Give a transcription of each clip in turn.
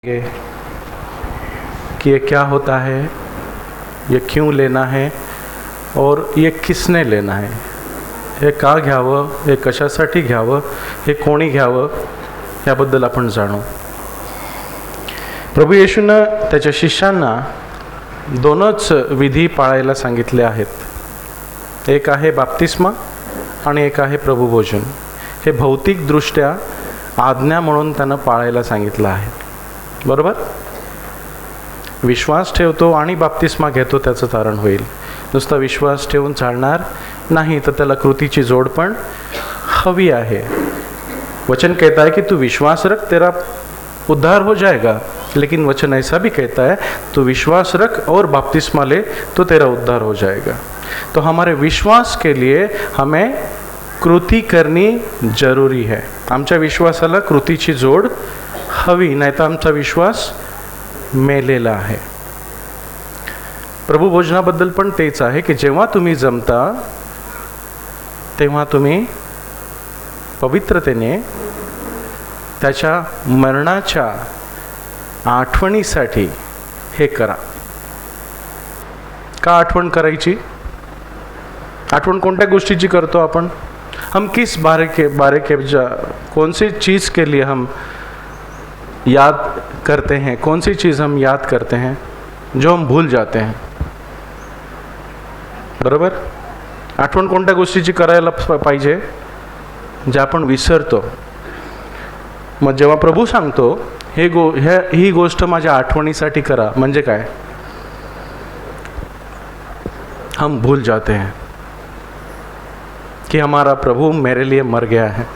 कि ये क्या होता है, ये क्यों लेना है और ये किसने लेना आहे, हे का घ्यावं, हे कशासाठी घ्यावं, हे कोणी घ्यावं याबद्दल आपण जाणू. प्रभू येशूनं त्याच्या शिष्यांना दोनच विधी पाळायला सांगितले आहेत. एक आहे बाप्तिस्मा आणि एक आहे प्रभुभोजन. हे भौतिकदृष्ट्या आज्ञा म्हणून त्यांना पाळायला सांगितलं आहे. बरोबर. विश्वास ठेवतो आणि बाप्तिस्मा घेतो त्याचं तारण होईल. नुसता विश्वास ठेवून चालणार नाही, तर त्याला कृतीची जोड पण हवी आहे. वचन कहता है कि तू विश्वास रख तेरा उद्धार हो जाएगा, लेकिन वचन ऐसा भी कहता है तू विश्वास रख और बाप्तिस्मा ले तो तेरा उद्धार हो जाएगा. तो हमारे विश्वास के लिए हमें कृती करनी जरूरी है. आमच्या विश्वासाला कृतीची जोड हवी, नाही तर आमचा विश्वास मेलेला आहे. प्रभुभोजनाबद्दल पण तेच आहे की जेव्हा तुम्ही जमता तेव्हा तुम्ही पवित्रतेने त्याच्या मरणाच्या आठवणीसाठी हे करा. का आठवण करायची? आठवण कोणत्या गोष्टीची करतो आपण? हम किस बारे के कौन सी चीज़ के लिए हम याद करते हैं, कौन सी चीज़ हम याद करते हैं जो हम भूल जाते हैं. बरोबर. आठवण कोणत्या गोष्टीची करायला पाहिजे? जे आपण विसरतो. मग जेव्हा प्रभू सांगतो ही गोष्ट माझ्या आठवणीसाठी करा, म्हणजे काय? हम भूल जाते हैं कि हमारा प्रभु मेरे लिए मर गया है,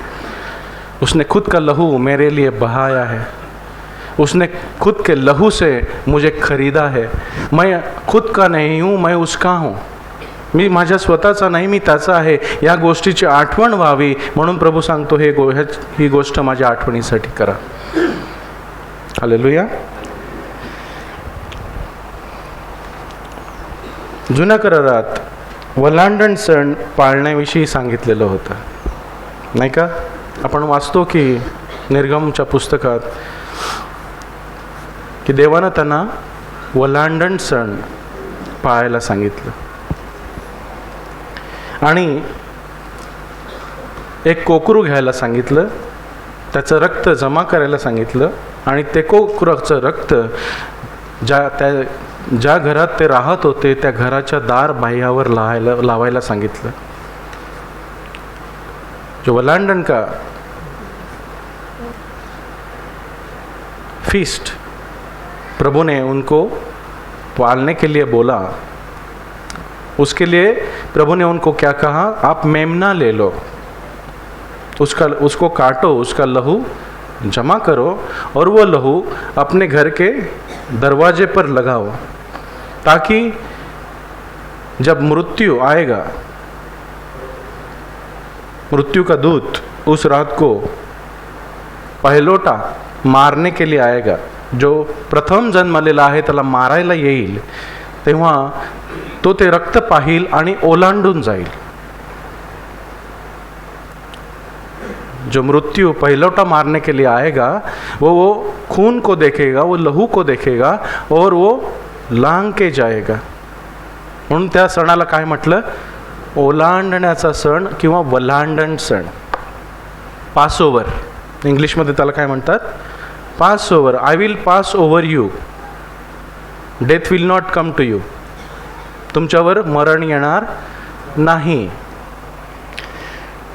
उसने खुद का लहू मेरे लिए बहाया है, उसने खुद के लहू से मुझे खरीदा है. मैं खुद का नहीं हूँ, मैं उसका हूँ. मी माझ्या स्वतःचा नाही, मी त्याचा आहे. या गोष्टीची आठवण व्हावी म्हणून प्रभू सांगतो ही गोष्ट माझ्या आठवणीसाठी करा. हालेलुया. जुन्या करारात वलांडण सण पाळण्याविषयी सांगितलेलं होतं, नाही का? आपण वाचतो की निर्गमच्या पुस्तकात की देवानं त्यांना वलांडण सण पाळायला सांगितलं आणि एक कोकरू घ्यायला सांगितलं, त्याचं रक्त जमा करायला सांगितलं आणि ते कोकराचं रक्त ज्या घरात ते राहत होते त्या घराच्या दार बाह्यावर लावायला सांगितलं. जो वलांडण का फीस्ट प्रभु ने उनको पालने के लिए बोला, उसके लिए प्रभु ने उनको क्या कहा? आप मेमना ले लो, उसको काटो, उसका लहू जमा करो और वो लहू अपने घर के दरवाजे पर लगाओ, ताकि जब मृत्यु आएगा, मृत्यु का दूत उस रात को पहिलोटा मारने के लिए आएगा, जो प्रथम जन्मलेला आहे त्याला मारायला येईल, तेव्हा तो ते रक्त पाहिल आणि ओलांडून जाईल. जो मृत्यु पहिलोटा मारने के लिए आएगा वो खून को देखेगा, वो लहू को देखेगा और वो लांग के जाएगा. म्हणून त्या सणाला काय म्हटलं? ओलांडण्याचा सण किंवा वलांडण सण. पासओव्हर इंग्लिशमध्ये त्याला काय म्हणतात? Passover. I will pass over you, death will not come to you. तुमच्यावर मरण येणार नाही.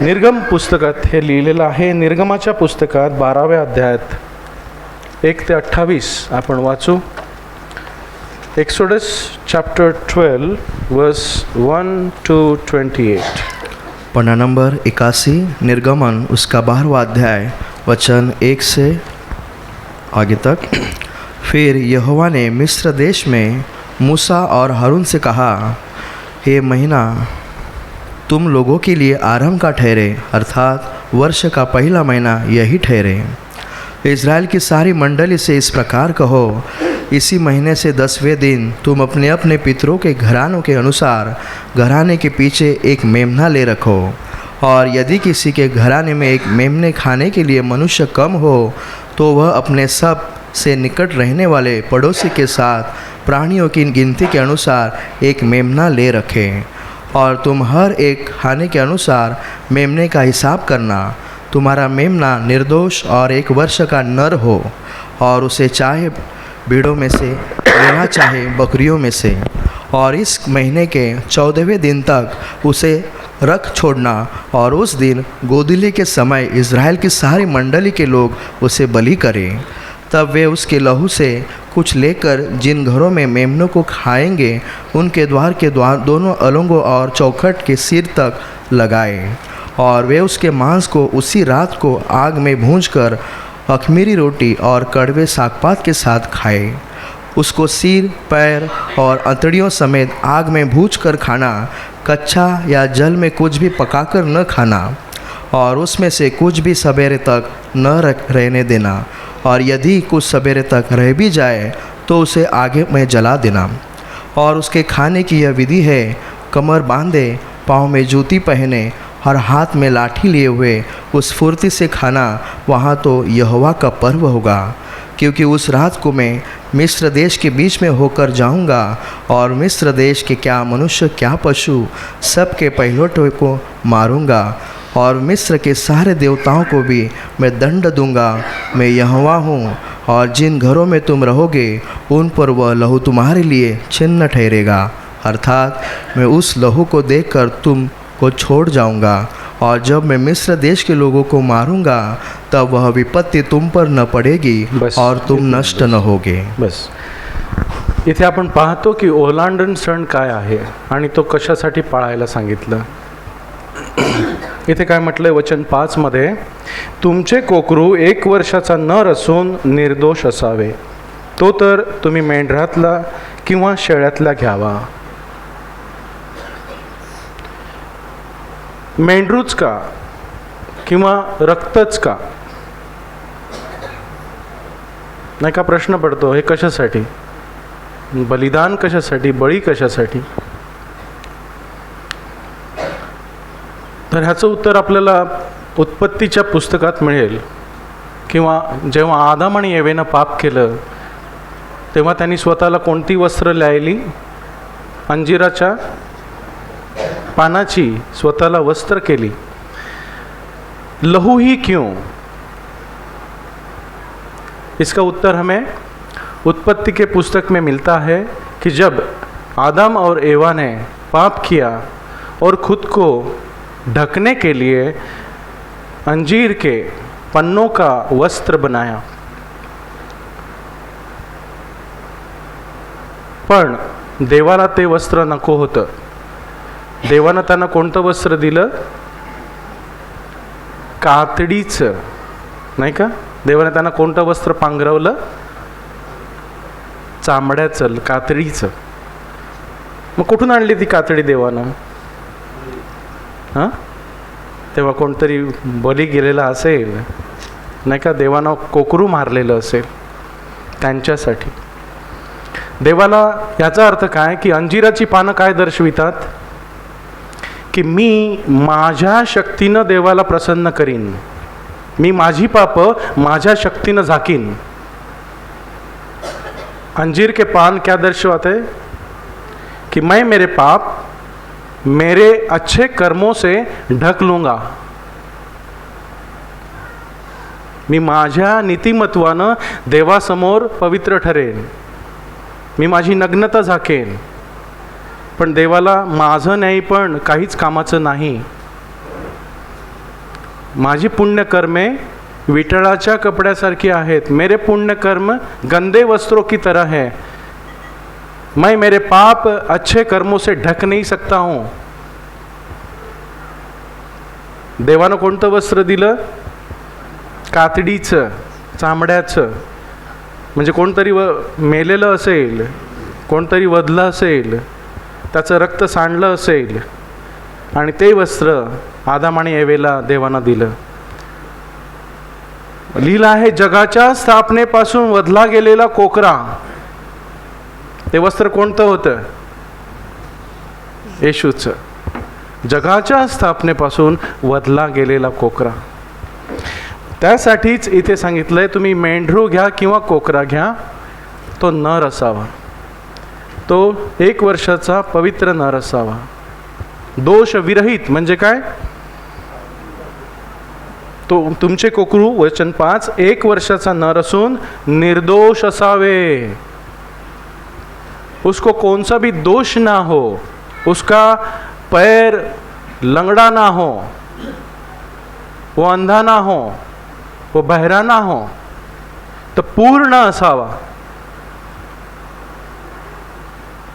निर्गम पुस्तकात हे लिहिलेलं आहे. निर्गमाच्या पुस्तकात 12व्या अध्यायात 1 ते 28 आपण वाचू. एक्सोडस चैप्टर 12 वर्स 1 to 28. पन्ना नंबर 81 निर्गमन उसका 12वां अध्याय वचन 1 से आगे तक. फिर यहोवा ने मिस्र देश में मूसा और हारून से कहा, ये महीना तुम लोगों के लिए आरंभ का ठहरे, अर्थात वर्ष का पहला महीना यही ठहरे. इज़राइल की सारी मंडली से इस प्रकार कहो, इसी महीने से 10वें दिन तुम अपने अपने पितरों के घरानों के अनुसार घराने के पीछे एक मेमना ले रखो, और यदि किसी के घराने में एक मेमने खाने के लिए मनुष्य कम हो तो वह अपने सब से निकट रहने वाले पड़ोसी के साथ प्राणियों की गिनती के अनुसार एक मेमना ले रखें, और तुम हर एक खाने के अनुसार मेमने का हिसाब करना। तुम्हारा मेमना निर्दोष और 1 वर्ष का नर हो, और उसे चाहे भेड़ों में से लेना चाहे बकरियों में से, और इस महीने के 14वें दिन तक उसे रख छोड़ना। और उस दिन गोधूली के समय इज़राइल की सारी मंडली के लोग उसे बलि करें। तब वे उसके लहू से कुछ लेकर जिन घरों में मेमनों को खाएंगे, उनके द्वार के दोनों अलंगों और चौखट के सिर तक लगाएं, और वे उसके मांस को उसी रात को आग में भूंजकर अख़मीरी रोटी और कड़वे सागपात के साथ खाएं। उसको सिर, पैर और अंतड़ियों समेत आग में भूंजकर खाना, कच्चा या जल में कुछ भी पकाकर न खाना, और उसमें से कुछ भी सवेरे तक न रहने देना, और यदि कुछ सवेरे तक रह भी जाए तो उसे आगे में जला देना। और उसके खाने की यह विधि है, कमर बांधे, पाँव में जूती पहने और हाथ में लाठी लिए हुए उस फुर्ती से खाना। वहाँ तो यहोवा का पर्व होगा, क्योंकि उस रात को मैं मिस्र देश के बीच में होकर जाऊंगा, और मिस्र देश के क्या मनुष्य क्या पशु सब के पहिलौठों को मारूंगा, और मिस्र के सारे देवताओं को भी मैं दंड दूंगा। मैं यहोवा हूँ। और जिन घरों में तुम रहोगे उन पर वह लहू तुम्हारे लिए चिन्ह ठहरेगा, अर्थात मैं उस लहू को देखकर तुम को छोड़ जाऊंगा, और जब मैं मिस्र देश के लोगों को मारूंगा तब वह विपत्ति तुम पर न पडेगी और तुम नष्ट न होगे। बस इथे आपण पाहतो की ओलांडन सण काय आहे आणि तो कशासाठी पाळायला सांगितलं। इथे काय म्हटलंय वचन 5 मध्ये, तुमचे कोकरू 1 वर्षाचा नर असून निर्दोष असावे, तो तर तुम्ही मेंढरातला किंवा शेळ्यातला घ्यावा। मेंढरूच का किंवा रक्तच का, नाही का प्रश्न पडतो। हे कशासाठी, बलिदान कशासाठी, बळी कशासाठी? तर ह्याचं उत्तर आपल्याला उत्पत्तीच्या पुस्तकात मिळेल, किंवा जेव्हा आदम आणि एवेनं पाप केलं तेव्हा त्यांनी स्वतःला कोणती वस्त्र ल्यायली? अंजिराच्या पानाची स्वतःला वस्त्र केली। लहू ही क्यों? इसका उत्तर हमें उत्पत्ति के पुस्तक में मिलता है कि जब आदम और एवा ने पाप किया और खुद को ढकने के लिए अंजीर के पन्नों का वस्त्र बनाया, पण देवाला ते वस्त्र नको होतं। देवानं त्यांना कोणतं वस्त्र दिलं? कातडीचं, नाही का? देवाने त्यांना कोणतं वस्त्र पांघरवलं? चामड्याचं, कातडीचं। मग कुठून आणली ती कातडी देवानं? हां, तेव्हा कोणतरी बली गेलेला असेल, नाही का? देवानं कोकरू मारलेलं असेल त्यांच्यासाठी। देवाला याचा अर्थ काय की अंजिराची पानं काय दर्शवितात? की मी माझ्या शक्तीनं देवाला प्रसन्न करीन, मी माझी पाप माझ्या शक्तीनं झाकीन। अंजीर के पान क्या दर्शवाते? कि मैं मेरे पाप मेरे अच्छे कर्मों से ढक लूँगा, मी माझ्या नीतिमत्वानं देवासमोर पवित्र ठरेन, मी माझी नग्नता झाकेन। पण देवाला माझं नाही पण काहीच कामाचं नाही। माझी पुण्यकर्मे विठळाच्या कपड्यासारखी आहेत, मेरे पुण्य कर्म गंदे वस्त्रों की तरह है, मैं मेरे पाप अच्छे कर्मों से ढक नहीं सकता हूँ। देवानं कोणतं वस्त्र दिलं? कातडीचं, चामड्याचं। म्हणजे कोणतरी मेलेलं असेल, कोणतरी वधलं असेल, त्याचं रक्त सांडलं असेल, आणि ते वस्त्र आदम आणि एवेला देवानं दिलं। लिहिलं आहे जगाच्या स्थापनेपासून वधला गेलेला कोकरा। ते वस्त्र कोणतं होतं? येशूचं। जगाच्या स्थापनेपासून वधला गेलेला कोकरा। त्यासाठीच इथे सांगितलंय, तुम्ही मेंढरू घ्या किंवा कोकरा घ्या, तो नर असावा, तो 1 वर्षाचा पवित्र नर असावा, दोष विरहित. म्हणजे काय? तो तुमचे कोकरू, वचन 5, 1 वर्षाचा नर असून निर्दोष असावे, उसको कौन सा भी दोष ना हो, उसका पैर लंगड़ा ना हो, वो अंधा ना हो, वो बहरा ना हो, तो पूर्ण असावा.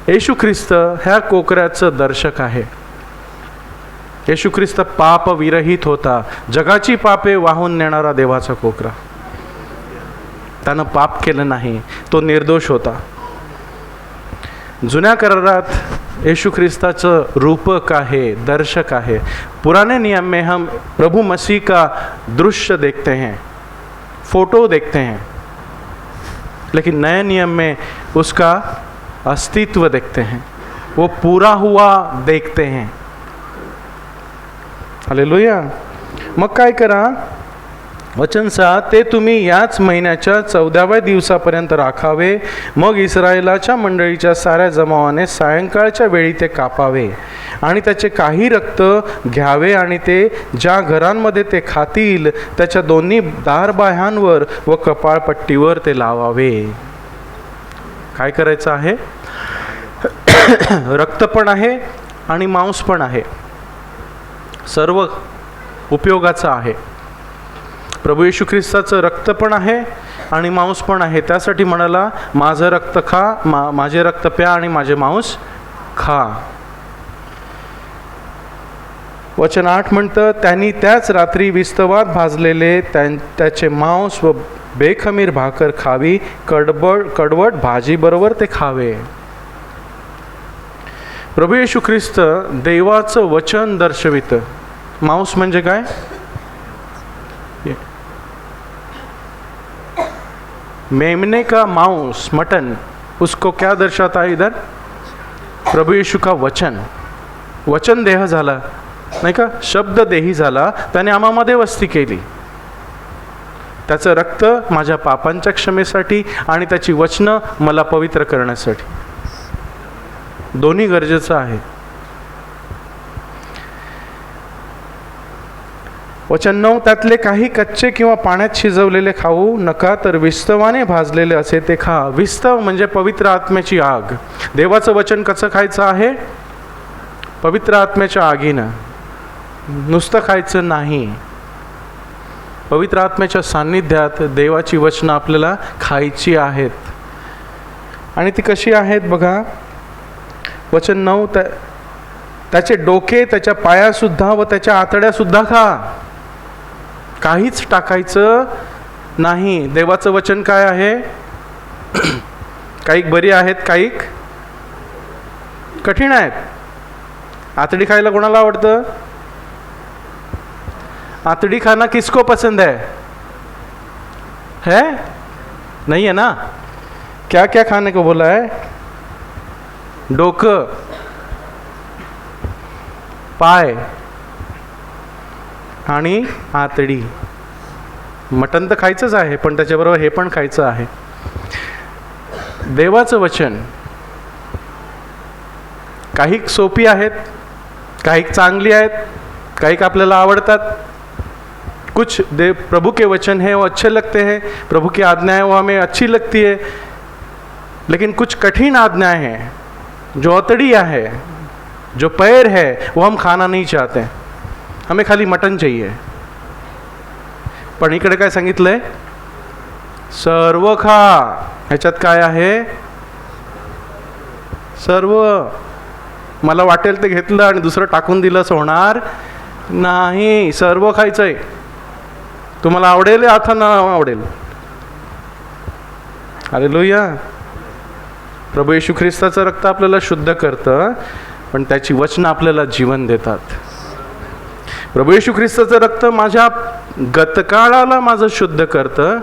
येशू ख्रिस्त ह्या कोकऱ्याचं दर्शक आहे. येशू ख्रिस्त पाप विरहित होता, जगाची पापे वाहून नेणारा देवाचा कोकरा. त्यानं पाप केलं नाही, तो निर्दोष होता. जुन्या करारात येशू ख्रिस्ताचं रूपक आहे, दर्शक आहे. पुराने नियम में हम प्रभु मसीह का दृश्य देखते हैं, फोटो देखते हैं, लेकिन नए नियम में उसका अस्तित्व देखते हैं, वो पूरा हुआ देखते हैं. हालेलुया. मग काय करा? वचन 7, ते तुम्ही याच महिन्याच्या 14व्या दिवसापर्यंत राखावे. मग इस्रायलाच्या मंडळीच्या साऱ्या जमावाने सायंकाळच्या वेळी ते कापावे आणि त्याचे काही रक्त घ्यावे आणि ते ज्या घरांमध्ये ते खातील त्याच्या दोन्ही दारबाह्यांवर व कपाळपट्टीवर ते लावावे. काय करायचं आहे? रक्त पण आहे आणि मांस पण आहे, सर्व उपयोगाचं आहे. प्रभू येशू ख्रिस्ताचं रक्त पण आहे आणि मांस पण आहे. त्यासाठी म्हणाला, माझं रक्त खा, माझे रक्त प्या आणि माझे मांस खा. वचन 8 म्हणतं, त्यांनी त्याच रात्री विस्तवात भाजलेले त्याचे मांस व बेखमीर भाकर खावी, कडवट भाजी बरोबर ते खावे. प्रभू येशू ख्रिस्त देवाचं वचन दर्शवितं. मांस म्हणजे काय? मेमने का मांस, मटन, उसको क्या दर्शाता है इधर? प्रभू येशू का वचन. वचन देह झाला नाही का, शब्द देही झाला, त्याने आम्हामध्ये वस्ती केली. त्याचं रक्त माझ्या पापांच्या क्षमेसाठी आणि त्याची वचनं मला पवित्र करण्यासाठी. दोन्ही गरजेचं आहे. वचन 9, त्यातले काही कच्चे किंवा पाण्यात शिजवलेले खाऊ नका, तर विस्तवाने भाजलेले असे ते खा. विस्तव म्हणजे पवित्र आत्म्याची आग. देवाचं वचन कसं खायचं आहे? पवित्र आत्म्याच्या आगीनं. नुसतं खायचं नाही, पवित्र आत्म्याच्या सान्निध्यात देवाची वचनं आपल्याला खायची आहेत. आणि ती कशी आहेत बघा. वचन 9, त्याचे डोके, त्याच्या पायासुद्धा व त्याच्या आतड्यासुद्धा खा. काहीच टाकायचं नाही. देवाचं वचन काय आहे? काही बरी आहेत, काही कठीण आहेत. आतडी खायला कोणाला आवडतं? आतडी खाना किसको पसंद है? नहीं है ना? क्या क्या खाने को बोला है? डोकं, पाय आणि आतडी. मटण तर खायचंच आहे, पण त्याच्याबरोबर हे पण खायचं आहे. देवाचं वचन काही सोपी आहेत, काही चांगली आहेत, काही आपल्याला आवडतात. कुछ प्रभु के वचन है वो अच्छे लगते हैं, प्रभु की आज्ञाएं वो हमें अच्छी लगती है. लेकिन कुछ कठिन आज्ञाएं हैं, जो अतड़िया है, जो पैर है, वो हम खाना नहीं चाहते. हमें खाली मटन चाहिए. पण इकडे काय सांगितलंय? सर्व खा. ह्याच्यात काय आहे? सर्व. मला वाटेल ते घेतलं आणि दुसरं टाकून दिलं असं होणार नाही. सर्व खायचंय. तुम्हाला आवडेल अथवा न आवडेल. हालेलुया. प्रभू येशू ख्रिस्ताचं रक्त आपल्याला शुद्ध करतं, पण त्याची वचनं आपल्याला जीवन देतात. प्रभू येशू ख्रिस्ताचं रक्त माझ्या गतकाळाला माझं शुद्ध करतं.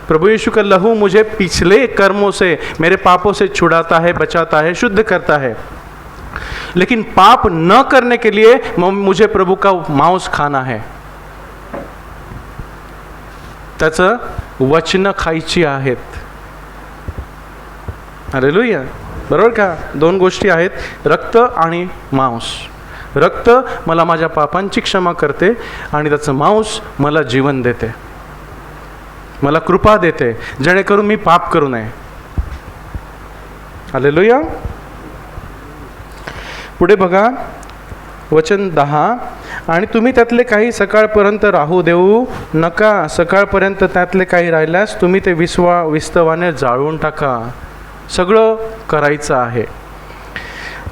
प्रभु यीशु का लहू मुझे पिछले कर्मों से, मेरे पापों से छुड़ाता है, बचाता है, शुद्ध करता है. लेकिन पाप न करने के लिए मुझे प्रभु का मांस खाना है. त्याचं वचनं खायची आहेत. हालेलुया. बरोबर का? दोन गोष्टी आहेत, रक्त आणि मांस. रक्त मला माझ्या पापांची क्षमा करते आणि त्याचं मांस मला जीवन देते, मला कृपा देते, जेणेकरून मी पाप करू नये. हालेलुया. पुढे बघा वचन 10, आणि तुम्ही त्यातले काही सकाळपर्यंत राहू देऊ नका. सकाळपर्यंत त्यातले काही राहिल्यास तुम्ही ते विस्तवाने जाळून टाका. सगळं करायचं आहे.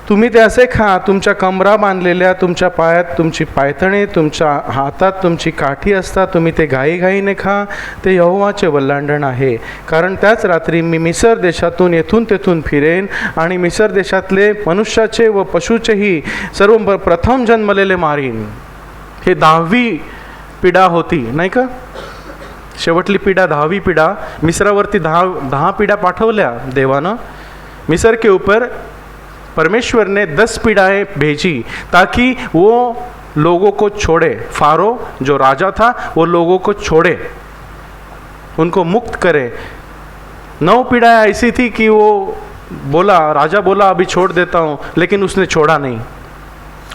तुम्ही ते असे खा, तुमच्या कमरा बांधलेल्या, तुमच्या पायात तुमची पायथणे, तुमच्या हातात तुमची काठी असतात. तुम्ही ते घाईघाईने खा, ते यहोवाचे वल्लांडण आहे. कारण त्याच रात्री मी मिसर देशातून येथून तेथून फिरेन आणि मिसर देशातले मनुष्याचे व पशूचेही सर्व प्रथम जन्मलेले मारीन. हे 10वी पिढा होती, नाही का? शेवटली पिढा 10वी पिढा. मिस्रावरती 10 पिढा पाठवल्या देवानं. मिस्र के ऊपर परमेश्वर ने 10 पीढ़ाएँ भेजी ताकि वो लोगों को छोड़े. फारो जो राजा था वो लोगों को छोड़े, उनको मुक्त करे. 9 पीढ़ाएँ ऐसी थी कि वो बोला, राजा बोला अभी छोड़ देता हूँ, लेकिन उसने छोड़ा नहीं,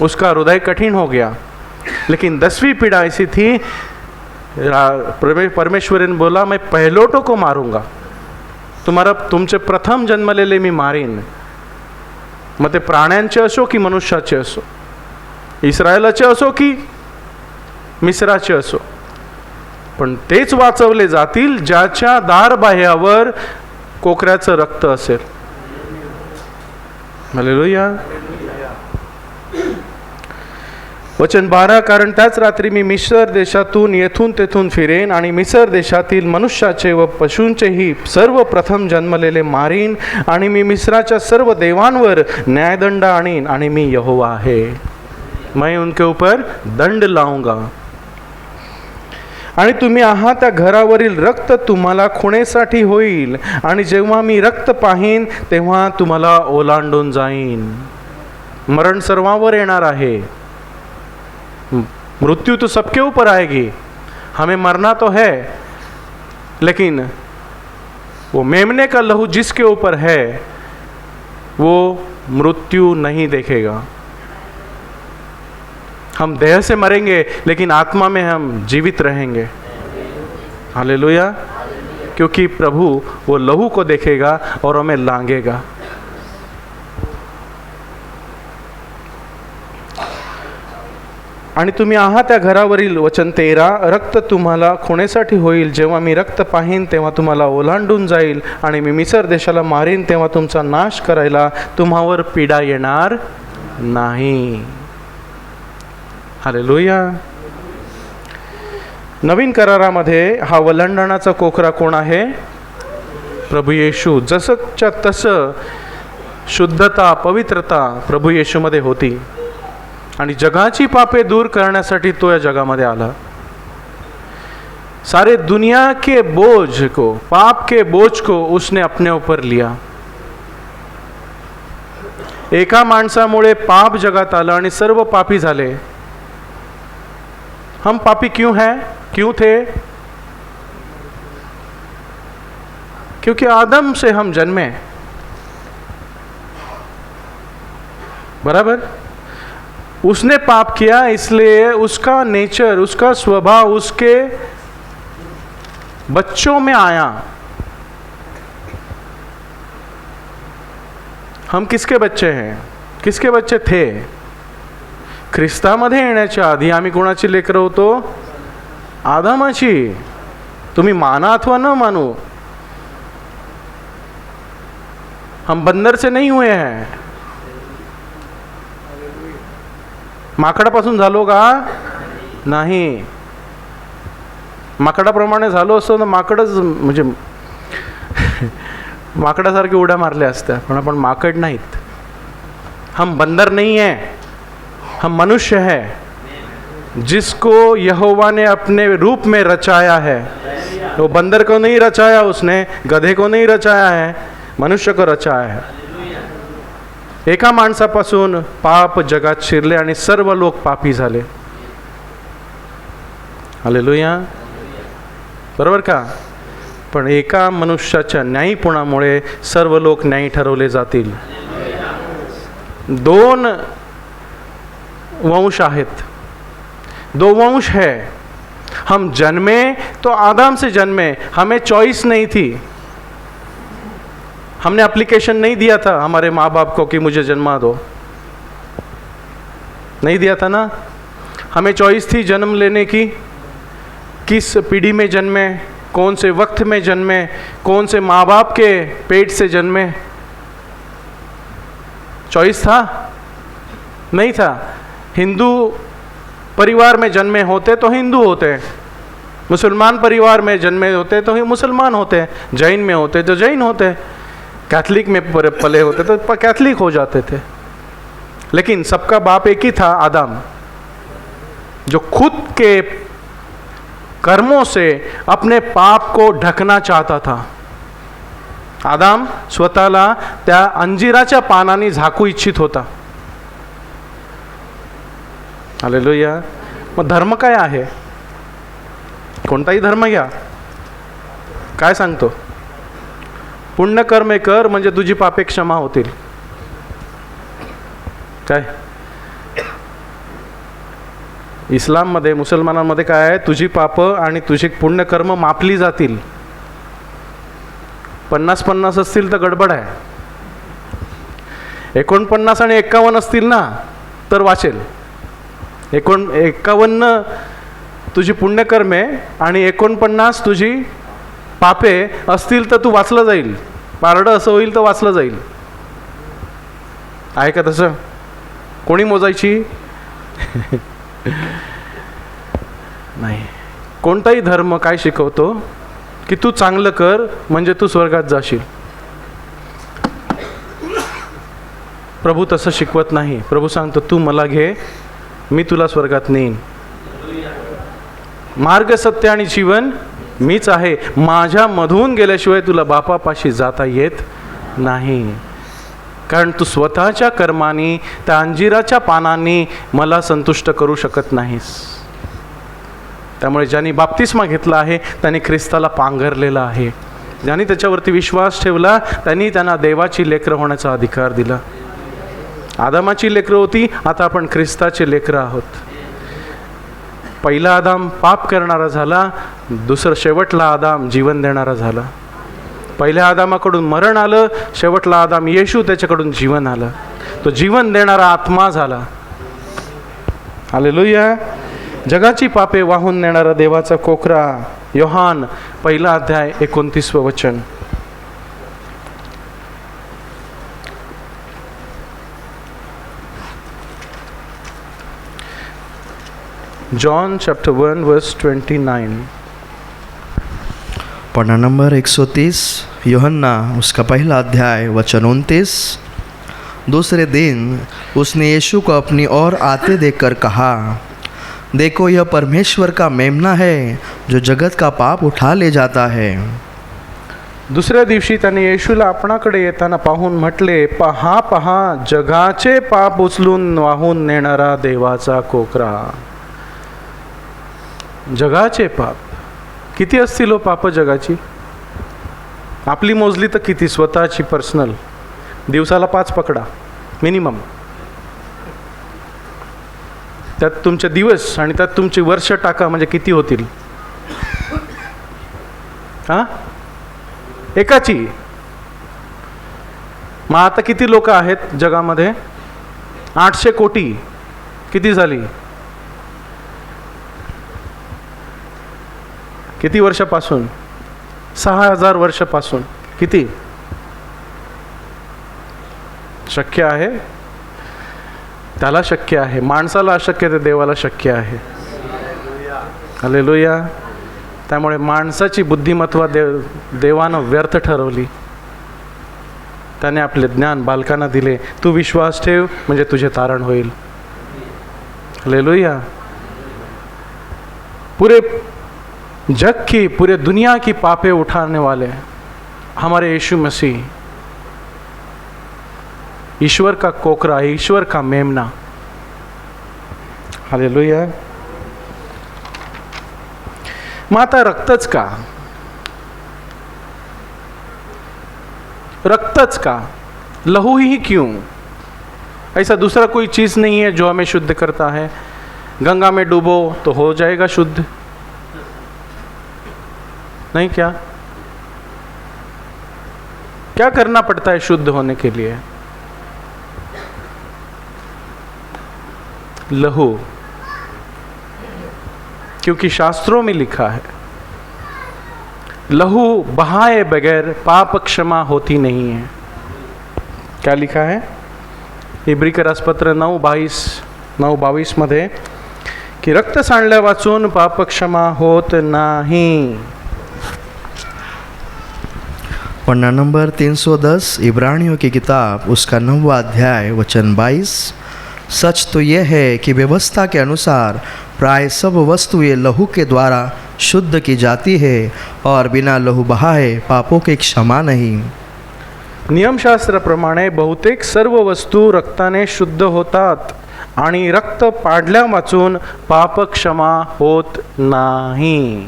उसका हृदय कठिन हो गया. लेकिन 10वीं पीढ़ा ऐसी थी, परमेश्वर ने बोला मैं पहलोटों को मारूंगा, तुमचे प्रथम जन्मलेले मी मारीन. मग ते प्राण्यांचे असो की मनुष्याचे असो, इस्रायलाचे असो की मिस्राचे असो, पण तेच वाचवले जातील ज्याच्या दारबाह्यावर कोकऱ्याचं रक्त असेल. हालेलुया. वचन 12, कारण त्याच रात्री मी मिस्र देशातून येथून तेथून फिरेन आणि मिस्र देशातील मनुष्याचे व पशूंचेही सर्व प्रथम जन्मलेले मारीन आणि मी मिस्राच्या सर्व देवांवर न्यायदंड आणीन आणि मी यहोवा आहे. मैं उनके ऊपर दंड लाऊंगा. आणि तुम्ही आहात त्या घरावरील रक्त तुम्हाला खुणेसाठी होईल आणि जेव्हा मी रक्त पाहीन तेव्हा तुम्हाला ओलांडून जाईन. मरण सर्वांवर येणार आहे. मृत्यु तो सबके ऊपर आएगी. हमें मरना तो है, लेकिन वो मेमने का लहू जिसके ऊपर है वो मृत्यु नहीं देखेगा. हम देह से मरेंगे लेकिन आत्मा में हम जीवित रहेंगे. हालेलुया. क्योंकि प्रभु वो लहू को देखेगा और हमें लांघेगा. आणि तुम्ही आहात त्या घरावरील वचन 13, रक्त तुम्हाला खुणेसाठी होईल. जेव्हा मी रक्त पाहीन तेव्हा तुम्हाला ओलांडून जाईल आणि मी मिसर देशाला मारीन तेव्हा तुमचा नाश करायला तुम्हावर पीडा येणार नाही. हालेलुया. नवीन करारामध्ये हा वल्हांडणाचा कोकरा कोण आहे? प्रभू येशू. जसंच्या तसं शुद्धता, पवित्रता प्रभू येशूमध्ये होती आणि जगाची पापे दूर करण्यासाठी तो या जगामध्ये आला. सारे दुनिया के बोझ को, पाप के बोझ को उसने अपने ऊपर लिया. एका माणसामुळे पाप जगात आलं आणि सर्व पापी झाले. हम पापी क्यों हैं? क्यों थे? क्योंकि आदम से हम जन्मे. बराबर. उसने पाप किया, इसलिए उसका नेचर, उसका स्वभाव उसके बच्चों में आया. हम किसके बच्चे हैं? किसके बच्चे थे? ख्रिस्तामध्ये येण्याच्या आधी आम्ही कोणाची लेकरं होतो? आदामाची. तुम्ही माना अथवा न मानो, हम बंदर से नहीं हुए हैं. माकडापासून झालो का? नाही. माकडाप्रमाणे झालो असतो तर माकडच म्हणजे माकडासारखी उड्या मारल्या असत्या, पण आपण माकड नाहीत. हम बंदर नहीं है, हम मनुष्य है जिसको यहोवा ने अपने रूप में रचाया है. वो बंदर को नहीं रचाया, उसने गधे को नहीं रचाया है, मनुष्य को रचाया है. एका माणसापासून पाप जगात शिरले आणि सर्व लोक पापी झाले. हालेलुया. बरोबर का? पण एका मनुष्याच्या न्यायीपणामुळे सर्व लोक न्यायी ठरवले जातील. 2 वंश आहेत, 2 वंश है. हम जन्मे तो आदम से जन्मे, हमें चॉइस नहीं थी. हमने एप्लीकेशन नहीं दिया था हमारे माँ बाप को कि मुझे जन्मा दो, नहीं दिया था ना. हमें चॉइस थी जन्म लेने की, किस पीढ़ी में जन्मे, कौन से वक्त में जन्मे, कौन से माँ बाप के पेट से जन्मे. चॉइस था? नहीं था. हिंदू परिवार में जन्मे होते तो हिंदू होते, मुसलमान परिवार में जन्मे होते तो ही मुसलमान होते, जैन में होते तो जैन होते, कैथलिक में पले होते तो कैथलिक हो जाते थे. लेकिन सबका बाप एक ही था, आदम, जो खुद के कर्मों से अपने पाप को ढकना चाहता था. आदम स्वतःला त्या अंजिराच्या पानांनी झाकू इच्छित होता. हालेलुया. मग धर्म काय आहे? कोणताही धर्म घ्या, काय सांगतो? पुण्यकर्मे कर म्हणजे तुझी पापे क्षमा होतील. काय इस्लाममध्ये, मुसलमानांमध्ये काय आहे? तुझी पाप आणि तुझी पुण्यकर्म मापली जातील. 50-50 असतील तर गडबड आहे. 49 आणि 51 असतील ना तर वाचेल. 51 तुझी पुण्यकर्मे आणि 49 तुझी पापे असतील तर तू वाचलं जाईल. पारडं असं होईल तर वाचलं जाईल. आहे का तसं? कोणी मोजायची? नाही. कोणताही धर्म काय शिकवतो की तू चांगलं कर म्हणजे तू स्वर्गात जाशील. प्रभू तसं शिकवत नाही. प्रभू सांगतो तू मला घे, मी तुला स्वर्गात नेईन. मार्ग, सत्य आणि जीवन मीच आहे. माझ्यामधून गेल्याशिवाय तुला बापापाशी जाता येत नाही. कारण तू स्वतःच्या कर्माने, त्या अंजिराच्या पानांनी मला संतुष्ट करू शकत नाहीस. त्यामुळे ज्यांनी बाप्तिस्मा घेतला आहे त्यांनी ख्रिस्ताला पांघरलेला आहे. ज्यांनी त्याच्यावरती विश्वास ठेवला त्यांनी त्यांना देवाची लेकरं होण्याचा अधिकार दिला. आदामाची लेकरं होती, आता आपण ख्रिस्ताचे लेकरं आहोत. पहिला आदाम पाप करणारा झाला, शेवटला आदाम जीवन देणारा झाला. पहिल्या आदामाकडून मरण आलं, शेवटला आदाम येशू त्याच्याकडून जीवन आलं. तो जीवन देणारा आत्मा झाला. हालेलुया. जगाची पापे वाहून नेणारा देवाचा कोकरा. योहान 1 अध्याय 29 वचन. John chapter 1 verse 29. पढ़ना नंबर 130, यूहन्ना उसका 1 अध्याय वचन 29. दूसरे दिन उसने यीशु को अपनी ओर आते देखकर कहा, देखो यह परमेश्वर का मेमना है जो जगत का पाप उठा ले जाता है. दुसऱ्या दिवशी त्याने येशूला आपणाकडे येताना पाहून म्हटले, पहा पहा, जगाचे पाप उचलून वाहून नेणारा देवाचा कोकरा. जगाचे पाप किती असतील हो पाप जगाची? आपली मोजली तर किती? स्वतःची पर्सनल दिवसाला 5 पकडा मिनिमम. त्यात तुमचे दिवस आणि त्यात तुमची वर्ष टाका म्हणजे किती होतील? हां, एकाची. मग आता किती लोक आहेत जगामध्ये? 800 कोटी. किती झाली? किती वर्षापासून? 6000 वर्षापासून. किती शक्य आहे? त्याला शक्य आहे. माणसाला अशक्य ते देवाला शक्य आहे. हालेलुया. त्यामुळे माणसाची बुद्धिमत्ता देवानं व्यर्थ ठरवली. त्याने आपले ज्ञान बालकांना दिले. तू विश्वास ठेव म्हणजे तुझे तारण होईल. हालेलुया. पूरे जग की, पूरे दुनिया की पापे उठाने वाले हमारे यीशु मसीह, ईश्वर का कोकरा, ईश्वर का मेमना. हालेलुया. मग आता रक्तच का? रक्तच का? लहू ही क्यों? ऐसा दूसरा कोई चीज नहीं है जो हमें शुद्ध करता है? गंगा में डूबो तो हो जाएगा शुद्ध, नहीं क्या? क्या करना पड़ता है शुद्ध होने के लिए? लहू, क्योंकि शास्त्रों में लिखा है लहू बहाए बगैर पाप क्षमा होती नहीं है। क्या लिखा है? इब्री राजपत्र 9:22 मध्ये कि रक्त सांडल्या वाचून पाप क्षमा होत नाही। पन्ना नंबर 310 इब्रानियों की किताब उसका 9वां अध्याय वचन 22। सच तो यह है कि व्यवस्था के अनुसार प्राय सब वस्तुएं लहू के द्वारा शुद्ध की जाती है और बिना लहू बहाए पापों की क्षमा नहीं। नियमशास्त्राप्रमाणे बहुतेक सर्व वस्तू रक्ताने शुद्ध होतात आणि रक्त पाडल्या वाचून पाप क्षमा होत नाही।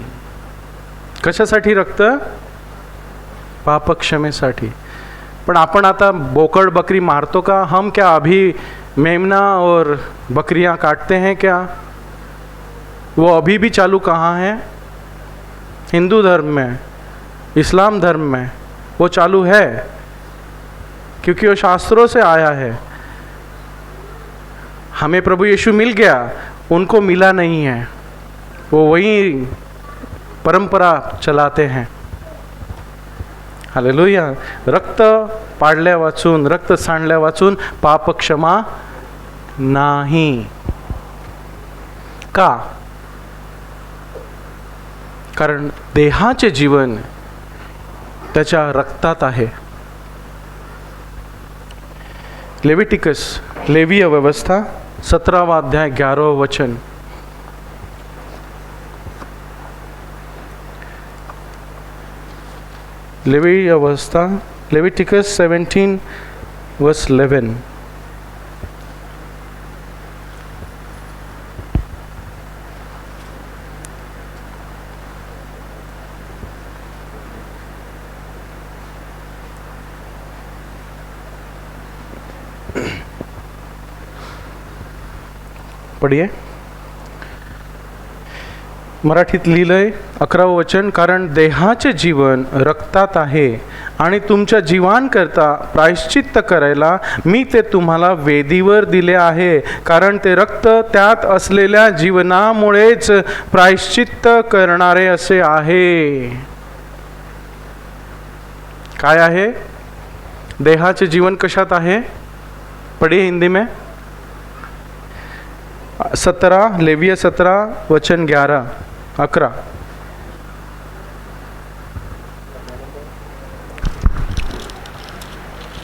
कशासाठी रक्त? पाप क्षमेसाठी। पण आपण आता बोकड बकरी मारतो का? हम क्या अभी मेमना और बकरियां काटते हैं क्या? वो अभी भी चालू कहाँ है? हिंदू धर्म में, इस्लाम धर्म में वो चालू है, क्योंकि वो शास्त्रों से आया है। हमें प्रभु यीशु मिल गया, उनको मिला नहीं है, वो वही परंपरा चलाते हैं। हालेलुया। रक्त पाडल्या वाचून, रक्त सांडल्या वाचून पाप क्षमा नाही। का? कारण देहाचे जीवन त्याच्या रक्तात आहे। लेविटिकस, लेवीय व्यवस्था 17वां अध्याय 11वां वचन। लेवीय अवस्था, लेविटिकस 17:11। पढ़िए। मराठीत लिहिलंय 11वं वचन, कारण देहाचे जीवन रक्तात आहे आणि तुमच्या जीवांकरता प्रायश्चित्त करायला मी ते तुम्हाला वेदीवर दिले आहे, कारण ते रक्त त्यात असलेल्या जीवनामुळेच प्रायश्चित्त करणारे असे आहे। काय आहे? देहाचे जीवन कशात आहे? पढ़िए हिंदी में। 17 लेविय 17 वचन 11।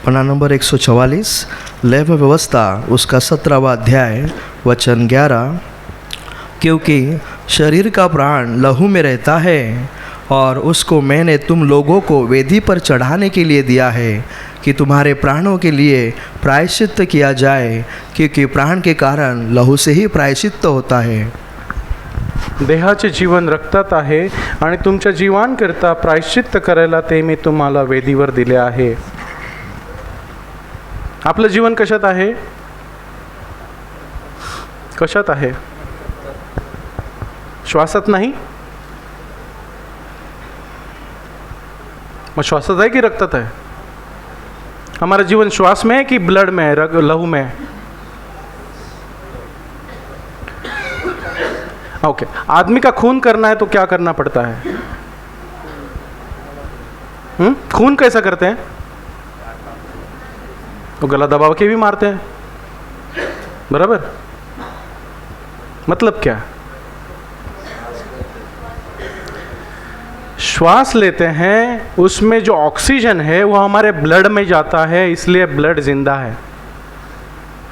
पन्ना नंबर 144 लेव व्यवस्था उसका 17वां अध्याय वचन 11। क्योंकि शरीर का प्राण लहू में रहता है और उसको मैंने तुम लोगों को वेदी पर चढ़ाने के लिए दिया है कि तुम्हारे प्राणों के लिए प्रायश्चित्त किया जाए, क्योंकि प्राण के कारण लहू से ही प्रायश्चित्त होता है। देहाचे जीवन रक्तात आहे आणि तुमच्या जीवांकरता प्रायश्चित्त करायला ते मी तुम्हाला वेदीवर दिले आहे। आपलं जीवन कशात आहे? कशात आहे? श्वासात नहीं? मग श्वासात है कि रक्तात है? हमारा जीवन श्वास में है कि ब्लड में है, लहू में है? ओके। आदमी का खून करना है तो क्या करना पड़ता है? खून कैसा करते हैं? तो गला दबा के भी मारते हैं, बराबर? मतलब क्या? श्वास लेते हैं, उसमें जो ऑक्सीजन है वो हमारे ब्लड में जाता है, इसलिए ब्लड जिंदा है।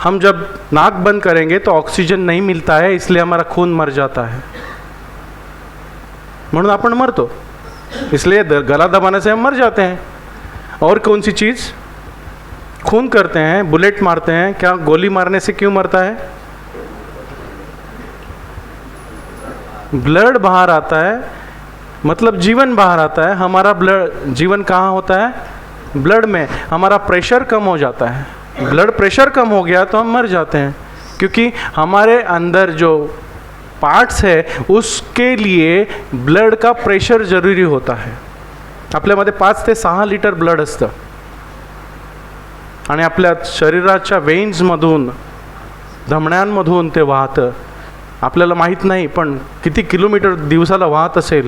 हम जब नाक बंद करेंगे तो ऑक्सीजन नहीं मिलता है, इसलिए हमारा खून मर जाता है। म्हणून आपण मरतो, इसलिए गला दबाने से हम मर जाते हैं। और कौन सी चीज़? खून करते हैं, बुलेट मारते हैं, क्या गोली मारने से क्यों मरता है? ब्लड बाहर आता है, मतलब जीवन बाहर आता है। हमारा ब्लड, जीवन कहाँ होता है? ब्लड में। हमारा प्रेशर कम हो जाता है, ब्लड प्रेशर कम हो गया तो हम मर जाते हैं, क्योंकि हमारे अंदर जो पार्ट्स है उसके लिए ब्लड का प्रेशर जरुरी होता है। आपल्यामध्ये 5 ते 6 लिटर ब्लड असतं आणि आपल्या शरीराच्या वेन्समधून, धमण्यांमधून ते वाहतं। आपल्याला माहीत नाही, पण किती किलोमीटर दिवसाला वाहत असेल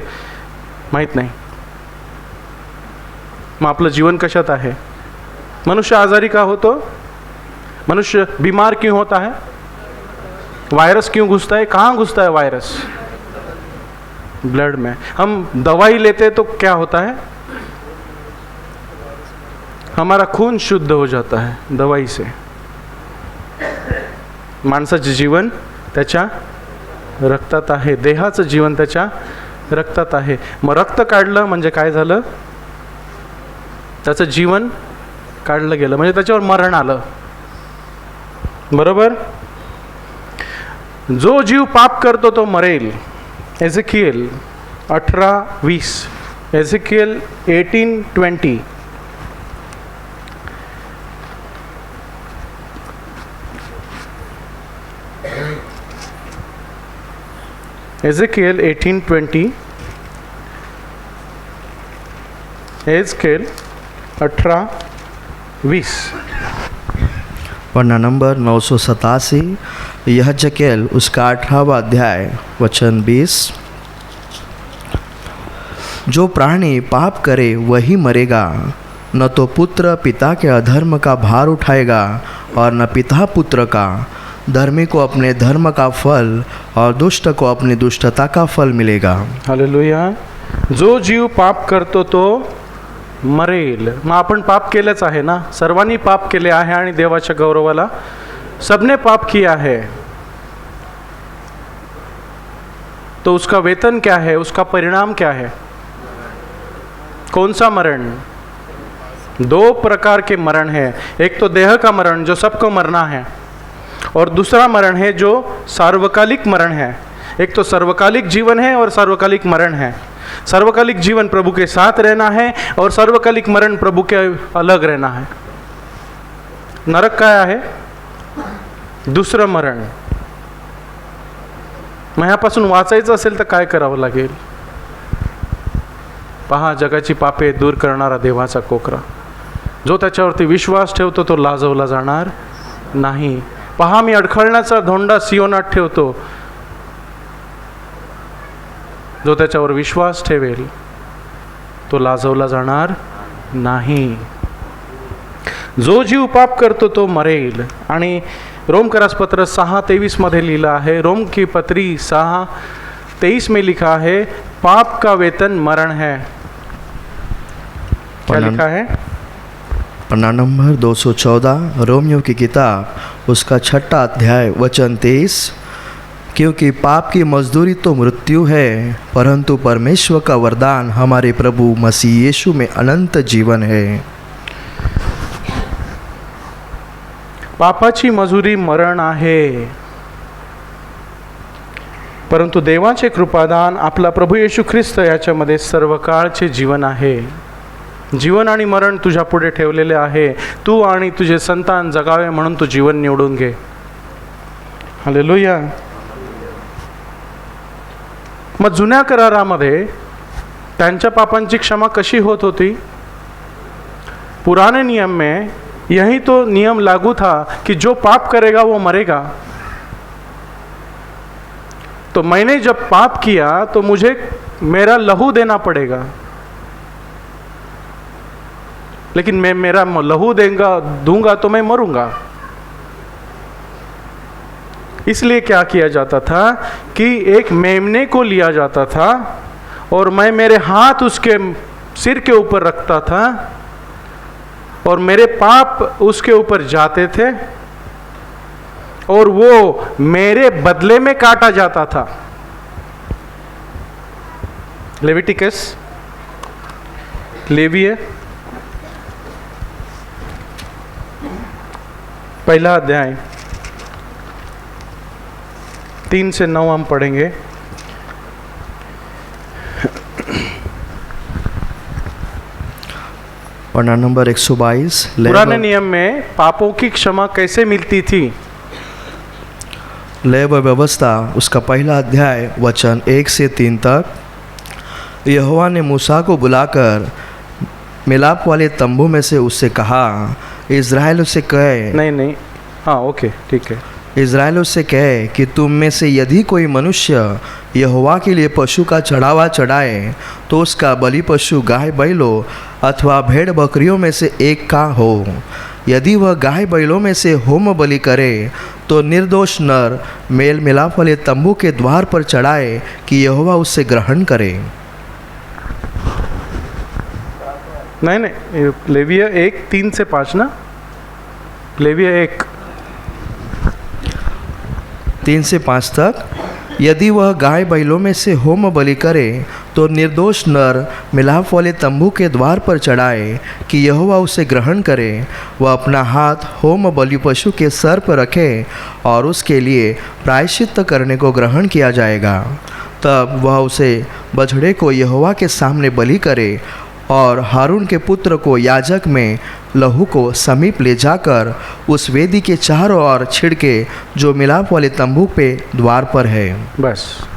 माहीत नाही। मग आपलं जीवन कशात आहे? मनुष्य आजारी का होतो? मनुष्य बीमार क्यों होता है? वायरस क्यों घुसता है? कहाँ घुसता है वायरस? ब्लड में। हम दवाई लेते तो क्या होता है? हमारा खून शुद्ध हो जाता है दवाई से। माणसाचे जीवन त्याच्या रक्तात आहे, देहाचं जीवन त्याच्या रक्तात आहे। मग रक्त काढलं म्हणजे काय झालं? त्याचं जीवन काढलं गेलं, म्हणजे त्याच्यावर मरण आलं, बरोबर? जो जीव पाप करतो तो मरेल। एझेकिएल 18:20, एझेकिएल 18:20। एझेकिएल 18:20, एझेकिएल 18:20। पन्ना नंबर 987, यहजकेल उसका 18वां अध्याय वचन 20। जो प्राणी पाप करे वही मरेगा, न तो पुत्र पिता के अधर्म का भार उठाएगा और न पिता पुत्र का। धर्मी को अपने धर्म का फल और दुष्ट को अपनी दुष्टता का फल मिलेगा। हालेलुया। जो जीव पाप करतो तो मरेल। मग आपण पाप केलेच आहे ना, सर्वांनी पाप केले आहे आणि देवाच्या गौरवाला सबने पाप किया है। तो उसका वेतन क्या है? उसका परिणाम क्या है? कौन सा मरण? 2 प्रकार के मरण है। एक तो देह का मरण जो सबको मरना है, और दूसरा मरण है जो सार्वकालिक मरण है। एक तो सार्वकालिक जीवन है और सार्वकालिक मरण है। सार्वकालिक जीवन प्रभु के साथ रहना है और सार्वकालिक मरण प्रभु के अलग रहना है। नरक काय आहे? दुसरं मरण। मग ह्यापासून वाचायचं असेल तर काय करावं लागेल? पहा, जगाची पापे दूर करणारा देवाचा कोकरा, जो त्याच्यावरती विश्वास ठेवतो तो लाजवला जाणार नाही। पहा, मी अडखळण्याचा धोंडा सियोनात ठेवतो, जो त्याच्यावर विश्वास ठेवेल तो लाजवला जाणार नाही। जो जीव पाप करतो तो मरेल। आणि रोमकरास पत्र 6:23 मध्ये लिहिलं आहे, रोम की पत्री 6:23 में लिखा है, पाप का वेतन मरण है। क्या लिखा है? पन्ना नंबर 214, रोमियो की किताब उसका 6वां अध्याय वचन 23। क्योंकि पाप की मजदूरी तो मृत्यु है, परंतु परमेश्वर का वरदान हमारे प्रभु मसीह यीशु में अनंत जीवन है। पापाची मजुरी मरण आहे, परंतु देवाचे कृपादान आपला प्रभू येशू ख्रिस्त याच्यामध्ये सर्वकाळचे जीवन आहे। जीवन आणि मरण तुझ्या पुढे ठेवलेले आहे। तू आणि तुझे संतान जगावे म्हणून तू जीवन निवडून घे। हालेलुया। मग जुन्या करारामध्ये त्यांच्या पापांची क्षमा कशी होत होती? पुराने नियम में यही तो नियम लागू था कि जो पाप करेगा वो मरेगा। तो मैंने जब पाप किया तो मुझे मेरा लहू देना पड़ेगा, लेकिन मैं मेरा लहू दूंगा तो मैं मरूंगा। इसलिए क्या किया जाता था कि एक मेमने को लिया जाता था और मैं मेरे हाथ उसके सिर के ऊपर रखता था और मेरे पाप उसके ऊपर जाते थे और वो मेरे बदले में काटा जाता था। लेविटिकस, लेवीय 1 अध्याय 3 से 9 हम पढ़ेंगे। वरना नंबर 122 पुराने नियम में पापों की क्षमा कैसे मिलती थी? लय व व्यवस्था उसका पहला अध्याय वचन 1 से 3 तक। यहोवा ने मूसा को बुलाकर मिलाप वाले तंबू में से उससे कहा, इज़राइल से कहे, नहीं, हाँ ओके ठीक है। इज़राइल से कहे कि तुम में से यदि कोई मनुष्य यहोवा के लिए पशु का चढ़ावा चढ़ाए तो उसका बलि पशु गाय बैलों अथवा भेड़ बकरियों में से एक का हो। यदि वह गाय बैलों में से होम बलि करे तो निर्दोष नर मेल मिलाप वाले तंबू के द्वार पर चढ़ाए कि यहोवा उससे ग्रहण करे। नहीं, लेविया 1:3 से 5 ना, लेविया 1:3 से 5 तक। यदि वह गाय बैलों में से होम बलि करे तो निर्दोष नर मिलाप वाले तंबू के द्वार पर चढ़ाए कि यहोवा उसे ग्रहण करे। वह अपना हाथ होम बलि पशु के सर पर रखे और उसके लिए प्रायश्चित करने को ग्रहण किया जाएगा। तब वह उसे बछड़े को यहोवा के सामने बलि करे और हारून के पुत्र को याजक में लहू को समीप ले जाकर उस वेदी के चारों ओर छिड़के जो मिलाप वाले तंबू पे द्वार पर है। बस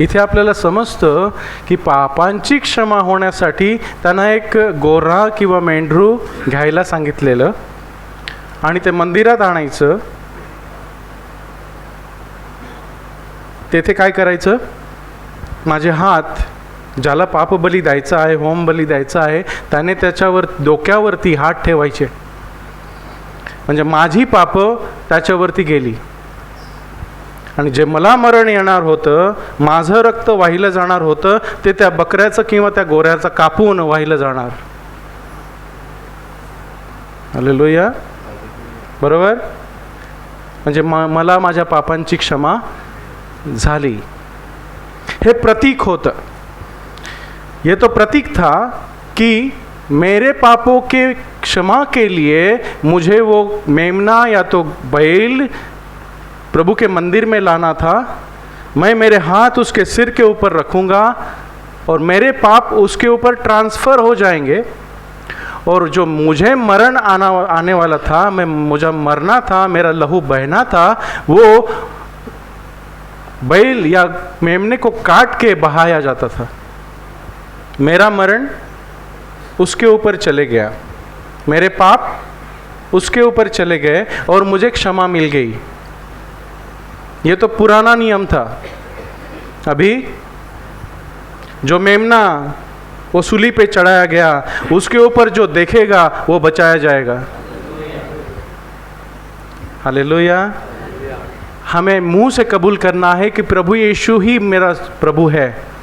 इथे आपल्याला समजतं की पापांची क्षमा होण्यासाठी त्यांना एक गोरा किंवा मेंढरू घ्यायला सांगितलेलं आणि ते मंदिरात आणायचं। तेथे काय करायचं, माझे हात ज्याला पापबली द्यायचा आहे, होम बली द्यायचा आहे, त्याने त्याच्यावर डोक्यावरती हात ठेवायचे, म्हणजे माझी पाप त्याच्यावरती गेली आणि जे मला मरण येणार होतं, माझं रक्त वाहिलं जाणार होतं, ते त्या बकऱ्याचं किंवा त्या गोऱ्याचं कापून वाहिलं जाणार। हालेलुया, बरोबर, म्हणजे मला माझ्या पापांची क्षमा झाली। हे प्रतीक होतं। ये तो प्रतीक था कि मेरे पापों के क्षमा के लिए मुझे वो मेमना या तो बैल प्रभु के मंदिर में लाना था। मैं मेरे हाथ उसके सिर के ऊपर रखूँगा और मेरे पाप उसके ऊपर ट्रांसफ़र हो जाएंगे, और जो मुझे मरण आने वाला था, मुझे मरना था, मेरा लहू बहना था, वो बैल या मेमने को काट के बहाया जाता था। मेरा मरण उसके ऊपर चले गया, मेरे पाप उसके ऊपर चले गए और मुझे क्षमा मिल गई। ये तो पुराना नियम था। अभी जो मेमना वो सूली पे चढ़ाया गया, उसके ऊपर जो देखेगा वो बचाया जाएगा। हालेलुया। हमें मुंह से कबूल करना है कि प्रभु यीशु ही मेरा प्रभु है।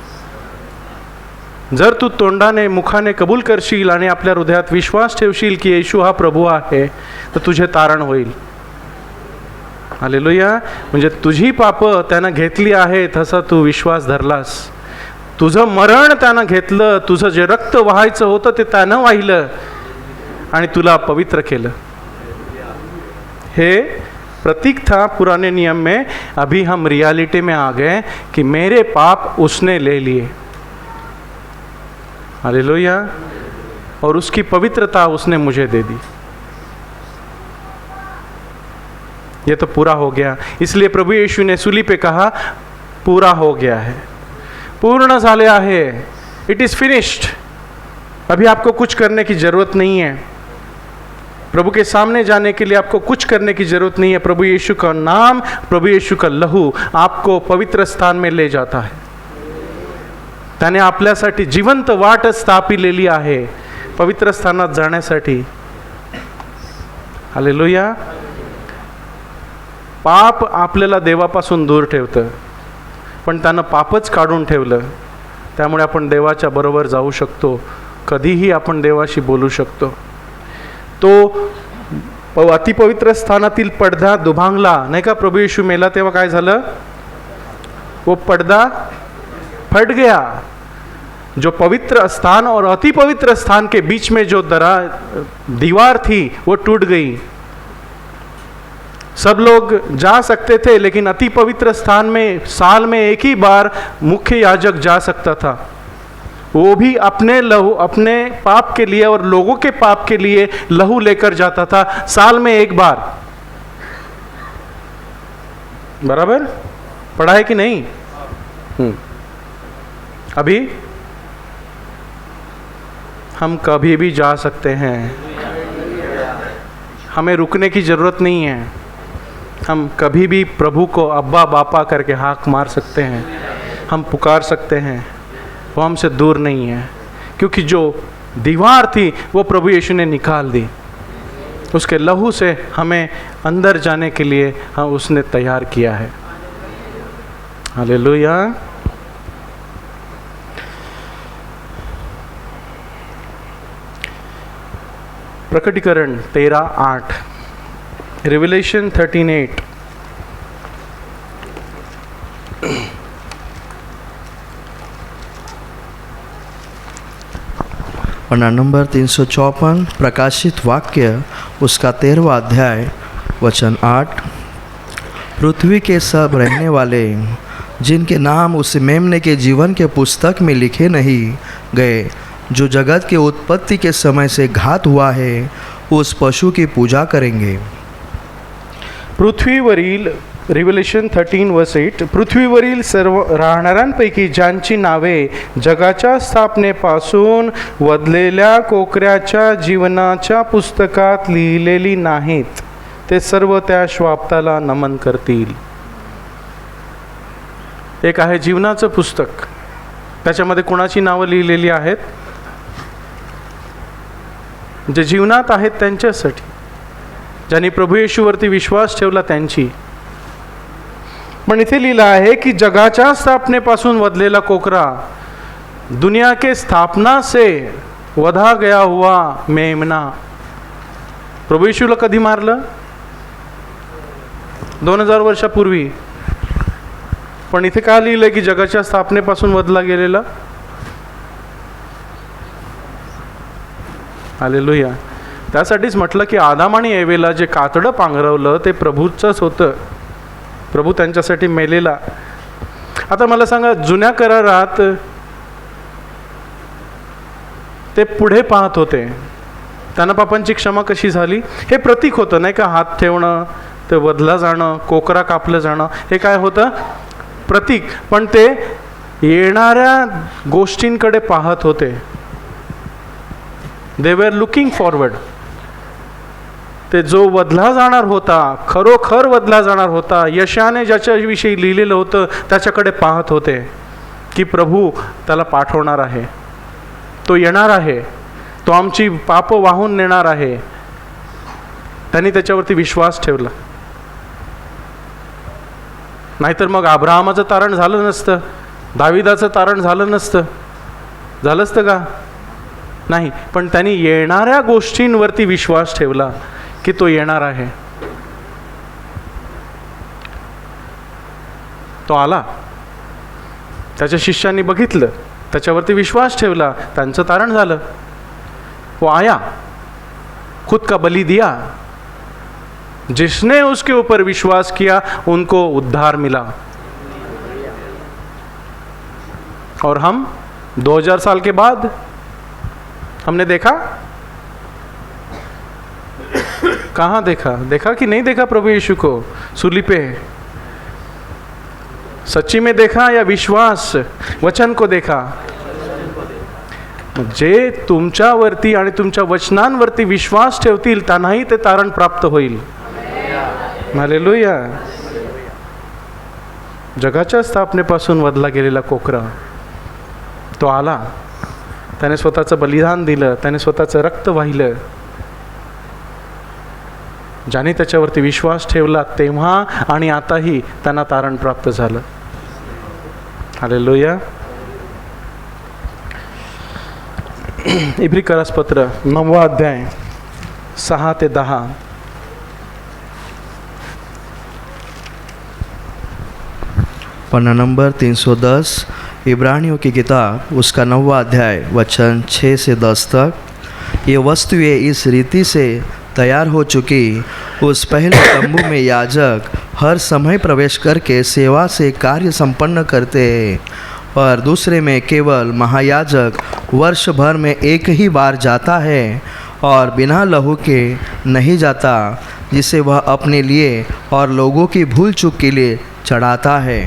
जर तू तोंडाने मुखाने कबूल करशील आणि आपल्या हृदयात विश्वास ठेवशील की येशू हा प्रभू आहे, तर तुझे तारण होईल। हालेलुया। म्हणजे तुझी पाप त्यानं घेतली आहेत असा तू विश्वास धरलास, तुझं मरण त्यानं घेतलं, तुझं जे रक्त वाहायचं होतं ते त्यानं वाहिलं आणि तुला पवित्र केलं। हे प्रतीक था पुराने नियम में। अभी हम रियलिटी में आ गए कि मेरे पाप उसने ले लिए। हालेलुया। और उसकी पवित्रता उसने मुझे दे दी। ये तो पूरा हो गया। इसलिए प्रभु यीशु ने सूली पे कहा पूरा हो गया है, पूर्ण झाले आहे, इट इज़ फिनिश्ड। अभी आपको कुछ करने की ज़रूरत नहीं है। प्रभु के सामने जाने के लिए आपको कुछ करने की ज़रूरत नहीं है। प्रभु यीशु का नाम, प्रभु यीशु का लहू आपको पवित्र स्थान में ले जाता है। त्याने आपल्यासाठी जिवंत वाट स्थापिलेली आहे पवित्र स्थानात जाण्यासाठी। हालेलुया। पाप आपल्याला देवापासून दूर ठेवतं, पण त्यानं पापच काढून ठेवलं, त्यामुळे आपण देवाच्या बरोबर जाऊ शकतो, कधीही आपण देवाशी बोलू शकतो। तो अतिपवित्र स्थानातील पडदा दुभांगला नाही का, प्रभु यीशु मेला तेव्हा काय झालं, वो पर्दा फट गया। जो पवित्र स्थान और अति पवित्र स्थान के बीच में जो दीवार थी वो टूट गई। सब लोग जा सकते थे, लेकिन अति पवित्र स्थान में साल में एक ही बार मुख्य याजक जा सकता था। वो भी अपने लहू, अपने पाप के लिए और लोगों के पाप के लिए लहू लेकर जाता था, साल में एक बार। बराबर पढ़ा है कि नहीं? अभी हम कभी भी जा सकते हैं, हमें रुकने की जरूरत नहीं है। हम कभी भी प्रभु को अब्बा बापा करके हाक मार सकते हैं, हम पुकार सकते हैं, वो हमसे दूर नहीं है। क्योंकि जो दीवार थी वो प्रभु यीशु ने निकाल दी, उसके लहू से हमें अंदर जाने के लिए उसने तैयार किया है। हालेलुया। प्रकटीकरण 13:8, रिविलेशन 13:8। पन्ना नंबर 354, प्रकाशित वाक्य उसका 13वां अध्याय वचन 8। पृथ्वी के सब रहने वाले जिनके नाम उस मेमने के जीवन के पुस्तक में लिखे नहीं गए, जो जगत के उत्पत्ति के समय से घात हुआ है, उस पशु की पूजा करेंगे। पृथ्वीवरील, रिव्हलेशन 13:8, पृथ्वीवरील सर्व राहणाऱ्यांपैकी ज्यांची नावे जगाच्या स्थापनेपासून वधलेल्या कोकऱ्याच्या जीवनाच्या पुस्तकात लिहिलेली नाहीत, ते सर्व त्या श्वापताला नमन करतील। एक आहे जीवनाचं पुस्तक, त्याच्यामध्ये कोणाची नावं लिहिलेली आहेत? जे जीवनात आहेत त्यांच्यासाठी, ज्यांनी प्रभू येशूवरती विश्वास ठेवला त्यांची। पण इथे लिहिलं आहे की जगाच्या स्थापनेपासून वधलेला कोकरा, दुनिया के स्थापना से वधा गया हुआ मेमना। प्रभू येशूला कधी मारलं? 2000 वर्षापूर्वी। पण इथे काय लिहिलंय की जगाच्या स्थापनेपासून वधला गेलेला? हालेलुया। त्यासाठीच म्हटलं की आदाम आणि एवेला जे कातडं पांघरवलं ते प्रभूचंच होतं, प्रभू त्यांच्यासाठी मेलेला। आता मला सांगा, जुन्या करारात ते पुढे पाहत होते, त्यांना पापांची क्षमा कशी झाली हे प्रतीक होतं नाही का? हात ठेवणं, ते वधला जाणं, कोकरा कापलं जाणं, हे काय होतं? प्रतीक। पण ते येणाऱ्या गोष्टींकडे पाहत होते। दे वर लुकिंग फॉरवर्ड। ते जो वधला जाणार होता, खरोखर वधला जाणार होता, यशाने ज्याच्याविषयी लिहिलेलं होतं त्याच्याकडे पाहत होते की प्रभू त्याला पाठवणार आहे, तो येणार आहे, तो आमची पाप वाहून नेणार आहे। त्यांनी त्याच्यावरती विश्वास ठेवला, नाहीतर मग अब्राहमाचं तारण झालं नसतं, दाविदाचं तारण झालं नसतं, झालं असतं का? नाही। पण त्यांनी येणाऱ्या गोष्टींवरती विश्वास ठेवला की तो येणार आहे। तो आला, त्याच्या शिष्यांनी बघितलं, त्याच्यावरती विश्वास ठेवला, त्यांचं तारण झालं। वो आया, खुद का बलि दिया, जिसने उसके ऊपर विश्वास किया उनको उद्धार मिला। और हम 2000 साल के बाद हमने देखा, कहाँ देखा? देखा कि नहीं देखा प्रभु यीशु को सूली पे? सच्ची में देखा या विश्वास वचन को देखा? जे तुमच्यावरती आणि तुमच्या वचनांवरती विश्वास ठेवतील त्यांनाही ते तारण प्राप्त होईल। हालेलुया। जगाच्या स्थापनेपासून वधला गेलेला कोकरा तो आला, त्याने स्वतःचं बलिदान दिलं, त्याने स्वतःचं रक्त वाहिलं। ज्याने त्याच्यावरती विश्वास ठेवला तेव्हा आणि आताही त्यांना तारण प्राप्त झालं। हालेलुया। इब्रिकरास पत्र 9 अध्याय 6 ते 10। पन्ना नंबर 310, इब्रानियों की किताब उसका 9वां अध्याय वचन 6 से 10 तक। ये वस्तुएं इस रीति से तैयार हो चुकी, उस पहले तंबू में याजक हर समय प्रवेश करके सेवा से कार्य संपन्न करते हैं, पर दूसरे में केवल महायाजक वर्ष भर में एक ही बार जाता है और बिना लहू के नहीं जाता, जिसे वह अपने लिए और लोगों की भूल चूक के लिए चढ़ाता है।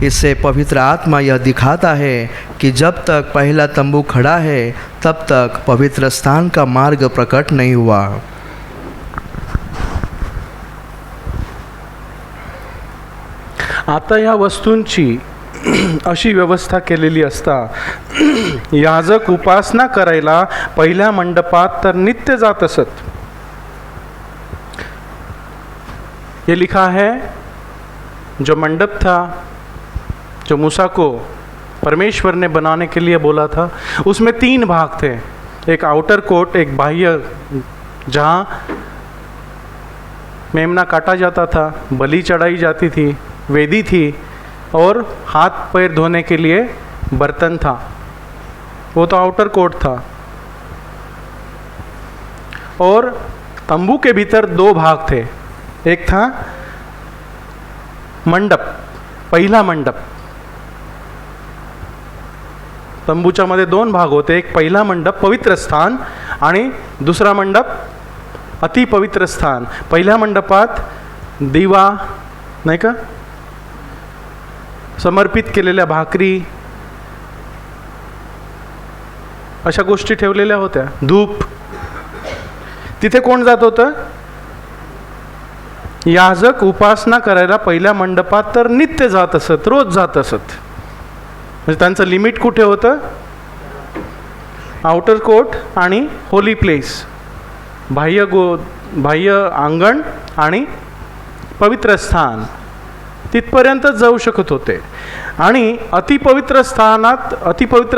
इससे पवित्र आत्मा यह दिखाता है कि जब तक पहला तंबू खड़ा है तब तक पवित्र स्थान का मार्ग प्रकट नहीं हुआ। आता या वस्तूंची अशी व्यवस्था केलेली असता याजक उपासना करायला पहिल्या मंडपात तर नित्य जात असत। ये लिखा है, जो मंडप था, जो मूसा को परमेश्वर ने बनाने के लिए बोला था, उसमें 3 भाग थे। एक आउटर कोर्ट, एक बाह्य जहाँ मेमना काटा जाता था, बलि चढ़ाई जाती थी, वेदी थी और हाथ पैर धोने के लिए बर्तन था, वो तो आउटर कोर्ट था। और तंबू के भीतर 2 भाग थे। एक था मंडप, पहिला मंडप। तंबूच्या मध्ये 2 भाग होते, एक पहिला मंडप पवित्र स्थान आणि दुसरा मंडप अति पवित्र स्थान। पहिल्या मंडपात दिवा नाही का, समर्पित केलेल्या भाकरी, अशा गोष्टी ठेवलेल्या होत्या, धूप। तिथे कोण जात होतं? याजक उपासना करायला पहिल्या मंडपात तर नित्य जात असत, रोज जात असत। म्हणजे त्यांचं लिमिट कुठे होतं? आउटर कोर्ट आणि होली प्लेस, बाह्य अंगण आणि पवित्र स्थान, तिथपर्यंतच जाऊ शकत होते। आणि अतिपवित्र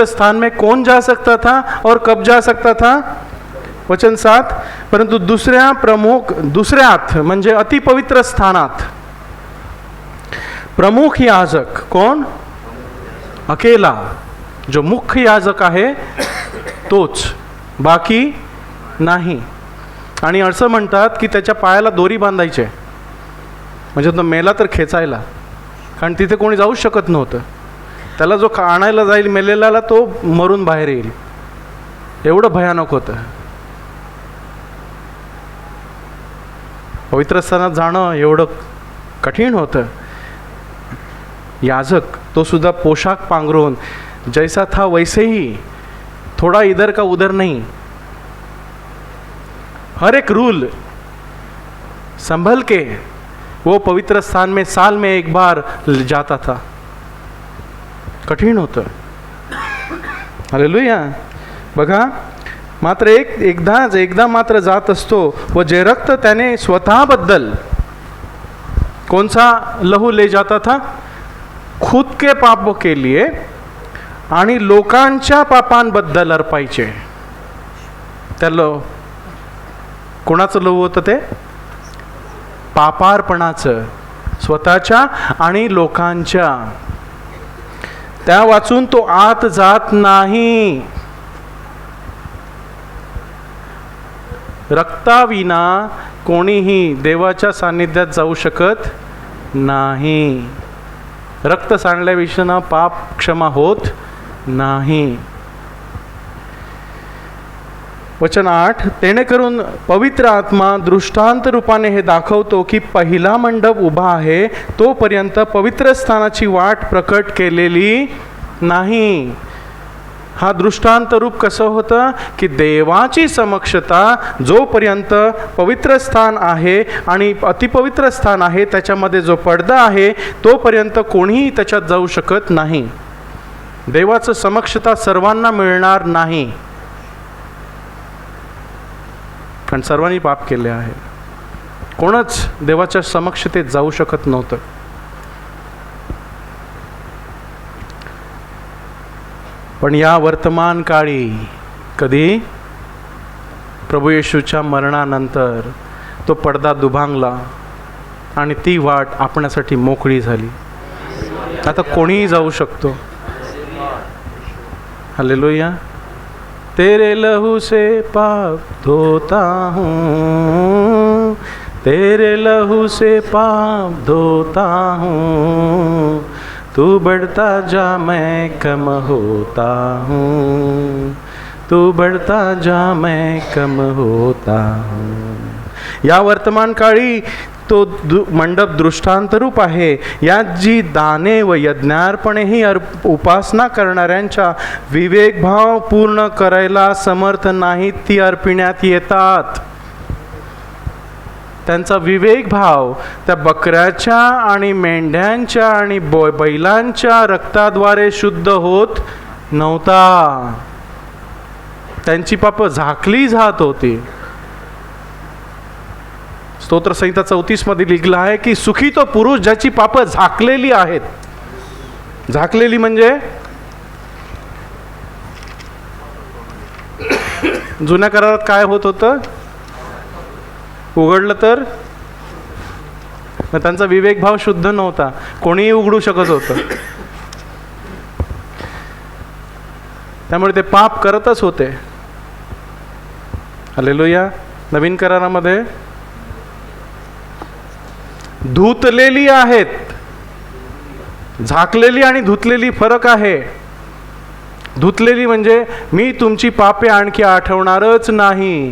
स्थान में कौन जा सकता था और कब जा सकता था? वचन 7। परंतु दुसऱ्यात म्हणजे अतिपवित्र स्थानात प्रमुख याजक कोण? अकेला, जो मुख्य याजक आहे तोच, बाकी नाही। आणि असं म्हणतात की त्याच्या पायाला दोरी बांधायचे, म्हणजे तो मेला तर खेचायला, कारण तिथे कोणी जाऊ शकत नव्हतं। त्याला जो आणायला जाईल मेलेल्याला तो मरून बाहेर येईल, एवढं भयानक होतं। पवित्र स्थानात जाणं एवढं कठीण होतं। याजक तो सुद्धा पोशाख पांघरून जैसा था वैसे ही, थोड़ा इधर का उधर नहीं, हर एक रूल संभल के वो पवित्र स्थान में साल में एक बार जाता था। कठीण होतं। हालेलुया। बघा, मात्र एकदा मात्र जात असतो व जे रक्त त्याने स्वतःबद्दल, कौन सा लहू ले जाता था? खुद के पापों के लिए आणि लोकांच्या पापांबद्दल अर्पायचे। त्याला कोणाचं लहू होतं ते? पापार्पणाचं, स्वतःच्या आणि लोकांच्या। त्या वाचून तो आत जात नाही। रक्ताविना कोणीही देवाच्या सान्निध्यात जाऊ शकत नाही। रक्त सांडल्याविषयी पाप क्षमा होत नाही। वचन 8, तेणेकरून पवित्र आत्मा दृष्टांत रूपाने हे दाखवतो की पहिला मंडप उभा आहे तोपर्यंत पवित्र स्थानाची वाट प्रकट केलेली नाही। हा दृष्टांत रूप कसं होतं की देवाची समक्षता जोपर्यंत पवित्र स्थान आहे आणि अतिपवित्र स्थान आहे त्याच्यामध्ये जो पडदा आहे तोपर्यंत कोणीही त्याच्यात जाऊ शकत नाही। देवाचं समक्षता सर्वांना मिळणार नाही, कारण सर्वांनी पाप केले आहे। कोणच देवाच्या समक्षतेत जाऊ शकत नव्हतं। पण या वर्तमान काळी कधी प्रभू येशूच्या मरणानंतर तो पडदा दुभांगला आणि ती वाट आपणासाठी मोकळी झाली। आता कोणीही जाऊ शकतो। हालेलुया। तेरे लहू से पाप धोता हूँ, तेरे लहू से पाप धोता हूँ, तू बढ़ता जा मैं कम होता हूँ, तू बढ़ता जा मैं कम होता हूँ. या वर्तमान काळी तो मंडप दृष्टांत रूप आहे. यात जी दाने व यज्ञार्पणेही उपासना करणाऱ्यांच्या विवेकभाव पूर्ण करायला समर्थ नाहीत ती अर्पिण्यात येतात. त्यांचा विवेकभाव त्या बकऱ्याच्या आणि मेंढ्यांच्या आणि बैलांच्या रक्ताद्वारे शुद्ध होत नव्हता. त्यांची पाप झाकली जात होती. स्तोत्रसंहिता 34 मध्ये लिहिलं आहे की सुखी तो पुरुष ज्याची पाप झाकलेली आहेत. झाकलेली म्हणजे जुन्या करारात काय होत होतं, उघडलं तर त्यांचा विवेकभाव शुद्ध नव्हता, कोणीही उघडू शकत होतं. त्यामुळे ते पाप करतच होते. हालेलुया. नवीन करारामध्ये धुतलेली आहेत. झाकलेली आणि धुतलेली फरक आहे. धुतलेली म्हणजे मी तुमची पापे आणखी आठवणारच नाही.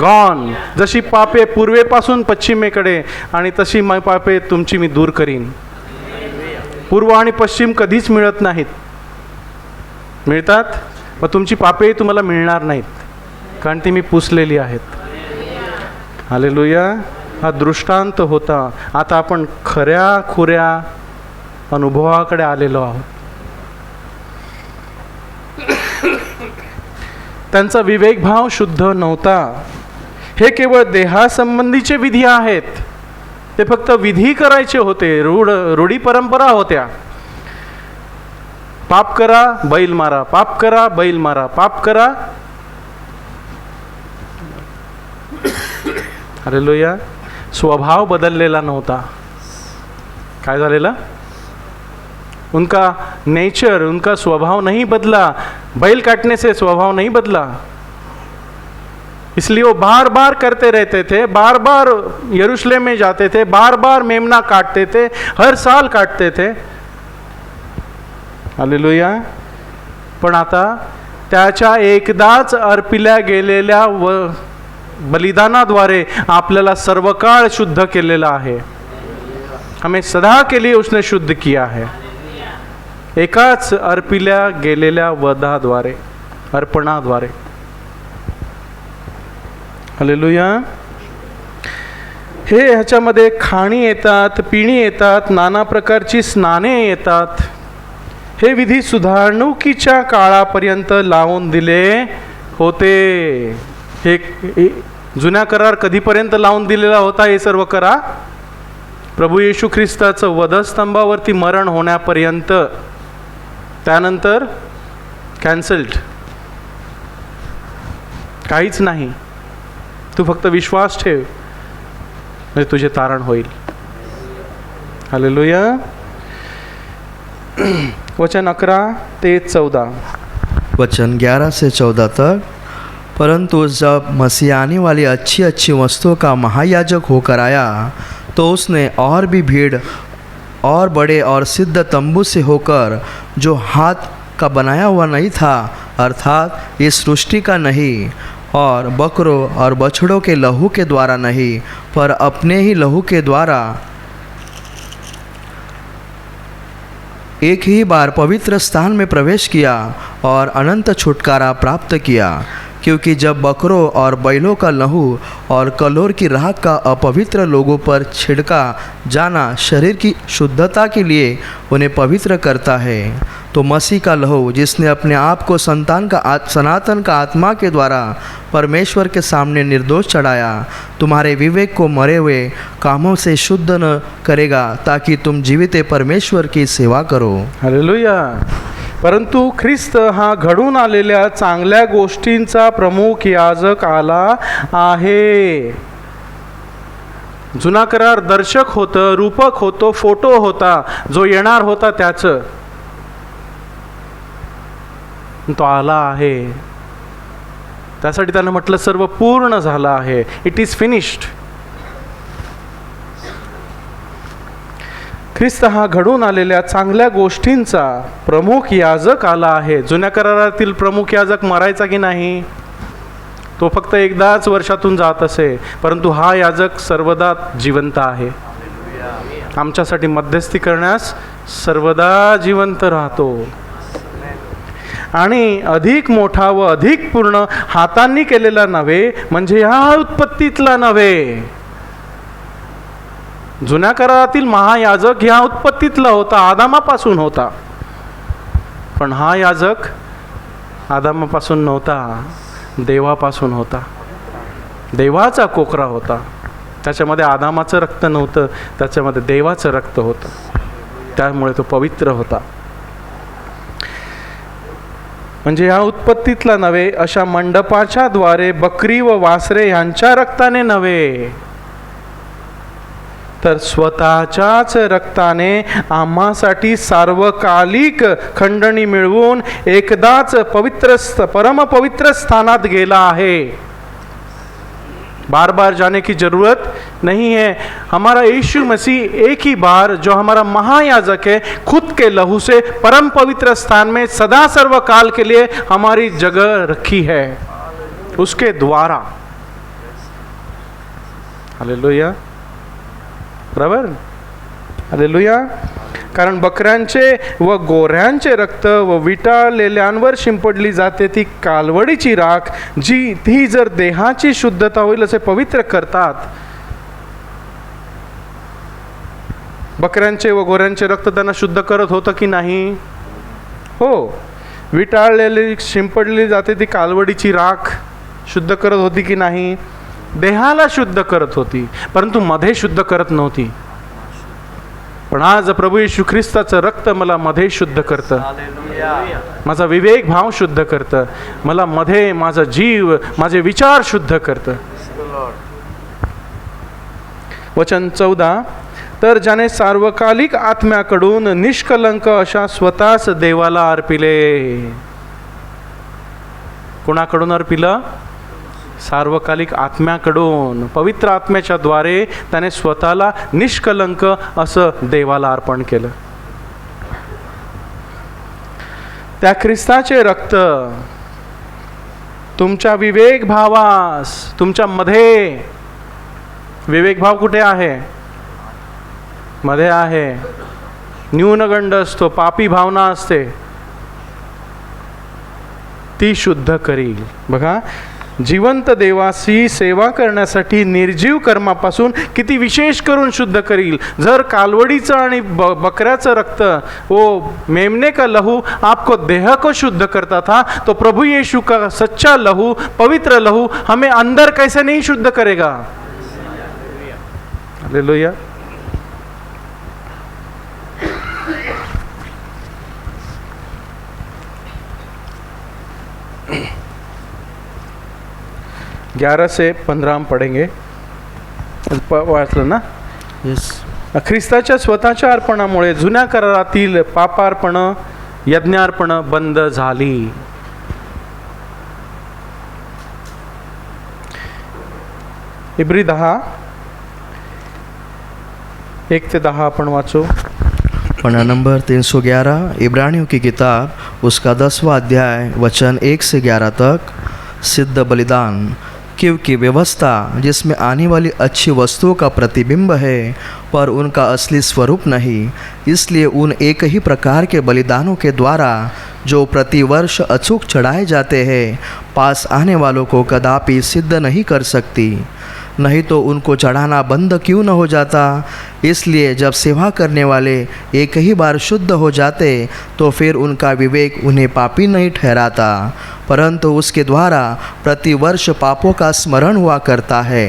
गॉन. जशी पापे पूर्वेपासून पश्चिमेकडे आणि तशी पापे तुमची मी दूर करीन. पूर्व आणि पश्चिम कधीच मिळत नाहीत. मिळतात पण तुमची पापे तुम्हाला मिळणार नाहीत, कारण ती मी पुसलेली आहेत. हालेलुया. हा दृष्टांत होता. आता आपण खऱ्या खुऱ्या अनुभवाकडे आलेलो आहोत. त्यांचा विवेकभाव शुद्ध नव्हता. हे केवळ देहासंबंधीचे विधी आहेत. ते फक्त विधी करायचे होते. रूढी परंपरा होत्या. पाप करा बैल मारा, पाप करा बैल मारा, पाप करा. हालेलुया. स्वभाव बदललेला नव्हता. काय झालेला? उनका नेचर, उनका स्वभाव नहीं बदला. बैल काटने से स्वभाव नहीं बदला. इसलिए वो बार बार करते रहते थे. बार बार यरूशलेम में जाते थे. बार बार मेमना काटते थे. हर साल काटते थे. हालेलुया. पण आता त्याच्या एकदाच अर्पिल्या गेलेल्या व बलिदानाद्वारे आपल्याला सर्व काळ शुद्ध केलेला आहे. हमें सदा के लिए उसने शुद्ध किया है. एकाच अर्पिल्या गेलेल्या वधाद्वारे, अर्पणाद्वारे. हालेलुया. हे ह्याच्यामध्ये खाणी येतात, पिणी येतात, नाना प्रकारची स्नाने येतात. हे विधी सुधारणुकीच्या काळापर्यंत लावून दिले होते. हे जुन्या करार कधीपर्यंत लावून दिलेला होता? हे सर्व करा प्रभू येशू ख्रिस्ताचं वधस्तंभावरती मरण होण्यापर्यंत. त्यानंतर कॅन्सल्ड. काहीच नाही. तू फक्त विश्वास ठेव म्हणजे तुझे तारण होईल. हालेलुया. वचन 11 ते 14. वचन 11 से 14 तक. परंतु जब मसीह आने वाली अच्छी अच्छी वस्तुओं का महायाजक होकर आया तो उसने और भी भीड़ और बड़े और सिद्ध तंबू से होकर, जो हाथ का बनाया हुआ नहीं था, अर्थात इस सृष्टि का नहीं, और बकरों और बछड़ों के लहू के द्वारा नहीं, पर अपने ही लहू के द्वारा एक ही बार पवित्र स्थान में प्रवेश किया और अनंत छुटकारा प्राप्त किया. क्योंकि जब बकरों और बैलों का लहू और कलोर की राख का अपवित्र लोगों पर छिड़का जाना शरीर की शुद्धता के लिए उन्हें पवित्र करता है, तो मसीह का लहू, जिसने अपने आप को सनातन का आत्मा के द्वारा परमेश्वर के सामने निर्दोष चढ़ाया, तुम्हारे विवेक को मरे हुए कामों से शुद्ध न करेगा, ताकि तुम जीवित परमेश्वर की सेवा करो. हालेलुया. परंतु ख्रिस्त हा घडून आलेल्या चांगल्या गोष्टींचा प्रमुख याजक आला आहे. जुना करार दर्शक होतं, रूपक होतो, फोटो होता, जो येणार होता त्याचं. तो आला आहे. त्यासाठी त्यानं म्हटलं सर्व पूर्ण झालं आहे. It is finished. ख्रिस्त हा घडून आलेल्या चांगल्या गोष्टींचा प्रमुख याजक आला आहे. जुन्या करारातील प्रमुख याजक मरायचा की नाही? तो फक्त एकदाच वर्षातून जात असे, परंतु हा याजक सर्वदा जिवंत आहे. आमच्यासाठी मध्यस्थी करण्यास सर्वदा जिवंत राहतो. आणि अधिक मोठा व अधिक पूर्ण, हातांनी केलेला नव्हे, म्हणजे ह्या उत्पत्तीतला नव्हे. जुन्या करारातील महायाजक ह्या उत्पत्तीतला होता, आदामापासून होता. पण हा याजक आदामापासून नव्हता, देवापासून होता. देवाचा कोकरा होता. त्याच्यामध्ये आदामाचं रक्त नव्हतं, त्याच्यामध्ये देवाचं रक्त होतं. त्यामुळे तो पवित्र होता. म्हणजे या उत्पत्तीतला नव्हे, अशा मंडपाच्या द्वारे बकरी व वासरे यांच्या रक्ताने नव्हे, तर स्वतःच्याच रक्ताने आम्हासाठी सार्वकालिक खंडणी मिळवून एकदाच परमपवित्र स्थानात गेला है. बार बार जाने की जरूरत नहीं है. हमारा यीशु मसीह एक ही बार, जो हमारा महायाजक है, खुद के लहू से परम पवित्र स्थान में सदा सर्वकाल के लिए हमारी जगह रखी है, उसके द्वारा. हालेलुया, बराबर, हालेलुया. कारण बकऱ्यांचे व गोऱ्यांचे रक्त व विटाळलेल्यांवर शिंपडली जाते ती कालवडीची राख, जी ती जर देहाची शुद्धता होईल असे पवित्र करतात. बकऱ्यांचे व गोऱ्यांचे रक्त त्यांना शुद्ध करत होतं की नाही? हो. विटाळलेली शिंपडली जाते ती कालवडीची राख शुद्ध करत होती की नाही? देहाला शुद्ध करत होती, परंतु मध्ये शुद्ध करत नव्हती. पण आज प्रभू येशू ख्रिस्ताचं रक्त मला मध्ये शुद्ध करतं, माझा विवेक भाव शुद्ध करतं, मला मध्ये माझा जीव, माझे विचार शुद्ध करतं. वचन 14, तर ज्याने सार्वकालिक आत्म्याकडून निष्कलंक अशा स्वतःच देवाला अर्पिले. कोणाकडून अर्पिलं? सार्वकालिक आत्म्याकडून, पवित्र आत्म्याच्या द्वारे त्याने स्वतःला निष्कलंक असं देवाला अर्पण केलं. त्या ख्रिस्ताचे रक्त तुमच्या विवेक भावास, तुमच्या मध्ये, विवेक भाव कुठे आहे? मध्ये आहे. न्यूनगंड असतो, पापी भावना असते, ती शुद्ध करील. बघा, जिवंत देवाची सेवा करण्यासाठी निर्जीव कर्मापासून किती विशेष करून शुद्ध करील. जर कालवडीचं आणि बकऱ्याचं रक्त, वो मेमने का लहू आपको देह को शुद्ध करता था, तो प्रभु यीशु का सच्चा लहू, पवित्र लहू हमें अंदर कैसे नहीं शुद्ध करेगा? हालेलुया. ग्यारह से 15 हम पढ़ेंगे. वाचलं ना? यस. ख्रिस्ताच्या स्वतःच्या अर्पणामुळे जुन्या करारातील पापार्पण, यज्ञार्पण बंद झाली. इब्री 10, 1 ते 10 आपण वाचू. पन्ना नंबर 311, इब्रानियों की किताब, उसका 10वां अध्याय, वचन 1 से 11 तक. सिद्ध बलिदान, क्योंकि व्यवस्था जिसमें आने वाली अच्छी वस्तुओं का प्रतिबिंब है, पर उनका असली स्वरूप नहीं, इसलिए उन एक ही प्रकार के बलिदानों के द्वारा जो प्रतिवर्ष अचूक चढ़ाए जाते हैं, पास आने वालों को कदापि सिद्ध नहीं कर सकती. नहीं तो उनको चढ़ाना बंद क्यों न हो जाता. इसलिए जब सेवा करने वाले एक ही बार शुद्ध हो जाते, तो फिर उनका विवेक उन्हें पापी नहीं ठहराता, परंतु उसके द्वारा प्रतिवर्ष पापों का स्मरण हुआ करता है.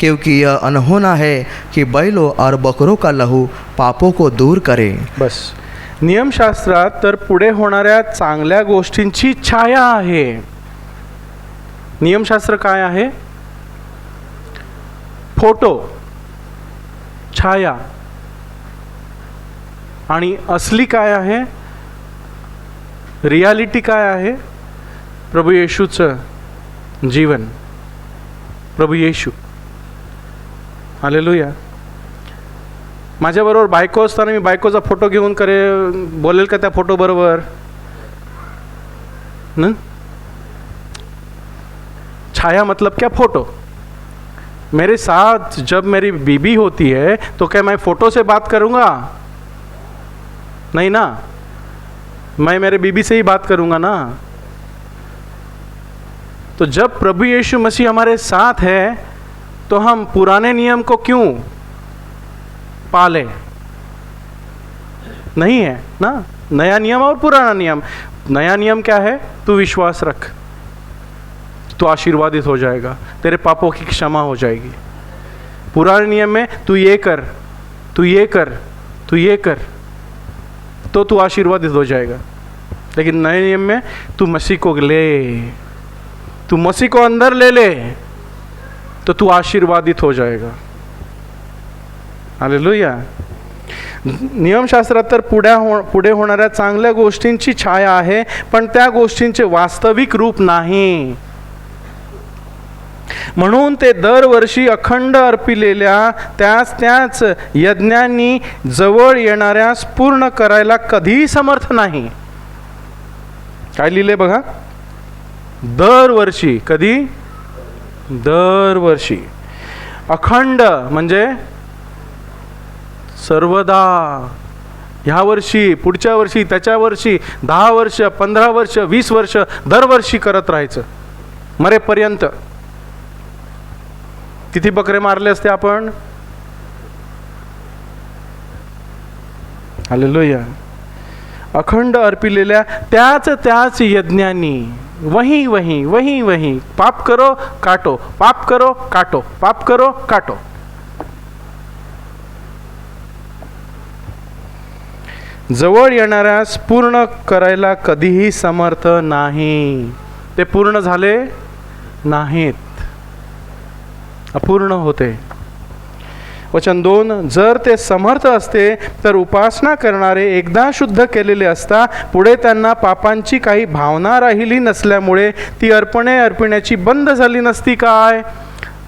क्योंकि यह अनहोना है कि बैलों और बकरों का लहू पापों को दूर करे. बस. नियमशास्त्रात तर पुढे होणाऱ्या चांगल्या गोष्टींची छाया आहे. नियमशास्त्र काय आहे? फोटो, छाया. आणि असली काय आहे? रियालिटी काय आहे? प्रभू येशूचं जीवन, प्रभू येशू. हालेलुया. माझ्याबरोबर बायको असताना मी बायकोचा फोटो घेऊन बोलेल का त्या फोटो बरोबर? न छाया मतलब क्या? फोटो। मेरे साथ जब मेरी बीबी होती है तो क्या मैं फोटो से बात करूंगा? नहीं ना, मैं मेरे बीबी से ही बात करूंगा ना। तो जब प्रभु यीशु मसीह हमारे साथ है तो हम पुराने नियम को क्यों पाले? नहीं है ना, नया नियम और पुराना नियम। नया नियम क्या है? तू विश्वास रख, तो आशीर्वादित हो जाएगा, तेरे पापों की क्षमा हो जाएगी। पुराने नियम में तू ये कर, तू ये कर, तू ये कर, तो तू आशीर्वादित हो जाएगा। लेकिन नए नियम में तू मसीह को ले, तू मसीह को अंदर ले ले, तो तू आशीर्वादित हो जाएगा। हालेलुया। नियमशास्त्रात तर पुढे होणाऱ्या चांगल्या गोष्टींची छाया आहे, पण त्या गोष्टींचे वास्तविक रूप नाही। म्हणून ते दरवर्षी अखंड अर्पिलेल्या त्याच यज्ञांनी जवळ येणाऱ्यास पूर्ण करायला कधीही समर्थ नाही। काय लिहिले बघा? दरवर्षी। कधी? दरवर्षी। अखंड म्हणजे सर्वदा, ह्या वर्षी, पुढच्या वर्षी, त्याच्या वर्षी, 10 वर्ष, 15 वर्ष, 20 वर्ष, दरवर्षी करत राहायचं मरेपर्यंत। किती बकरे मारले असते आपण? हालेलुया। अखंड अर्पिलेल्या त्याच यज्ञांनी, वही पाप करो काटो, पाप करो काटो, पाप करो काटो। जवळ येणाऱ्यास पूर्ण करायला कधीही समर्थ नाही। ते पूर्ण झाले नाहीत, अपूर्ण होते। वचन 2, जर ते समर्थ असते तर उपासना करणारे एकदा शुद्ध केलेले असता पुढे त्यांना पापांची काही भावना राहिली नसल्यामुळे ती अर्पणे अर्पण्याची बंद झाली नसती काय?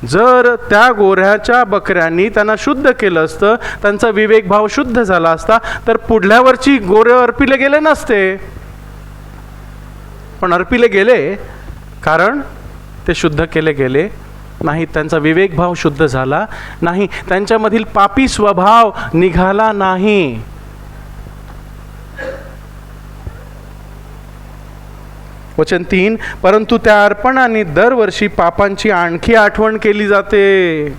जर त्या गोऱ्याच्या बकऱ्यांनी त्यांना शुद्ध केलं असतं, त्यांचा विवेकभाव शुद्ध झाला असता, तर पुढल्या वर्षी गोरे अर्पिले गेले नसते। पण अर्पिले गेले कारण ते शुद्ध केले गेले नाही, त्यांचा विवेकभाव शुद्ध झाला नाही, त्यांच्यामधील पापी स्वभाव निघाला नाही। वचन 3, परंतु त्या अर्पणाने दरवर्षी पापांची आणखी आठवण केली जाते।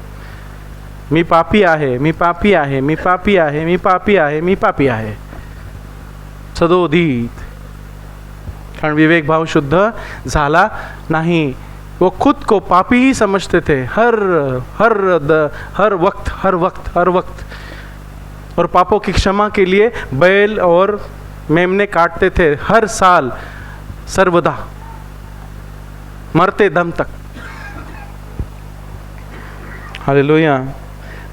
मी पापी आहे, मी पापी आहे, मी पापी आहे, मी पापी आहे, मी पापी आहे, सदोदित। कारण विवेक भाव शुद्ध झाला नहीं। वो खुद को पापी ही समझते थे हर वक्त, और पापों की क्षमा के लिए बैल और मेमने काटते थे हर साल, सर्वदा, मरते दम तक। हालेलुया।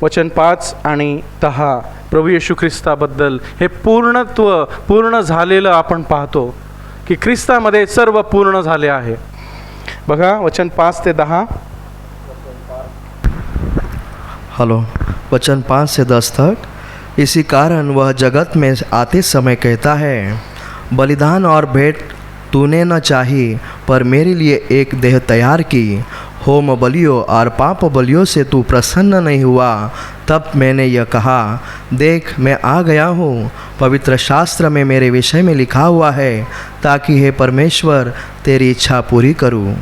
वचन 5 आणि 10 प्रभू येशू ख्रिस्ताबद्दल हे पूर्ण झालेलं आपण पाहतो की ख्रिस्तामध्ये सर्व पूर्ण झाले आहे। बघा वचन 5 ते 10। हेलो, वचन 5 से 10 तक। इसी कारण वह जगत में आते समय कहता है, बलिदान और भेंट तूने न चाही, पर मेरे लिए एक देह तैयार की। होम बलियों और पाप बलियों से तू प्रसन्न नहीं हुआ। तब मैंने यह कहा, देख मैं आ गया हूँ। पवित्र शास्त्र में मेरे विषय में लिखा हुआ है, ताकि हे परमेश्वर तेरी इच्छा पूरी करूँ।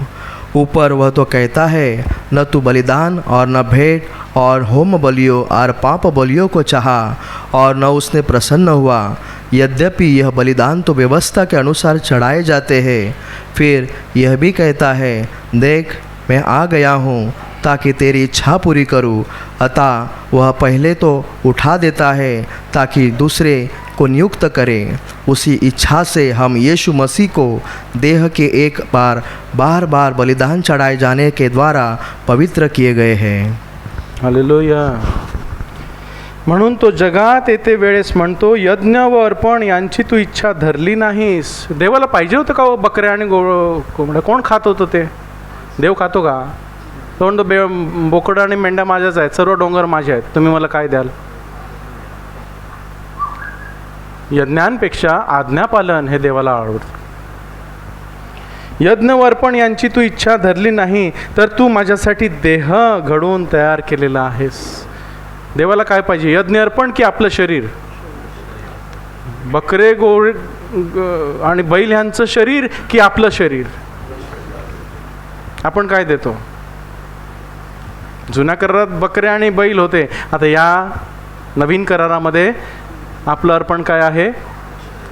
ऊपर वह तो कहता है, न तू बलिदान और न भेंट और होम बलियों और पाप बलियों को चाहा, और न उसने प्रसन्न हुआ। यद्यपि यह बलिदान तो व्यवस्था के अनुसार चढ़ाए जाते हैं। फिर यह भी कहता है, देख मैं आ गया हूँ ताकि तेरी इच्छा पूरी करूँ। अतः वह पहले तो उठा देता है ताकि दूसरे को नियुक्त करे। उसी इच्छा से हम यीशु मसीह को देह के एक बार बार बलिदान चढ़ाए जाने के द्वारा पवित्र किए गए हैं। हालेलुया। म्हणून तो जगात येते वेळेस म्हणतो, यज्ञ व अर्पण यांची तू इच्छा धरली नाहीस। देवाला पाहिजे होतं का हो बकऱ्या आणि कोंबड्या? कोण खात होतं ते? देव खातो का? तो म्हणतो बोकडं आणि मेंढ्या माझ्याच आहेत, सर्व डोंगर माझे आहेत, तुम्ही मला काय द्याल? यज्ञांपेक्षा आज्ञापालन हे देवाला आवडतं. यज्ञ व अर्पण यांची तू इच्छा धरली नाही, तर तू माझ्यासाठी देह घडवून तयार केलेला आहेस. देवाला काय पाहिजे, यज्ञ अर्पण की आपलं शरीर? बकरे आणि बैल ह्यांचं शरीर की आपलं शरीर? आपण काय देतो? जुन्या करारात बकरे आणि बैल होते, आता या नवीन करारामध्ये आपलं अर्पण काय आहे?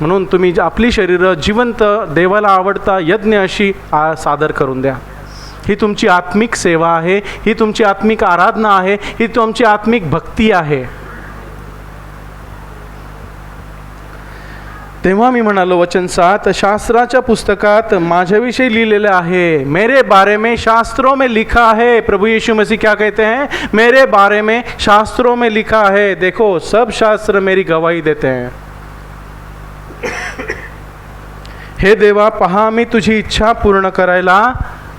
म्हणून तुम्ही आपली शरीरं जिवंत देवाला आवडता यज्ञ अशी सादर करून द्या. ही तुमची आत्मिक सेवा आहे, ही तुमची आत्मिक आराधना आहे, ही तुमची आत्मिक भक्ती आहे. तेव्हा मी म्हणालो, वचन 7, शास्त्राच्या पुस्तकात माझ्याविषयी लिहिलेले आहे. मेरे बारे में शास्त्रों में लिखा है. प्रभु यीशु मसीह क्या कहते हैं? मेरे बारे में शास्त्रों में लिखा है. देखो, सब शास्त्र मेरी गवाही देते हैं. हे देवा, पहा, मी तुझी इच्छा पूर्ण करायला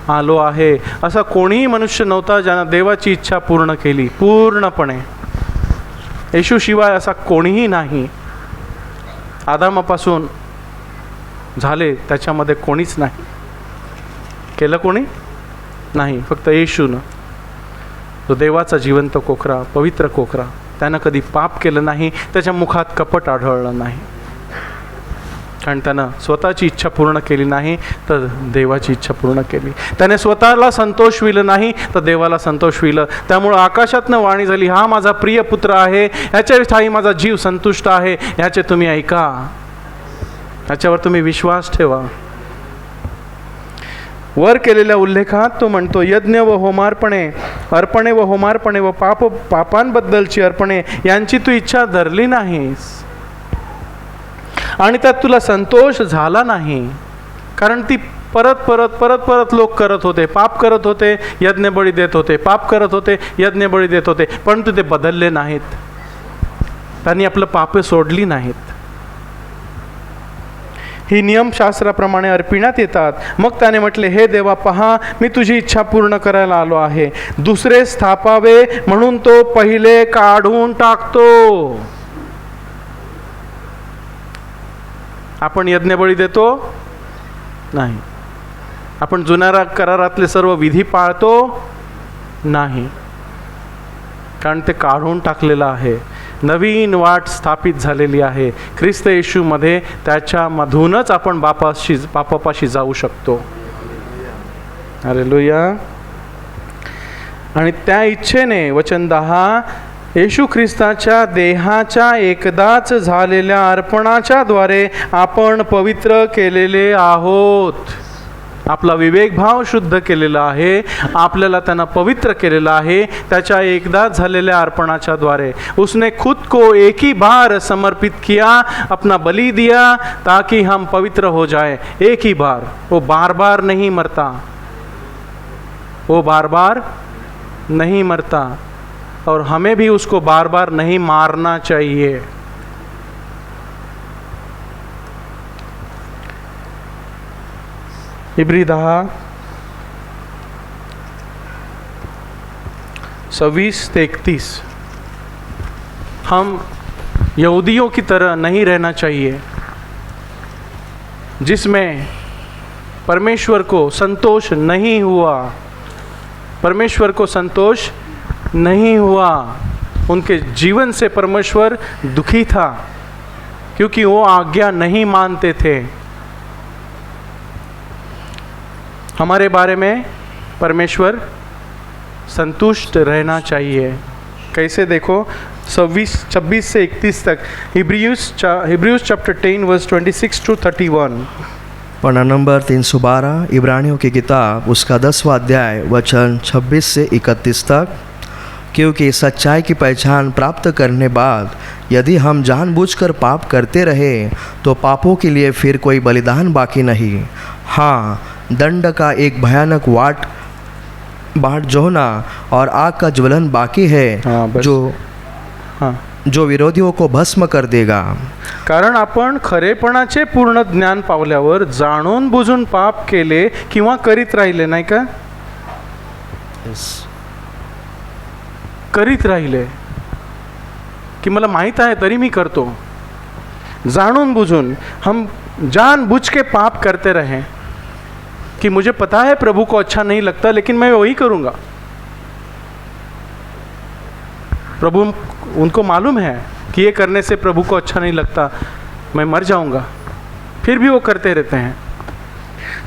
आलो आहे. असा कोणीही मनुष्य नव्हता ज्यानं देवाची इच्छा पूर्ण केली पूर्णपणे. येशू शिवाय असा कोणीही नाही. आदामापासून झाले त्याच्यामध्ये कोणीच नाही केलं. कोणी नाही, फक्त येशूनं. तो देवाचा जिवंत कोकरा, पवित्र कोकरा. त्यानं कधी पाप केलं नाही, त्याच्या मुखात कपट आढळलं नाही. कारण त्यानं स्वतःची इच्छा पूर्ण केली नाही, तर देवाची इच्छा पूर्ण केली. त्याने स्वतःला संतोषविलं नाही, तर देवाला संतोषविलं. त्यामुळं आकाशातनं वाणी झाली, हा माझा प्रिय पुत्र आहे, ह्याच्या ठाई माझा जीव संतुष्ट आहे, ह्याचे तुम्ही ऐका, ह्याच्यावर तुम्ही विश्वास ठेवा. वर केलेल्या उल्लेखात तो म्हणतो, यज्ञ व होमार्पणे, अर्पणे व होमार्पणे व पापांबद्दलची अर्पणे यांची तू इच्छा धरली नाहीस, आणि त्यात तुला संतोष झाला नाही. कारण ती परत लोक करत होते, पाप करत होते, यज्ञ बळी देत होते, पाप करत होते, यज्ञ बळी देत होते, परंतु ते बदलले नाहीत. त्यांनी आपलं पापे सोडली नाहीत. ही नियमशास्त्राप्रमाणे अर्पिण्यात येतात. मग त्याने म्हटले, हे देवा, पहा, मी तुझी इच्छा पूर्ण करायला आलो आहे. दुसरे स्थापावे म्हणून तो पहिले काढून टाकतो. आपण यज्ञबळी देतो नाही. आपण जुन्या करारातले सर्व विधी पाळतो नाही, कारण ते काढून टाकलेलं आहे. नवीन वाट स्थापित झालेली आहे ख्रिस्त येशूमध्ये. त्याच्यामधूनच आपण बापापाशी जाऊ शकतो. हालेलुया. आणि त्या इच्छेने, वचन 10, येशू ख्रिस्ताच्या देहाच्या एकदाच झालेल्या अर्पणाच्या द्वारे आपण पवित्र केलेले आहोत. आपला विवेकभाव शुद्ध केलेला आहे, आपल्याला त्यानं पवित्र केलेला आहे त्याच्या एकदाच झालेल्या अर्पणाच्या द्वारे. उसने खुद को एक ही बार समर्पित किया, अपना बलि दिया, ताकि हम पवित्र हो जाए. एक ही बार. वो बार बार नहीं मरता, वो बार बार नहीं मरता, और हमें भी उसको बार बार नहीं मारना चाहिए. इब्री 10, 26-31. हम यहूदियों की तरह नहीं रहना चाहिए जिसमें परमेश्वर को संतोष नहीं हुआ. परमेश्वर को संतोष नहीं हुआ. उनके जीवन से परमेश्वर दुखी था, क्योंकि वो आज्ञा नहीं मानते थे. हमारे बारे में परमेश्वर संतुष्ट रहना चाहिए. कैसे? देखो, 26 से 31 तक. हिब्रूज चैप्टर 10 वर्स 26-31. पन्ना नंबर 312, इब्रानियों की किताब, उसका 10वां अध्याय, वचन 26 से 31 तक. क्योंकि सच्चाई की पहचान प्राप्त करने बाद यदि हम जानबूझकर पाप करते रहे तो पापों के लिए फिर कोई बलिदान बाकी नहीं. हाँ, दंड का एक भयानक बाट जोहना और आग का ज्वलन बाकी है. जो विरोधियों को भस्म कर देगा. कारण आपण खरेपणाचे पूर्ण ज्ञान पावल्यावर जाणून बुजून पाप केले किंवा करीत राहिले, नाही का? करीत राहिले की मला माहीत आहे तरी मी करतो. जानून बुझून हम जानबूझ के पाप करते रहें कि मुझे पता है प्रभु को अच्छा नहीं लगता लेकिन मैं वही करूँगा। प्रभु उनको मालूम है कि ये करने से प्रभु को अच्छा नहीं लगता, मैं मर जाऊंगा, फिर भी वो करते रहते हैं।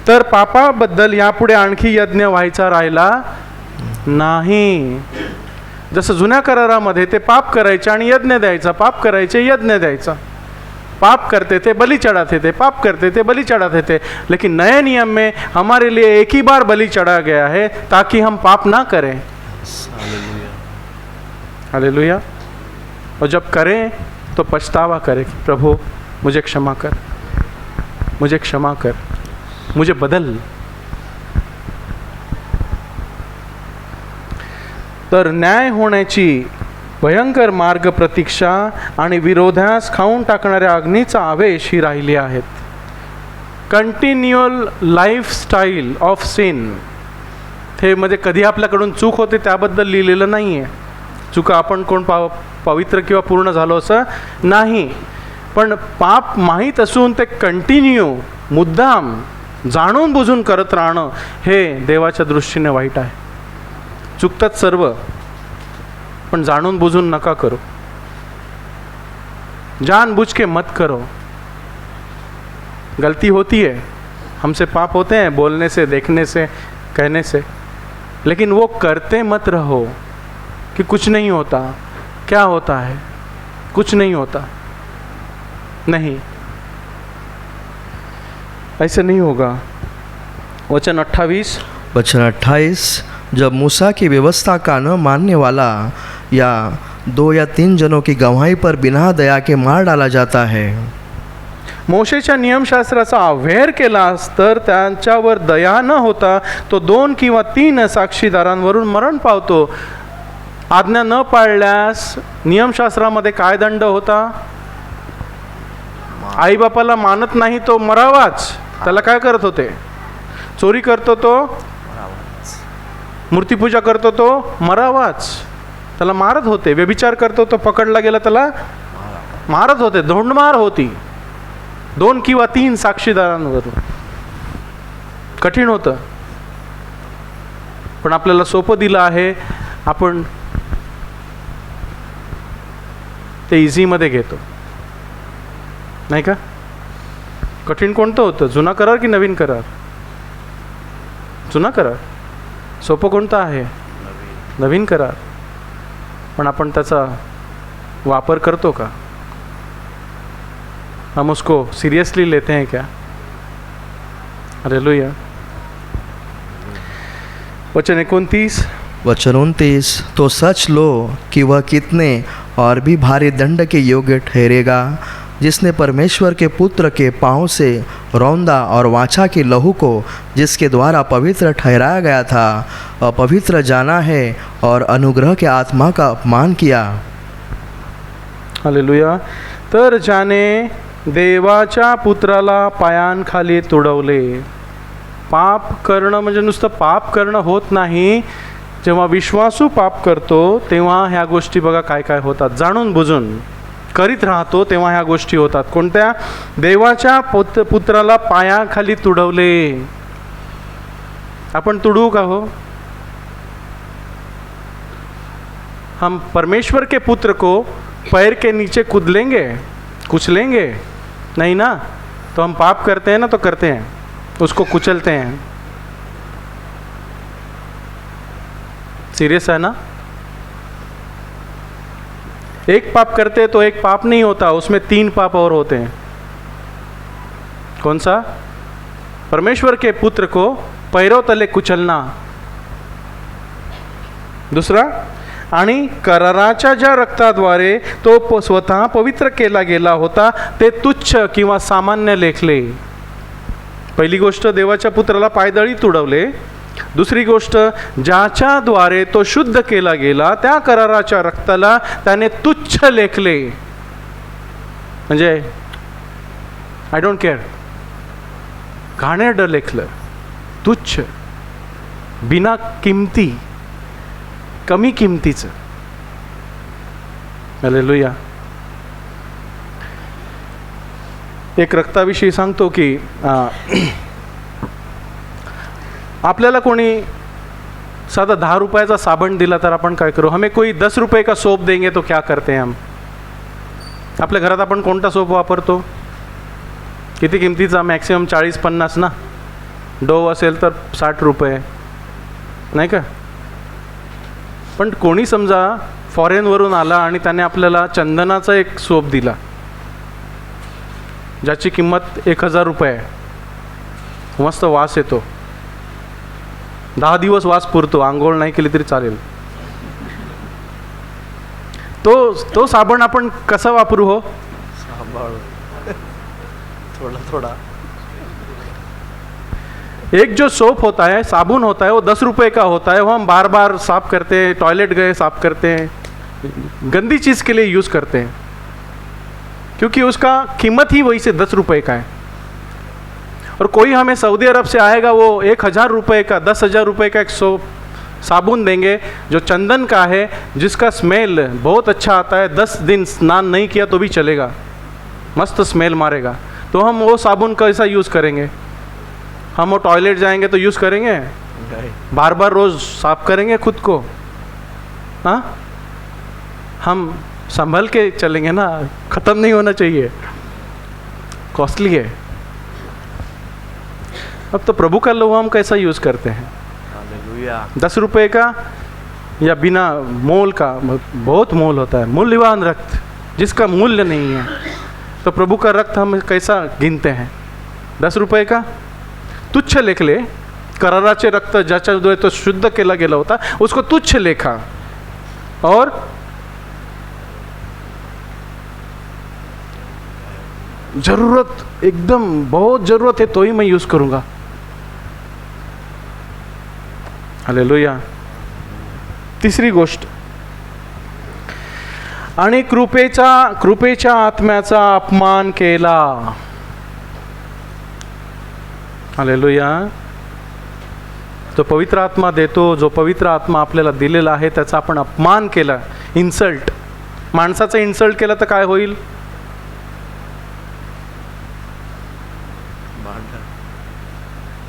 तर पापाबद्दल यापुढे आणखी यज्ञ व्हायचा राहिला नाही। जसं जुन्या करारामध्ये ते पाप करायचे आणि यज्ञ द्यायचा, पाप करायचे यज्ञ द्यायचा, पाप करते थे बलि चढ़ाते थे, पाप करते थे बलि चढ़ाते थे। लेकिन नए नियम में हमारे लिए एक ही बार बलि चढ़ा गया है ताकि हम पाप ना करें। हालेलुया। और जब करें तो पछतावा करें कि प्रभु मुझे क्षमा कर, मुझे क्षमा कर, मुझे बदल। तर न्याय होण्याची भयंकर मार्ग प्रतीक्षा आणि विरोधास खाऊन टाकणाऱ्या अग्नीचा आवेश ही राहिली आहेत। कंटिन्युअल लाईफस्टाईल ऑफ सिन, हे मध्ये कधी आपल्याकडून चूक होते त्याबद्दल लिहिलेलं नाही आहे। चुका आपण कोण पवित्र किंवा पूर्ण झालो असं नाही, पण पाप माहीत असून ते कंटिन्यू मुद्दाम जाणून बुजून करत राहणं हे देवाच्या दृष्टीने वाईट आहे। चुकतात सर्व, पण जाणून बुझून नका करो, जानबूझ के मत करो। गलती होती है, हमसे पाप होते हैं बोलने से, देखने से, कहने से, लेकिन वो करते मत रहो कि कुछ नहीं होता। क्या होता है? कुछ नहीं होता, नहीं, ऐसे नहीं होगा। वचन 28, वचन 28, जब मूसा की व्यवस्था का न मानने वाला या 2 या 3 जनों की गवाही पर बिना दया के मार डाला जाता है। मोशेच्या नियमशास्त्राचा अवहेर केलास तर त्यांच्यावर दया न होता तो 2 किंवा 3 साक्षीदारांवरून मरण पावतो। आज्ञा न पाळल्यास नियमशास्त्रामध्ये काय दंड होता? आई बापाला मानत नाही तो मरावाच। त्याला काय करत होते? चोरी करतो तो, मूर्तिपूजा करतो तो मरावाच, त्याला मारत होते। व्यभिचार करतो तो पकडला गेला त्याला मारत होते, धोंडमार होती 2 किंवा 3 साक्षीदारांवरून। कठीण होतं, पण आपल्याला सोपं दिलं आहे, आपण ते इझीमध्ये घेतो, नाही का? कठीण कोणतं होतं? जुना करार की नवीन करार? जुना करार। सोपं कोणतं आहे? नवीन करार। पण आपण त्याचा वापर करतो का? हम उसको सीरियसली लेते हैं क्या? हालेलुया। वचन 29, वचन 29, तो सच लो कि वह कितने और भी भारी दंड के योग्य ठहरेगा, जिसने परमेश्वर के पुत्र के पाँव से रौंदा और वाचा की लहू को जिसके द्वारा पवित्र ठहराया गया था अपवित्र जाना है और अनुग्रह के आत्मा का अपमान किया। हालेलुया। तर ज्याने देवाच्या पुत्राला पायांखाली तुडवले। पाप करणं म्हणजे नुसतं पाप करणं होत नाही, जेव्हा विश्वासू पाप करतो तेव्हा ह्या गोष्टी बघा काय काय होतात। जाणून बुजून करीत राहतो तेव्हा ह्या गोष्टी होतात। कोणत्या? देवाच्या पुत्राला पायाखाली तुडवले। आपण तुडवू का हो? हम परमेश्वर के पुत्र को पैर के नीचे कुचलेंगे? कुचलेंगे नहीं ना। तो हम पाप करते हैं ना, तो करते हैं, उसको कुचलते हैं। सीरियस है ना? एक पाप करते तो एक पाप नहीं होता, उसमें 3 पाप और होते हैं। कौन सा? परमेश्वर के पुत्र को पैरों तले कुचलना। दूसरा, आणि कराराच्या ज्या रक्ताद्वारे तो स्वतः पवित्र केला गेला होता ते तुच्छ किंवा सामान्य लेखले। पहिली गोष्ट, देवाच्या पुत्राला पायदळी तुडवले। दुसरी गोष्ट, ज्याच्याद्वारे तो शुद्ध केला गेला त्या कराराच्या रक्ताला त्याने तुच्छ लेखले। म्हणजे आय डोंट केअर, घाणेरडं लेखलं, तुच्छ, बिना किमती, कमी किमतीचं। हालेलुया। एक रक्ताविषयी सांगतो की आपल्याला कोणी साधा 10 रुपयाचा साबण दिला तर आपण काय करू? हमें कोई 10 रुपये का सोप देंगे तो क्या करते हैं हम? आपल्या घरात आपण कोणता सोप वापरतो? किती किमतीचा? मॅक्सिमम 40-50 ना. डोव असेल तर 60 रुपये, नाही का? पण कोणी समजा फॉरेनवरून आला आणि त्याने आपल्याला चंदनाचा एक सोप दिला ज्याची किंमत 1000 रुपये आहे. मस्त वास येतो, 10 दिवस वास पुरतो, आंघोळ नाही केली तरी चालेल. तो साबण आपण कसा वापरू हो? थोड़ा थोड़ा. एक जो सोप होता है, साबुन होता है, वो 10 रुपये का होता है. वो हम बार बार साफ करते हैं, टॉयलेट गए साफ करते हैं, गंदी चीज़ के लिए यूज़ करते हैं, क्योंकि उसका कीमत ही वही से 10 रुपये का है. और कोई हमें सऊदी अरब से आएगा, वो 1000 रुपये का, 10,000 रुपये का एक सोप साबुन देंगे जो चंदन का है, जिसका स्मेल बहुत अच्छा आता है. 10 दिन स्नान नहीं किया तो भी चलेगा, मस्त स्मेल मारेगा. तो हम वो साबुन कैसा यूज़ करेंगे? हम वो टॉयलेट जाएंगे तो यूज़ करेंगे? बार बार रोज़ साफ करेंगे खुद को? हाँ, हम संभल के चलेंगे ना, ख़त्म नहीं होना चाहिए, कॉस्टली है. अब तो प्रभु का लोहा हम कैसा यूज़ करते हैं? 10 रुपये का या बिना मोल का? बहुत मोल होता है, मूल्यवान रक्त जिसका मूल्य नहीं है. तो प्रभु का रक्त हम कैसा गिनते हैं? 10 रुपये का तुच्छ लेखले. कराराचे रक्त ज्याच्याद्वारे तो शुद्ध केला गेला होता उसको तुच्छ लेखा, और जरूरत एकदम बहुत जरूरत है तो ही मैं यूज करूंगा. हालेलुया. तिसरी गोष्ट, आणि कृपेच्या आत्म्याचा अपमान केला. हालेलुया. तो पवित्र आत्मा देतो, जो पवित्र आत्मा आपल्याला दिलेला आहे त्याचा आपण अपमान केला, इन्सल्ट. माणसाचा इन्सल्ट केला तर काय होईल?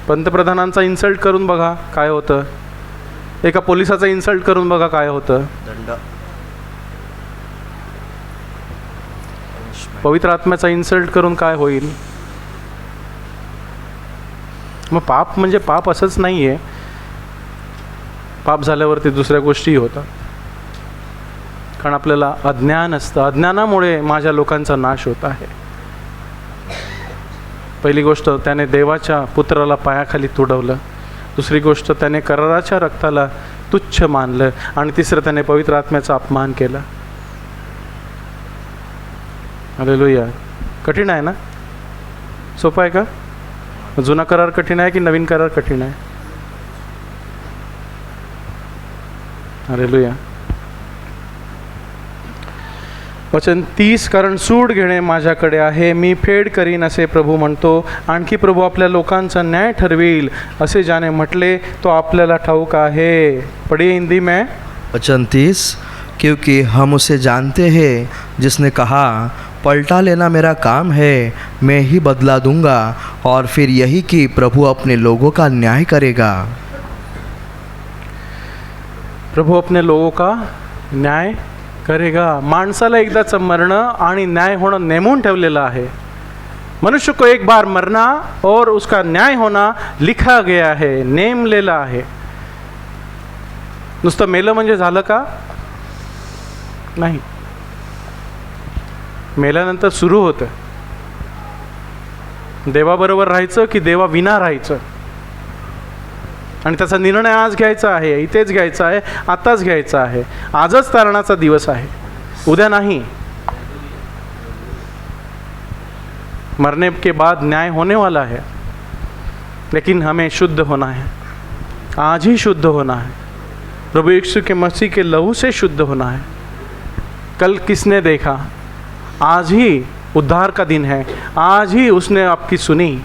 पंतप्रधानांचा इन्सल्ट करून बघा काय होतं. एका पोलिसाचा इन्सल्ट करून बघा काय होतं. दंड. पवित्र आत्म्याचा इन्सल्ट करून काय होईल? मग पाप म्हणजे पाप असंच नाही आहे. पाप झाल्यावरती दुसऱ्या गोष्टीही होतात, कारण आपल्याला अज्ञान असतं. अज्ञानामुळे माझ्या लोकांचा नाश होत आहे. पहिली गोष्ट, त्याने देवाच्या पुत्राला पायाखाली तुडवलं. दुसरी गोष्ट, त्याने कराराच्या रक्ताला तुच्छ मानलं. आणि तिसरं, त्याने पवित्र आत्म्याचा अपमान केला. हालेलुया. कठीण आहे ना? सोपं आहे का? जुना करार कठीण आहे की नवीन करार कठीण आहे? हालेलुया. वचन 30, कारण सूड घेणे माझ्याकडे आहे, मी फेड करीन असे प्रभू म्हणतो. आणखी प्रभू आपल्या लोकांचा न्याय ठरवेल असे ज्याने म्हटले तो आपल्याला ठाऊक आहे. पढ़िए हिंदी में. वचन 30, क्योंकि हम उसे जानते हैं जिसने कहा पलटा लेना मेरा काम है, मैं ही बदला दूंगा. और फिर यही कि प्रभु अपने लोगों का न्याय करेगा. प्रभू अपने लोगों का न्याय करेगा. माणसाला एकदाचं मरणं आणि न्याय होणं नेमून ठेवलेलं आहे. मनुष्य को एक बार मरना और उसका न्याय होना लिखा गया है, नेमलेला आहे. नुसतं मेलं म्हणजे झालं का? नाही. मेल्यानंतर सुरू होतं. देवाबरोबर राहायचं की देवा विना राहायचं, आणि त्याचा निर्णय आज घ्यायचा आहे, इथेच घ्यायचा आहे, आताच घ्यायचा आहे. आजच तारणाचा दिवस आहे, उद्या नाही. मरने के बाद न्याय होने वाला है, लेकिन हमें शुद्ध होना है. आज ही शुद्ध होना है. प्रभु यीशु के मसीह के लहू से शुद्ध होना है. कल किसने देखा? आज ही उद्धार का दिन है. आज ही उसने आपकी सुनी.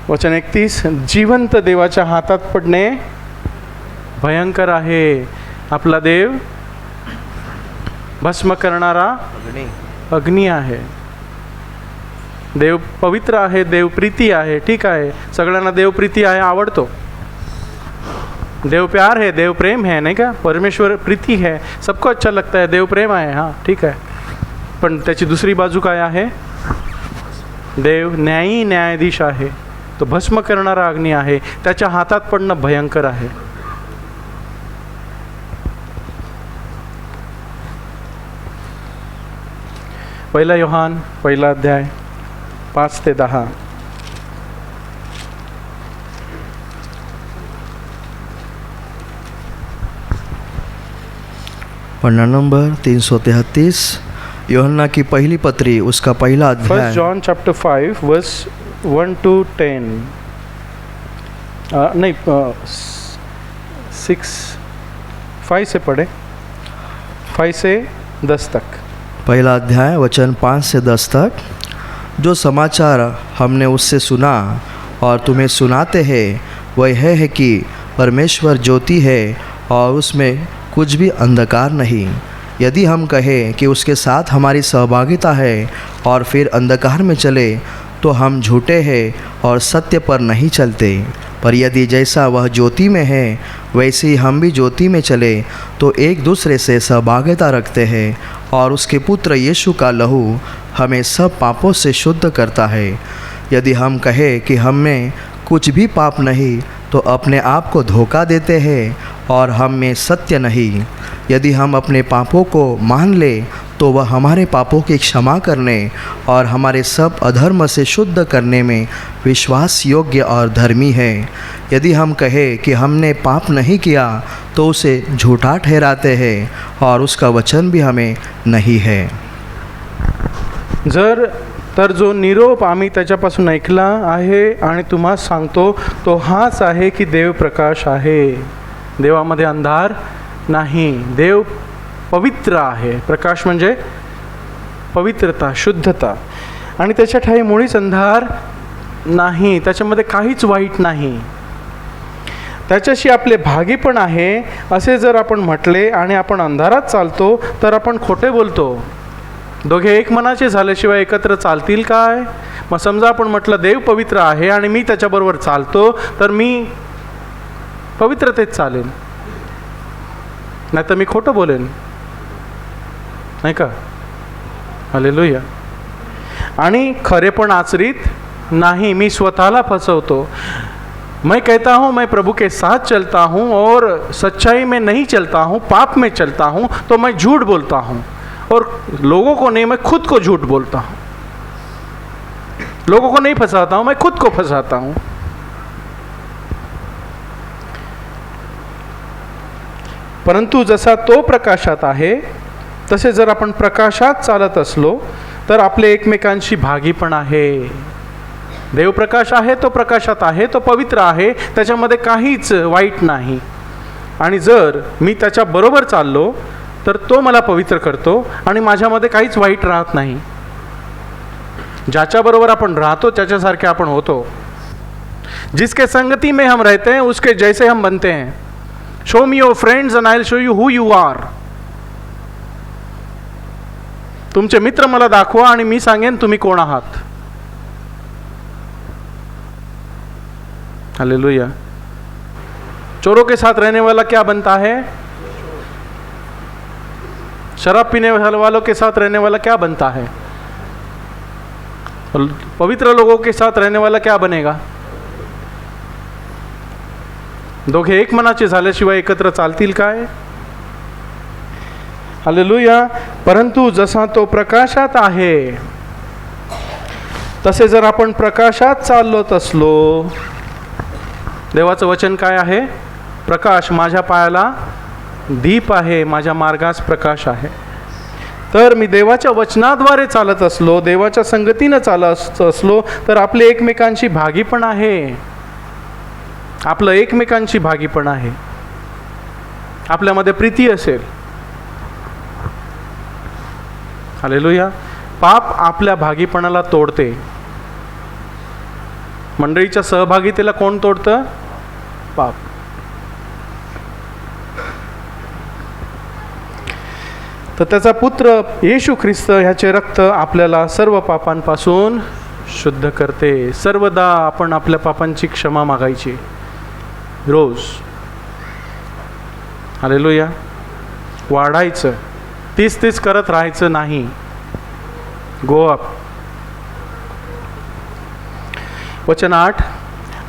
वचन 31, जिवंत देवाच्या हातात पडणे भयंकर आहे. आपला देव भस्म करणारा अग्नी आहे. देव पवित्र आहे, देव प्रीती आहे, ठीक आहे, सगळ्यांना देव प्रीती आहे, आवडतो. देव प्यार है, देव प्रेम है, नहीं का? परमेश्वर प्रीति है, सबको अच्छा लगता है, देव प्रेम आहे, हां ठीक आहे. पण त्याची दुसरी बाजू काय आहे? देव न्यायी न्यायाधीश आहे, तो भस्म करणारा अग्नी आहे, त्याच्या हातात पडणं भयंकर आहे. पहिला योहान पहिला अध्याय 5 ते 10. पन्ना नंबर 333, यूहन्ना की पहली पत्री उसका पहला फर्स्ट अध्याय. जॉन चैप्टर 5 वर्स 1 to 10. नहीं 5 से पढ़े, 5 से 10 तक. पहला अध्याय वचन 5 से 10 तक. जो समाचार हमने उससे सुना और तुम्हें सुनाते हैं वह यह है कि परमेश्वर ज्योति है और उसमें कुछ भी अंधकार नहीं. यदि हम कहें कि उसके साथ हमारी सहभागिता है और फिर अंधकार में चले तो हम झूठे हैं और सत्य पर नहीं चलते. पर यदि जैसा वह ज्योति में है वैसे ही हम भी ज्योति में चले तो एक दूसरे से सहभागिता रखते हैं और उसके पुत्र यीशु का लहू हमें सब पापों से शुद्ध करता है. यदि हम कहें कि हम में कुछ भी पाप नहीं तो अपने आप को धोखा देते हैं और हम में सत्य नहीं. यदि हम अपने पापों को मान लें तो वह हमारे पापों की क्षमा करने और हमारे सब अधर्म से शुद्ध करने में विश्वास योग्य और धर्मी है. यदि हम कहें कि हमने पाप नहीं किया तो उसे झूठा ठहराते हैं और उसका वचन भी हमें नहीं है. तर जो निरोप आम्ही त्याच्यापासून ऐकला आहे आणि तुम्हाला सांगतो तो हाच आहे की देव प्रकाश आहे, देवामध्ये अंधार नाही, देव पवित्र आहे. प्रकाश म्हणजे पवित्रता, शुद्धता, आणि त्याच्या ठाई मुळीच अंधार नाही, त्याच्यामध्ये काहीच वाईट नाही, त्याच्याशी आपले भागी पण आहे. असे जर आपण म्हटले आणि आपण अंधारात चालतो तर आपण खोटे बोलतो. दोघे एक मनाचे झाल्याशिवाय एकत्र चालतील काय? मग समजा आपण म्हटलं देव पवित्र आहे आणि मी त्याच्याबरोबर चालतो तर मी पवित्रतेत चालेन, नाही तर मी खोटं बोलेन, नाही का? हालेलुया. आणि खरे पण आचरित नाही, मी स्वतःला फसवतो. मैं कहता हूँ मैं प्रभु के साथ चलता हूँ और सच्चाई में नहीं चलता हूँ, पाप में चलता हूँ, तो मैं झूठ बोलता हूँ और लोगों को नहीं, मैं खुद को झूठ बोलता हूँ. लोगों को नहीं फंसाता हूँ, मैं खुद को फंसाता हूँ. परंतु जसा तो प्रकाशात आहे तसे जर आपण प्रकाशात चालत असलो तर आपले एकमेकांशी भागी पण आहे. देव प्रकाश आहे, तो प्रकाशात आहे, तो पवित्र आहे, त्याच्यामध्ये काहीच वाईट नाही. आणि जर मी त्याच्या बरोबर चाललो तर तो मला पवित्र करतो आणि माझ्यामध्ये काहीच वाईट राहत नाही. ज्याच्याबरोबर आपण राहतो त्याच्यासारखे आपण होतो. जिसके संगति में हम रहते हैं उसके जैसे हम बनते हैं. Show me your friends and I will show you who you are. तुमचे मित्र मला दाखवा आणि मी सांगेन तुम्ही कोण आहात. हालेलुया. चोरों के साथ रहने वाला क्या बनता है? शराब पीने वालों के साथ रहने वाला क्या बनता है? पवित्र लोगों के साथ रहने वाला क्या बनेगा? दोघे एक मनाचे झाल्याशिवाय एकत्र चालतील काय? हालेलुया. परंतु जसा तो प्रकाशात आहे तसे जर आपण प्रकाशात चालत असलो, देवाचं वचन काय आहे? प्रकाश माझ्या पायाला दीप आहे, माझ्या मार्गास प्रकाश आहे. तर मी देवाच्या वचनाद्वारे चालत असलो, देवाच्या संगतीनं चालत असलो तर आपले एकमेकांशी भागी पण आहे. आपलं एकमेकांशी भागी पण आहे. आपल्यामध्ये प्रीती असेल. हालेलुया. पाप आपल्या भागीपणाला तोडते. मंडळीच्या सहभागितेला कोण तोडतं? पाप. तर त्याचा पुत्र येशू ख्रिस्त ह्याचे रक्त आपल्याला सर्व पापांपासून शुद्ध करते. सर्वदा आपण आपल्या पापांची क्षमा मागायची रोज. हालेलुया. वाढायचं, तीच करत राहायचं नाही. Go up. वचन 8,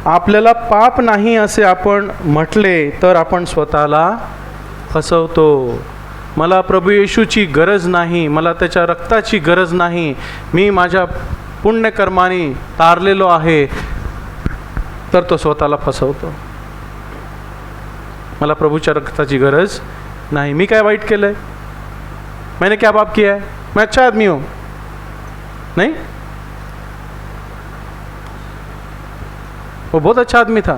आपल्याला पाप नाही असे आपण म्हटले तर आपण स्वतःला फसवतो. मला प्रभू येशूची गरज नाही, मला त्याच्या रक्ताची गरज नाही, मी माझ्या पुण्यकर्माने तारलेलो आहे, तर तो स्वतःला फसवतो. मला प्रभूच्या रक्ताची गरज नहीं. मैं क्या वाइट केलं है? मैंने क्या पाप किया है? मैं अच्छा आदमी हूँ? नहीं, वो बहुत अच्छा आदमी था.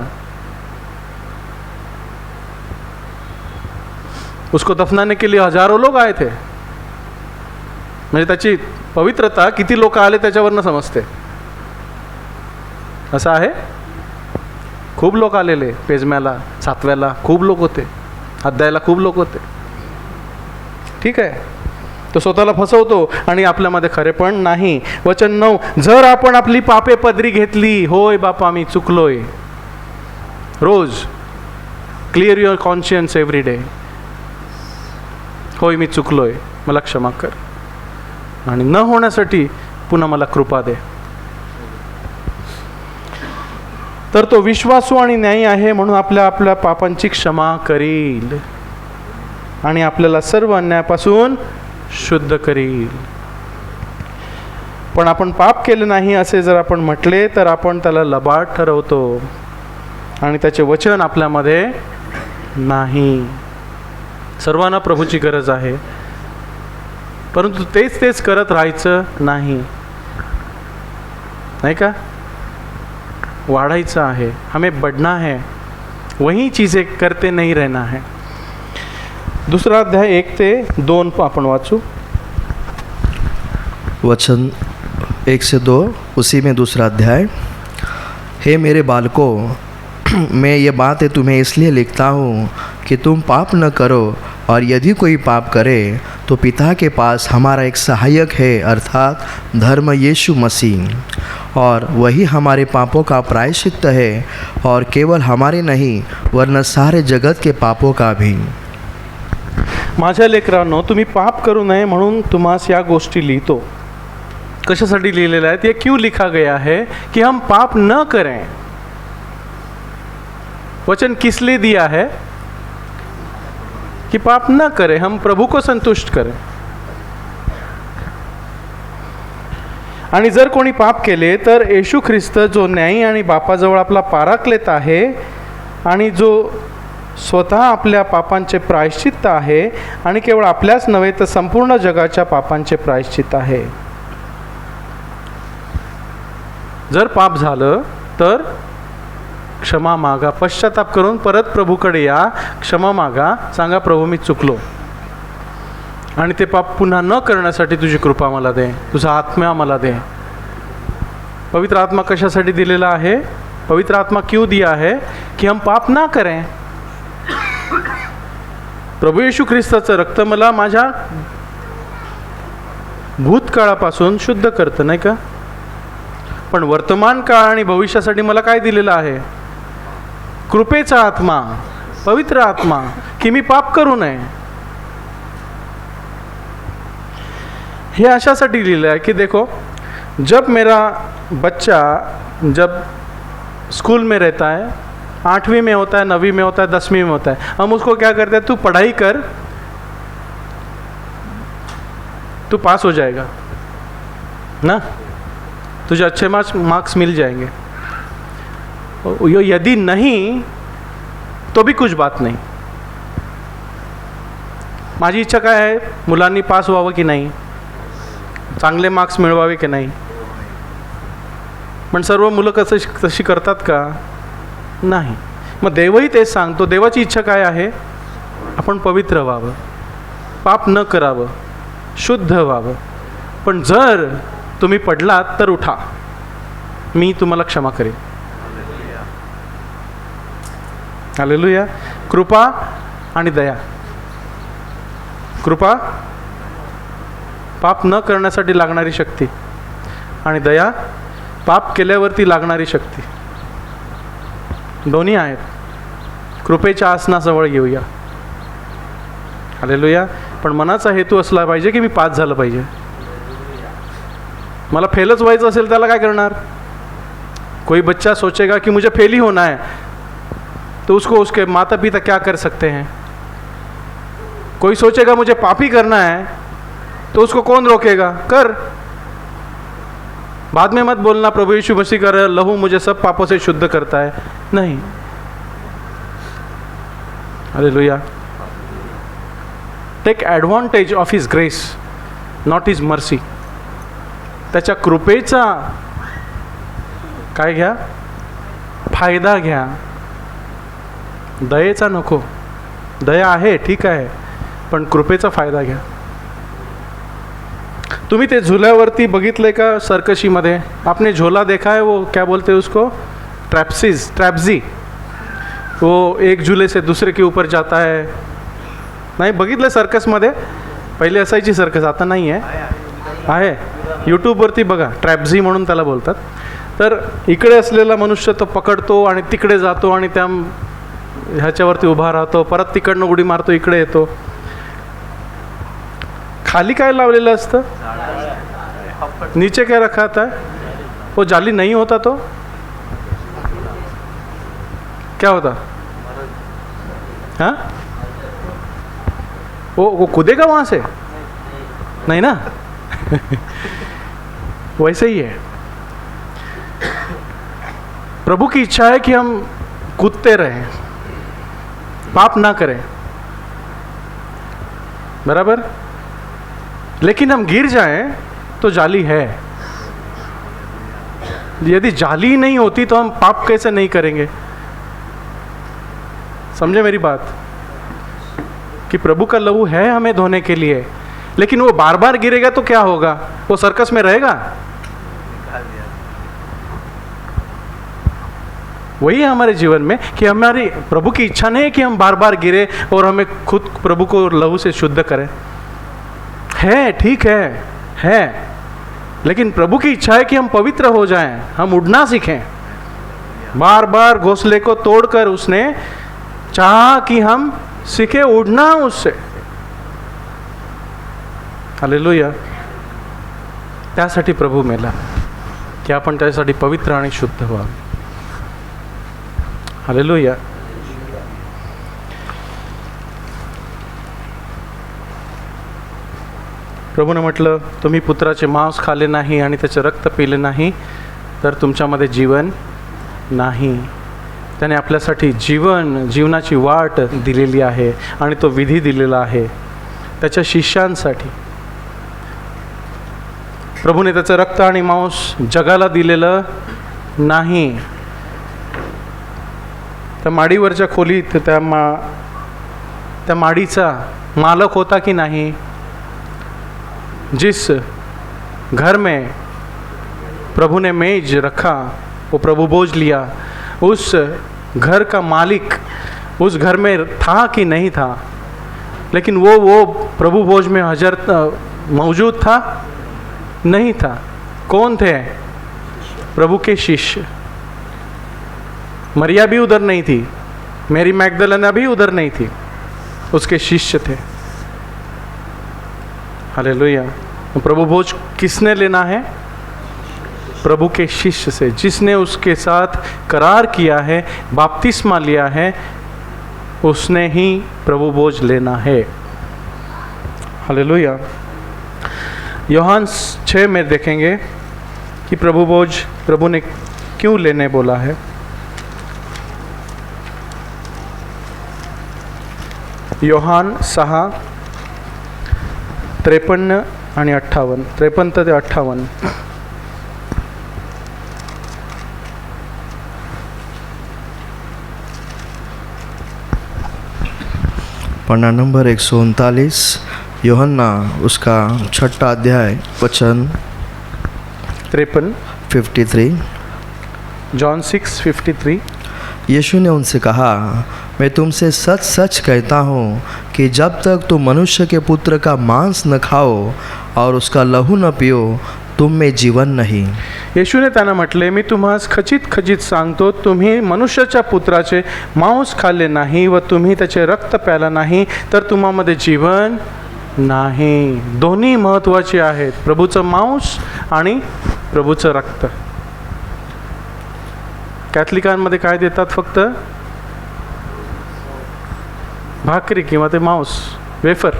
उसको दफनाने के लिए हजारों लोग आए थे. म्हणजे त्याची पवित्रता किती लोक आले त्याच्यावरनं समजते. असं आहे. खूप लोक आलेले. पेजम्याला, सातव्याला खूप लोक होते. अध्यायाला खूप लोक होते. ठीक आहे. तो स्वतःला फसवतो आणि आपल्यामध्ये खरेपण नाही. वचन 9, जर आपण आपली पापे पदरी घेतली, होय बापा मी चुकलोय. रोज clear your conscience every day. होय मी चुकलोय, मला क्षमा कर, आणि न होण्यासाठी पुन्हा मला कृपा दे. तर तो विश्वासू आणि न्यायी आहे म्हणून आपल्या पापांची क्षमा करील आणि आपल्याला सर्व अन्यायापासून शुद्ध करील. पण आपण पाप केले नाही असे जर आपण म्हटले तर आपण त्याला लबाड ठरवतो आणि त्याचे वचन आपल्यामध्ये नाही. सर्वांना प्रभूची गरज आहे, परंतु तेच करत राहायचं नाही, नाही का? वाढायचं आहे. हमें बढ़ना है, वही चीज़ें करते नहीं रहना है. दुसरा अध्याय 1 ते 2 आपण वाचू. वचन 1 से 2 उसी में दूसरा अध्याय. हे मेरे बालकों, मैं ये बातें तुम्हें इसलिए लिखता हूँ कि तुम पाप न करो, और यदि कोई पाप करे तो पिता के पास हमारा एक सहायक है, अर्थात धर्म यीशु मसीह, और वही हमारे पापों का प्रायश्चित्त है, और केवल हमारे नहीं वरन सारे जगत के पापों का भी. माझ्या लेकरांनो, तुम्ही पाप करू नये म्हणून तुम्हास या गोष्टी लिहितो. कशासाठी लिहिलेल्या आहेत? ये क्यों लिखा गया है कि हम पाप न करें. वचन किस लिए दिया है? कि पाप न करें, हम प्रभु को संतुष्ट करें. आणि जर कोणी पाप केले तर येशू ख्रिस्त जो न्यायी आणि बापाजवळ आपला पाराकलेत आहे आणि जो स्वतः आपल्या पापांचे प्रायश्चित्त आहे आणि केवळ आपल्याच नव्हे तर संपूर्ण जगाच्या पापांचे प्रायश्चित्त आहे. जर पाप झालं तर क्षमा मागा, पश्चाताप करून परत प्रभूकडे या, क्षमा मागा, सांगा प्रभू मी चुकलो आणि ते पाप पुन्हा न करण्यासाठी तुझी कृपा मला दे, तुझा आत्मा मला दे. पवित्र आत्मा कशासाठी दिलेला आहे? पवित्र आत्मा क्यों दिया है? कि हम पाप ना करें. प्रभू येशू ख्रिस्ताचं रक्त मला माझ्या भूतकाळापासून शुद्ध करतं, नाही का? पण वर्तमान काळ आणि भविष्यासाठी मला काय दिलेलं आहे? कृपेचा आत्मा, पवित्र आत्मा, कि मी पाप करू नये. हे अशासाठी लिहिलं है कि देखो, जब मेरा बच्चा जब स्कूल में रहता है, 8वीं में होता है, 9वीं में होता है, 10वीं में होता है, हम उसको क्या करते हैं? तू पढ़ाई कर, तू पास हो जाएगा ना, तुझे अच्छे मार्क्स मिल जाएंगे. यदि नहीं तो भी कुछ बात नहीं. माझी इच्छा काय आहे? मुलांनी पास व्हावं की नाही, चांगले मार्क्स मिळवावे की नाही. पण सर्व मुलं तशी करतात का? नाही. मग देवही तेच सांगतो. देवाची इच्छा काय आहे? आपण पवित्र व्हावं, पाप न करावं, शुद्ध व्हावं. पण जर तुम्ही पडलात तर उठा, मी तुम्हाला क्षमा करेन. हालेलुया. कृपा आणि दया, कृपा पाप न करण्यासाठी लागणारी शक्ती, आणि दया पाप केल्यावरती लागणारी शक्ती. दोन्ही आहेत. कृपेच्या आसनाजवळ येऊया. हालेलुया. पण मनाचा हेतू असला पाहिजे की मी पास झालं पाहिजे. मला फेलच व्हायचं असेल त्याला काय करणार? कोई बच्चा सोचेगा कि मुझे फेल ही होना है, तो उसको उसके माता पिता क्या कर सकते हैं? कोई सोचेगा मुझे पापी करना है, तो उसको कौन रोकेगा? कर. बाद में मत बोलना प्रभु यीशु मसीह का लहू मुझे सब पापों से शुद्ध करता है. नहीं. Hallelujah. Take advantage of his grace, not his mercy. त्याच्या कृपेचा काय घ्या? फायदा घ्या. दयेचा नको. दया आहे, ठीक आहे, पण कृपेचा फायदा घ्या. तुम्ही ते झुल्यावरती बघितले का? सर्कशीमध्ये आपने झोला देखा है? वो क्या बोलते हैं उसको? ट्रॅप्जी. वो एक झूले से दूसरे के ऊपर जाता है. नाही बघितलं सर्कसमध्ये? पहिले असायची सर्कस, आता नाही आहे. यूट्यूबवरती बघा, ट्रॅप्झी म्हणून त्याला बोलतात. तर इकडे असलेला मनुष्य तो पकडतो आणि तिकडे जातो आणि त्या ह्याच्यावरती उभा राहतो, परत तिकडनं उडी मारतो, इकडे येतो. खाली काय लावलेलं असतं? नीचे क्या रखा था? वो जाली नहीं होता तो क्या होता? हाँ, वो कूदेगा वहाँ से? नहीं ना. वैसे ही है. प्रभु की इच्छा है कि हम कूदते रहें, पाप ना करें, बराबर. लेकिन हम गिर जाएं तो जाली है. यदि जाली नहीं होती तो हम पाप कैसे नहीं करेंगे? समझे मेरी बात? कि प्रभु का लहू है हमें धोने के लिए, लेकिन वो बार बार गिरेगा तो क्या होगा? वो सर्कस में रहेगा? वही है हमारे जीवन में कि हमारी प्रभु की इच्छा नहीं है कि हम बार बार गिरे और हमें खुद प्रभु को लहू से शुद्ध करें. है, ठीक है, लेकिन प्रभु की इच्छा है कि हम पवित्र हो जाएं, हम उड़ना सीखें. बार बार घोंसले को तोड़कर उसने चाहा कि हम सीखे उड़ना उससे. हालेलुया. त्यासाठी प्रभू मेला की आपण त्यासाठी पवित्र आणि शुद्ध व्हावे. हालेलुया. प्रभूने म्हटलं, तुम्ही पुत्राचे मांस खाल्ले नाही आणि त्याचे रक्त पिले नाही तर तुमच्यामध्ये जीवन नाही. त्याने आपल्यासाठी जीवनाची वाट दिलेली आहे आणि तो विधी दिलेला आहे त्याच्या शिष्यांसाठी. प्रभूने त्याचं रक्त आणि मांस जगाला दिलेलं नाही. त्या माडीवरच्या खोलीत त्या माडीचा मालक होता की नाही? जिस घर में प्रभु ने मेज रखा, वो प्रभु भोज लिया, उस घर का मालिक उस घर में था कि नहीं था? लेकिन वो प्रभु भोज में मौजूद था? नहीं था. कौन थे? प्रभु के शिष्य. मरिया भी उधर नहीं थी, मेरी मैगदलेना भी उधर नहीं थी, उसके शिष्य थे. हालेलुया. प्रभु भोज किसने लेना है? प्रभु के शिष्य से, जिसने उसके साथ करार किया है, बपतिस्मा लिया है, उसने ही प्रभु भोज लेना है. हालेलुया. यूहन्ना 6 में देखेंगे कि प्रभु भोज प्रभु ने क्यों लेने बोला है. यूहन्ना 6 53 आणि 58, 53 ते 58. पन्ना नंबर 139, यूहन्ना उसका 6 अध्याय वचन 53. जॉन 6:53. यीशु ने उनसे कहा, मैं तुमसे सच सच कहता हूँ कि जब तक तुम मनुष्य के पुत्र का मांस न खाओ और उसका लहू न पियो तुम में जीवन नहीं। येशूने त्यांना म्हटले, मी तुम्हास खचित खचित सांगतो, तुम्ही मनुष्याच्या पुत्राचे मांस खाल्ले नाही व तुम्ही त्याचे रक्त प्याला नाही तर तुम्हामध्ये जीवन नाही. दोन्ही महत्त्वाचे आहेत, प्रभूचं मांस आणि प्रभूचं रक्त. कॅथलिकांमध्ये काय देतात? फक्त भाकरी किंवा ते मांस, वेफर,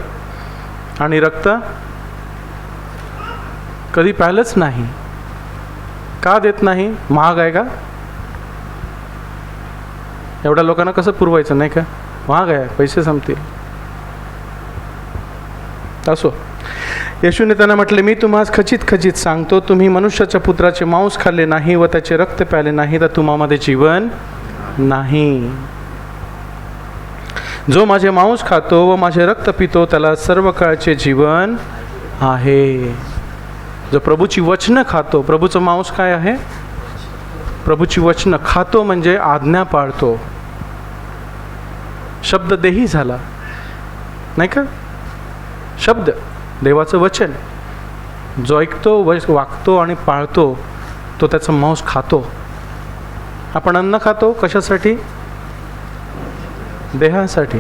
आणि रक्त कधी प्यायलंच नाही. का देत नाही? महाग आहे का? एवढ्या लोकांना कसं पुरवायचं, नाही का? महाग आहे, पैसे संपतील. असो, येशूने त्यांना म्हटले, मी तुम्हास खचित खचित सांगतो, तुम्ही मनुष्याच्या पुत्राचे मांस खाल्ले नाही व त्याचे रक्त प्याले नाही तर तुम्हामध्ये जीवन नाही. जो माझे मांस खातो व माझे रक्त पितो त्याला सर्व काळचे जीवन आहे. जो प्रभूची वचनं खातो, प्रभूचं मांस काय आहे? प्रभूची वचनं खातो म्हणजे आज्ञा पाळतो. शब्द देही झाला, नाही का? शब्द, देवाचं वचन, जो ऐकतो, वागतो आणि पाळतो तो त्याचं मांस खातो. आपण अन्न खातो कशासाठी? देहासाठी.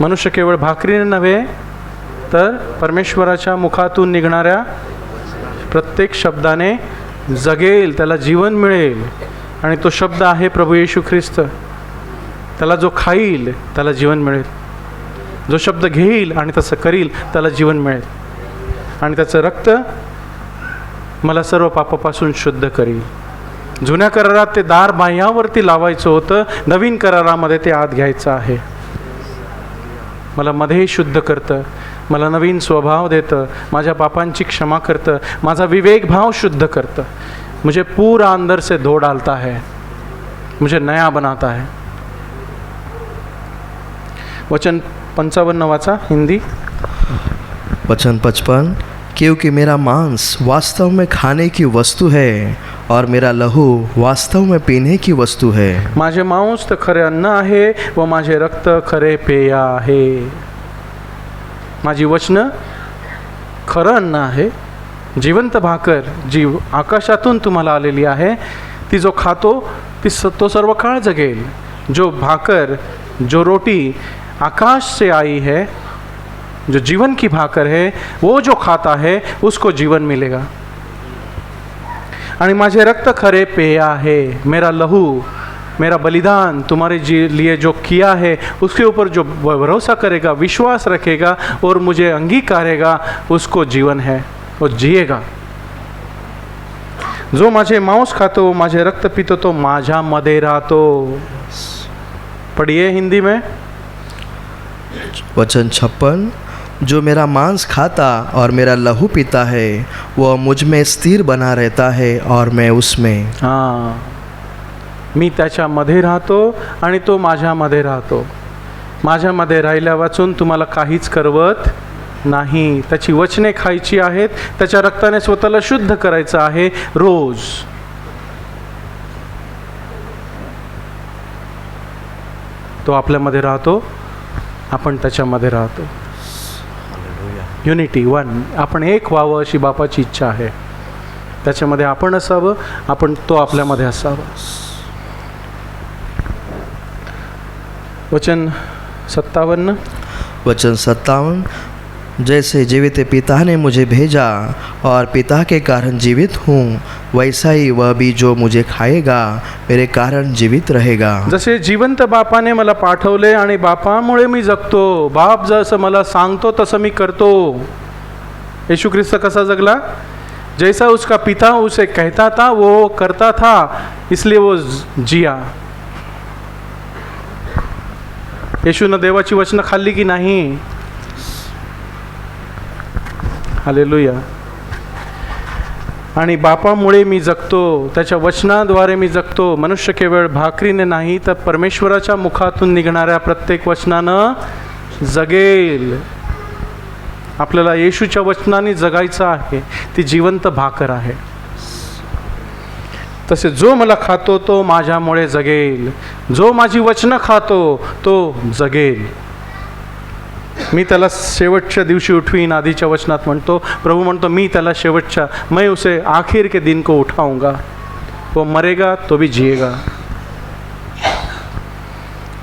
मनुष्य केवळ भाकरीने नव्हे तर परमेश्वराच्या मुखातून निघणाऱ्या प्रत्येक शब्दाने जगेल, त्याला जीवन मिळेल. आणि तो शब्द आहे प्रभू येशू ख्रिस्त. त्याला जो खाईल त्याला जीवन मिळेल, जो शब्द घेईल आणि तसं करील त्याला जीवन मिळेल. आणि त्याचं रक्त मला सर्व पापापासून शुद्ध करील. जुन्या करारात ते दार बाह्यावरती लावायचं होतं, नवीन करारामध्ये ते आत घ्यायचं आहे. मला मध्ये शुद्ध करतं, मला नवीन स्वभाव देतं, माझ्या पापांची क्षमा करतं, माझा विवेक भाव शुद्ध करतं. मुझे पूरा अंदर से धो डालता है, मुझे नया बनाता है. वचन 55 वाचा, हिंदी. वचन 55, क्योंकि मेरा मांस वास्तव में खाने की वस्तु है और मेरा लहू वास्तव में पीने की वस्तु है. माझे मांस तर खरे अन्न आहे व माझे रक्त खरे पेय आहे. माझी वचनं खरं अन्न आहे, जिवंत भाकर जी आकाशातून तुम्हाला आलेली आहे. ती जो खातो तो सर्व काळ जगेल. जो भाकर, जो रोटी आकाश से आई है, जो जीवन की भाकर है, वो जो खाता है उसको जीवन मिलेगा. आणि माझे रक्त खरे पेय आहे. मेरा लहू, मेरा बलिदान तुम्हारे लिए जो किया है उसके ऊपर जो भरोसा करेगा, विश्वास रखेगा और मुझे अंगीकारेगा, उसको जीवन है, वो जिएगा. जो माझे मांस खातो, माझे रक्त पितो तो माझ्यामध्ये राहतो. पढ़िए हिंदी में. वचन 56, जो मेरा मांस खाता और मेरा लहू पीता है वह मुझ में स्थिर बना रहता है और मैं उसमें. हां, मी त्याच्यामध्ये राहतो आणि तो माझ्यामध्ये राहतो. माझ्यामध्ये राहिल्या वाचून तुम्हाला काहीच करवत नाही. त्याची वचने खायची आहेत, त्याच्या रक्ताने स्वतःला शुद्ध करायचं आहे रोज. तो आपल्यामध्ये राहतो, आपण त्याच्यामध्ये राहतो. Unity, one. आपण एक व्हावं अशी बापाची इच्छा आहे. त्याच्यामध्ये आपण असावं, आपण तो आपल्यामध्ये असावं. वचन 57. वचन 57, जैसे जीवित पिता ने मुझे भेजा और पिता के कारण जीवित हूँ, वैसा ही वह भी जो मुझे खाएगा मेरे कारण जीवित रहेगा. जसे जिवंत बापाने मला पाठवले आणि बापामुळे मी जगतो. बाप जसं मला सांगतो तसं मी करतो. येशू ख्रिस्त कसा जगला? जैसा उसका पिता उसे कहता था वो करता था, इसलिए वो जिया. येशूनं देवाची वचनं खाल्ली की नाही? हालेलुया. आणि बापामुळे मी जगतो, त्याच्या वचनाद्वारे मी जगतो. मनुष्य केवळ भाकरीने नाही तर परमेश्वराच्या मुखातून निघणाऱ्या प्रत्येक वचनानं जगेल. आपल्याला येशूच्या वचनाने जगायचं आहे. ती जिवंत भाकर आहे. तसे जो मला खातो तो माझ्यामुळे जगेल, जो माझी वचनं खातो तो जगेल. मी त्याला शेवटच्या दिवशी उठवीन, आधीच्या वचनात म्हणतो. प्रभू म्हणतो मी त्याला शेवटच्या, मैं उसे आखिर के दिन को उठाऊंगा, वो मरेगा तो भी जिएगा.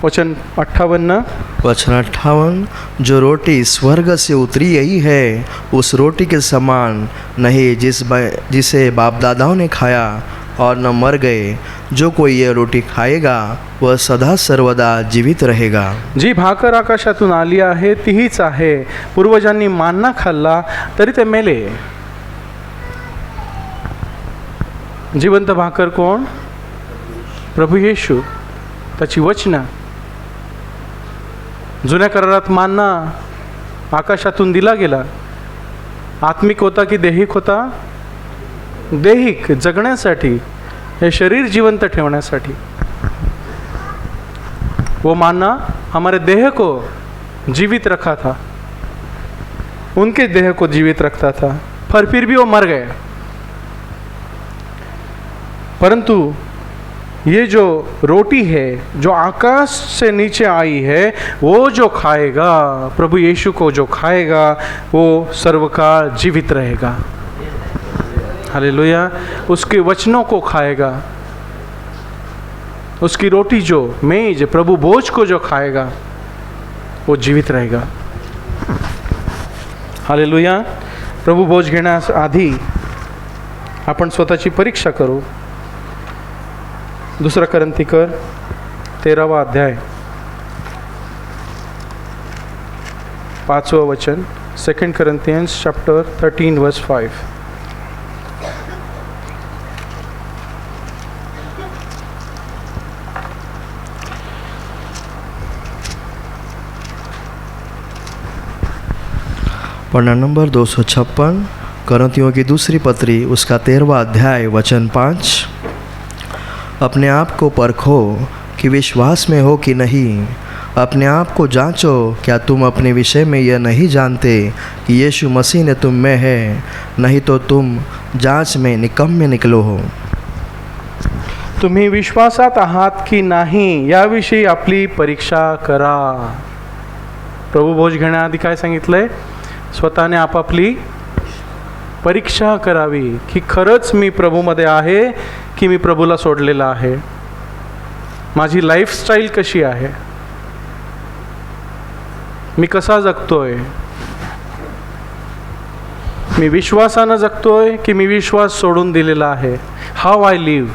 वचन 58. वचन 58, जो रोटी स्वर्ग से उतरी आई है उस रोटी के समान नहीं जिसे बाप दादाओं ने खाया और न मर गए. जो कोई ये रोटी खाएगा वह सदा सर्वदा जीवित रहेगा. जी भाकर आकाशातून आली आहे तीच आहे. पूर्वजांनी मान्ना खाल्ला तरी ते मेले. जिवंत भाकर कोण? प्रभू येशू, त्याची वचनं. जुन्या करारात मान्ना आकाशातून दिला गेला. आत्मिक होता की देहिक होता? देहिक, जगण्यासाठी, हे शरीर जिवंत ठेवण्यासाठी. वो मान्ना हमारे देह को जीवित रखा था, उनके देह को जीवित रखता था, पर फिर भी वो मर गए. परंतु ये जो रोटी है जो आकाश से नीचे आई है, वो जो खाएगा, प्रभु यीशु को जो खाएगा वो सर्वकाल जीवित रहेगा. हालेलुया. उसके वचनों को खाएगा. उसकी रोटी जो मेज प्रभु भोज को जो खाएगा वो जीवित रहेगा. हालेलुया. प्रभु भोज घेण्यास आधी आपण स्वतःची परीक्षा करू. 2 करंथीकर 13वा अध्याय 5वं वचन. 2 Corinthians chapter 13 verse 5. पन्ना नंबर 256, करंथियों की दूसरी पत्री उसका 13वां अध्याय वचन 5. अपने आप को परखो कि विश्वास में हो कि नहीं. अपने आप को जांचो, क्या तुम अपने विषय में यह नहीं जानते कि यीशु मसीह ने तुम में है, नहीं तो तुम जांच में निकम्मे निकलो हो. तुम्ही विश्वासात आहात की नाही याविषयी आपली परीक्षा करा. प्रभू भोज घेण्याआधी काय सांगितलंय? स्वतःने आपापली परीक्षा करावी की खरंच मी प्रभूमध्ये आहे की मी प्रभूला सोडलेला आहे. माझी लाईफस्टाईल कशी आहे? मी कसा जगतोय? मी विश्वासानं जगतोय की मी विश्वास सोडून दिलेला आहे? How I live?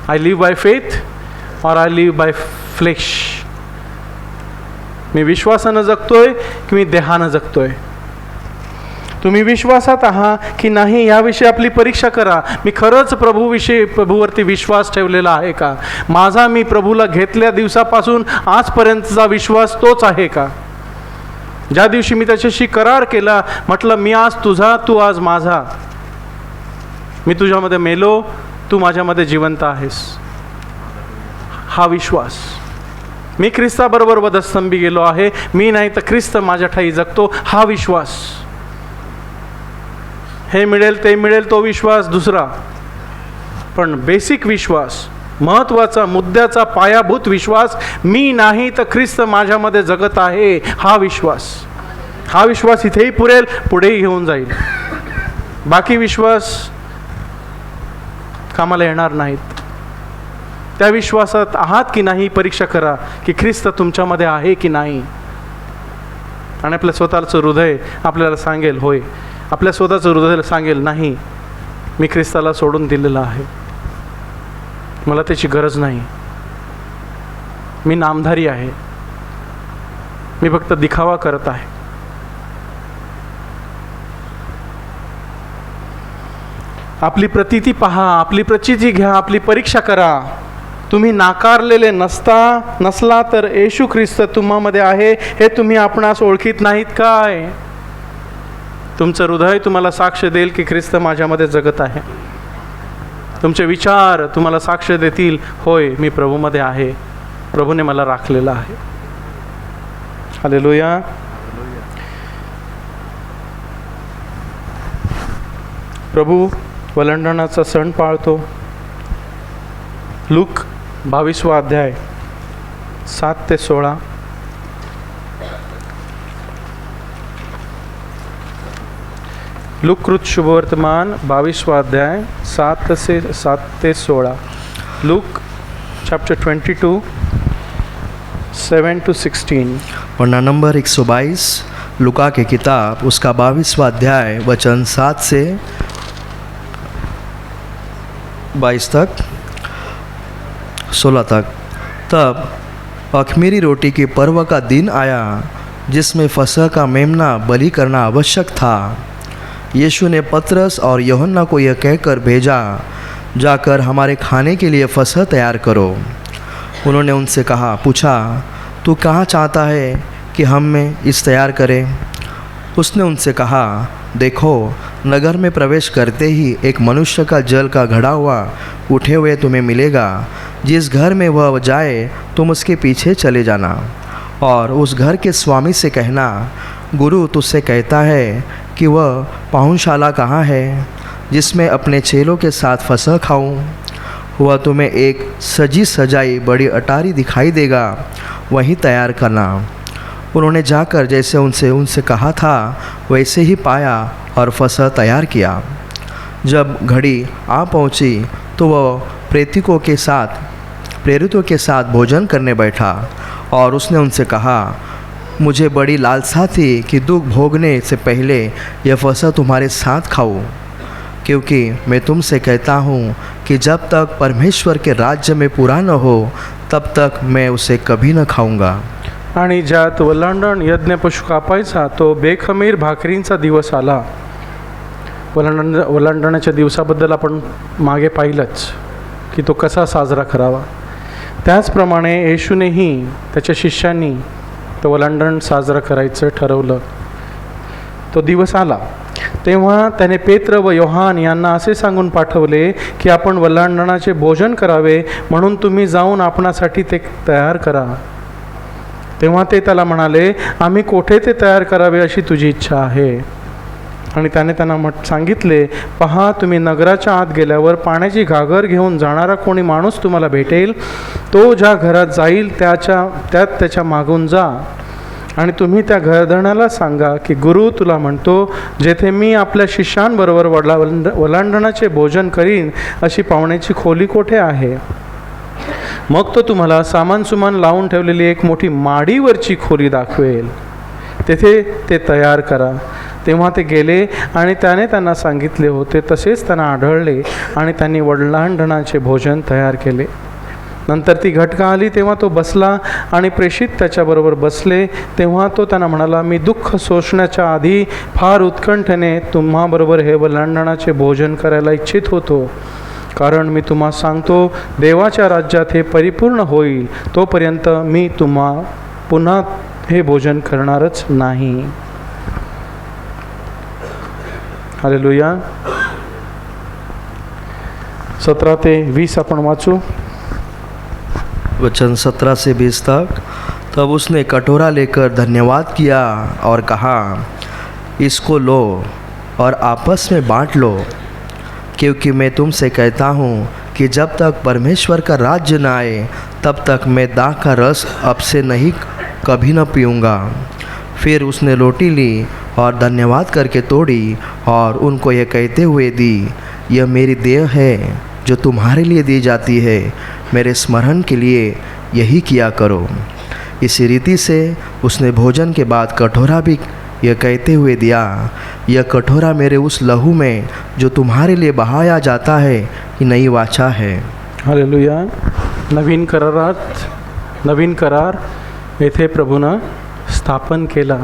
I live by faith और आय लिव्ह बाय फ्लेश? मी विश्वासानं जगतोय की मी देहानं जगतोय? तुम्ही विश्वासात आहात की नाही याविषयी आपली परीक्षा करा. मी खरंच प्रभूवरती विश्वास ठेवलेला आहे का? माझा मी प्रभूला घेतल्या दिवसापासून आजपर्यंतचा विश्वास तोच आहे का? ज्या दिवशी मी त्याच्याशी करार केला, म्हटलं मी आज तुझा, तू आज माझा, मी तुझ्यामध्ये मेलो, तू माझ्यामध्ये जिवंत आहेस, हा विश्वास. मी ख्रिस्ताबरोबर वधस्तंभी गेलो आहे, मी नाही तर ख्रिस्त माझ्या ठाई जगतो, हा विश्वास. हे मिळेल ते मिळेल तो विश्वास दुसरा, पण बेसिक विश्वास, महत्त्वाचा, मुद्द्याचा, पायाभूत विश्वास, मी नाही तर ख्रिस्त माझ्यामध्ये जगत आहे, हा विश्वास. हा विश्वास इथेही पुरेल, पुढेही घेऊन जाईल. बाकी विश्वास कामाला येणार नाहीत. त्या विश्वासात आहात की नाही परीक्षा करा की ख्रिस्त तुमच्यामध्ये आहे की नाही. आणि आपल्या स्वतःचं हृदय आपल्याला सांगेल होय. आपल्या स्वतःचं हृदय सांगेल नाही, मी ख्रिस्ताला सोडून दिलेलं आहे, मला त्याची गरज नाही, मी नामधारी आहे, मी फक्त दिखावा करत आहे. आपली प्रतीती पहा, आपली प्रचिती घ्या, आपली परीक्षा करा. तुम्ही नाकारलेले नसला तर येशू ख्रिस्त तुम्हामध्ये आहे हे तुम्ही आपणास ओळखीत नाहीत काय? तुमचं हृदय तुम्हाला साक्ष देईल की ख्रिस्त माझ्यामध्ये जगत आहे. तुमचे विचार तुम्हाला साक्ष देतील, होय मी प्रभूमध्ये आहे, प्रभूने मला राखलेलं आहे. हालेलुया. प्रभू वलंडणाचा सण पाळतो. लूक 22वा अध्याय 7 ते 16. लूक शुभवर्तमान 22वां अध्याय 7 से 16. Luke chapter 22 7 to 16. पन्ना नंबर 122 लुका की किताब उसका 22वां अध्याय वचन 7 से 22 तक 16 तक. तब अख़मीरी रोटी के पर्व का दिन आया जिसमें फसह का मेमना बलि करना आवश्यक था. यीशु ने पतरस और यूहन्ना को यह कहकर भेजा, जाकर हमारे खाने के लिए फसह तैयार करो. उन्होंने उनसे पूछा, तू कहाँ चाहता है कि हम में इस तैयार करें? उसने उनसे कहा, देखो, नगर में प्रवेश करते ही एक मनुष्य का जल का घड़ा हुआ उठे हुए तुम्हें मिलेगा. जिस घर में वह जाए तुम उसके पीछे चले जाना और उस घर के स्वामी से कहना, गुरु तुझसे कहता है कि वह पाहुनशाला कहाँ है जिसमें अपने चेलों के साथ फसह खाऊं. वह तुम्हें एक सजी सजाई बड़ी अटारी दिखाई देगा, वहीं तैयार करना. उन्होंने जाकर जैसे उनसे कहा था वैसे ही पाया और फसह तैयार किया. जब घड़ी आ पहुंची तो वह प्रेरितों के साथ भोजन करने बैठा और उसने उनसे कहा, मुझे बड़ी लालसा थी कि दुख भोगने से पहले यह फसह तुम्हारे साथ खाऊं, क्योंकि मैं तुमसे कहता हूँ कि जब तक परमेश्वर के राज्य में पूरा न हो तब तक मैं उसे कभी न खाऊंगा. आणि ज्यात वलांडण यज्ञ पशु कापायचा तो बेखमीर भाकरींचा दिवस आला. वलांडणाच्या दिवसाबद्दल आपण मागे पाहिलंच की तो कसा साजरा करावा. त्याचप्रमाणे येशूनेही त्याच्या शिष्यांनी तो वलांडण साजरा करायचं ठरवलं. तो दिवस आला तेव्हा त्याने पेत्र व योहान यांना असे सांगून पाठवले की आपण वलांडणाचे भोजन करावे, म्हणून तुम्ही जाऊन आपणासाठी ते तयार करा. तेव्हा ते त्याला म्हणाले, आम्ही कोठे ते तयार करावे अशी तुझी इच्छा आहे? आणि त्याने त्यांना सांगितले, पहा, तुम्ही नगराच्या आत गेल्यावर पाण्याची घागर घेऊन जाणारा कोणी माणूस तुम्हाला भेटेल. तो ज्या घरात जाईल त्यात त्याच्या मागून जा आणि तुम्ही त्या घरधण्याला सांगा की गुरु तुला म्हणतो, जेथे मी आपल्या शिष्यांबरोबर वलांडणाचे भोजन करीन अशी पाहुण्याची खोली कोठे आहे? मग तो तुम्हाला सामान सुमान लावून ठेवलेली एक मोठी माडीवरची खोली दाखवेल, तेथे ते तयार करा. तेव्हा ते गेले आणि त्याने त्यांना सांगितले होते तसेच त्यांना आढळले आणि त्यांनी वलांडणाचे भोजन तयार केले. नंतर ती घटका आली तेव्हा तो बसला आणि प्रेषित त्याच्याबरोबर बसले. तेव्हा तो त्यांना म्हणाला, मी दुःख सोसण्याच्या आधी फार उत्कंठेने तुम्हाबरोबर हे वलांडणाचे भोजन करायला इच्छित होतो, कारण मी तुम्हा सांगतो देवाच्या राज्यात हे परिपूर्ण होईल तोपर्यंत मी तुम्हा पुन्हा हे भोजन करणारच नाही. हालेलुया. 17 ते 20 आपण वाचू. वचन 17 से 20 तक. तब उसने कटोरा लेकर धन्यवाद किया और कहा, इसको लो और आपस में बांट लो, क्योंकि मैं तुमसे कहता हूँ कि जब तक परमेश्वर का राज्य न आए तब तक मैं दाख का रस अब से नहीं कभी न पीऊँगा. फिर उसने रोटी ली और धन्यवाद करके तोड़ी और उनको यह कहते हुए दी, यह मेरी देह है जो तुम्हारे लिए दी जाती है, मेरे स्मरण के लिए यही किया करो. इसी रीति से उसने भोजन के बाद कटोरा भी यह कहते हुए दिया, यह कटोरा मेरे उस लहू में जो तुम्हारे लिए बहाया जाता है कि नई वाचा है. हालेलुया. नवीन करार येथे प्रभूनं स्थापन केला.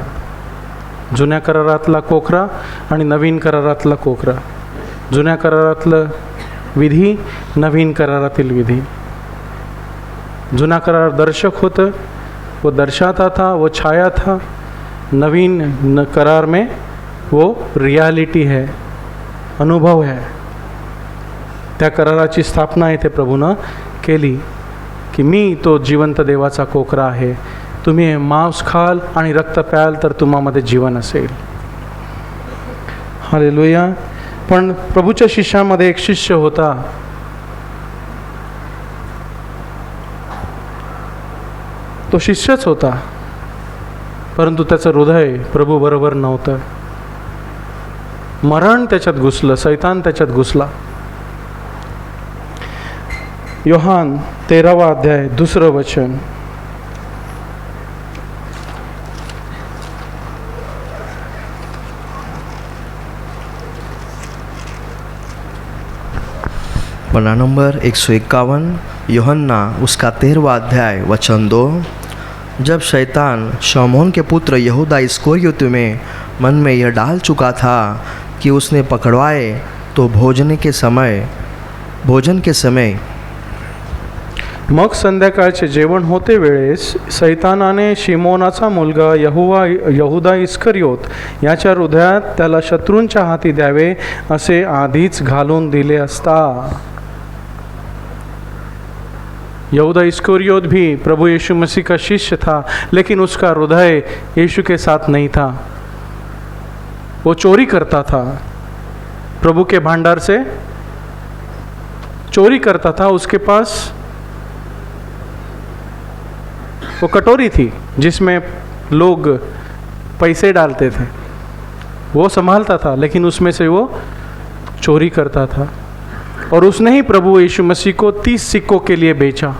जुन्या करारातला कोकरा आणि नवीन करारातला कोकरा. जुन्या करारातलं विधी, नवीन करारातील विधी. जुना करार दर्शक होतं, वो दर्शाता था, वो छाया था. नवीन करार में वो रियालिटी है, अनुभव है. त्या कराराची स्थापना इथे प्रभूनं केली की मी तो जिवंत देवाचा कोकरा आहे. तुम्ही मांस खाल आणि रक्त प्याल तर तुम्हामध्ये जीवन असेल. हालेलुया. पण प्रभूच्या शिष्यामध्ये एक शिष्य होता, तो शिष्यच होता, परंतु त्याचं हृदय प्रभू बरोबर नव्हतं. मरण त्याच्यात घुसलं, शैतान त्याच्यात घुसला. योहान 13वा अध्याय 2 वचन. पन्ना नंबर 151, यूहन्ना उसका 13वां अध्याय वचन 2. जब शैतान शमौन के पुत्र यहूदा इस्करियोती में मन में यह डाल चुका था कि उसने पकड़वाए, तो भोजन के समय मग संध्याकाळचे जेवण होते वेळेस सैतानाने शिमोनाचा मुलगा यहूदा इस्करियोत याच्या हृदयात त्याला शत्रूंच्या हाती द्यावे असे आधीच घालून दिले असता. यहूदा इस्करियोत भी प्रभु यीशु मसीह का शिष्य था, लेकिन उसका हृदय यीशु के साथ नहीं था. वो चोरी करता था, प्रभु के भंडार से चोरी करता था. उसके पास वो कटोरी थी जिसमें लोग पैसे डालते थे, वो संभालता था, लेकिन उसमें से वो चोरी करता था. और उसने ही प्रभु यीशु मसीह को 30 सिक्कों के लिए बेचा,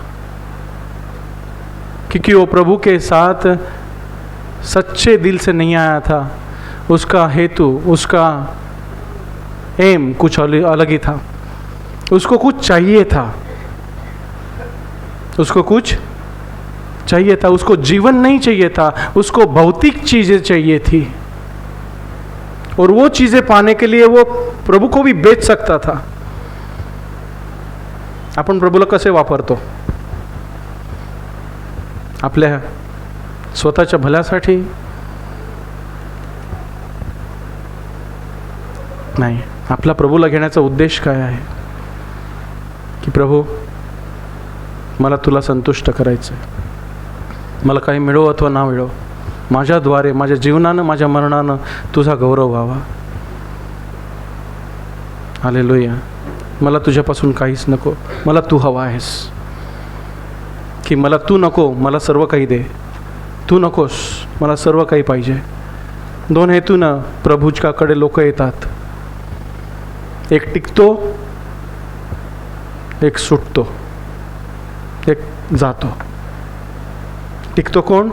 क्योंकि वो प्रभु के साथ सच्चे दिल से नहीं आया था. उसका हेतु, उसका एम कुछ अलग ही था. उसको कुछ चाहिए था, उसको कुछ चाहिए था. उसको जीवन नहीं चाहिए था, उसको भौतिक चीज़ें चाहिए थी. और वो चीज़ें पाने के लिए वो प्रभु को भी बेच सकता था. आपण प्रभूला कसे वापरतो? आपल्या स्वतःच्या भल्यासाठी नाही. आपला प्रभूला घेण्याचा उद्देश काय आहे? की प्रभू, मला तुला संतुष्ट करायचं आहे. मला काही मिळो अथवा ना मिळो, माझ्याद्वारे, माझ्या जीवनानं, माझ्या मरणानं तुझा गौरव व्हावा. हालेलुया. मला तुझ्यापासून काहीच नको, मला तू हवा आहेस. की मला तू नको, मला सर्व काही दे. तू नकोस, मला सर्व काही पाहिजे. दोन हेतूनं प्रभूच्याकडे लोक येतात. एक टिकतो, एक सुटतो, एक जातो. टिकतो कौन?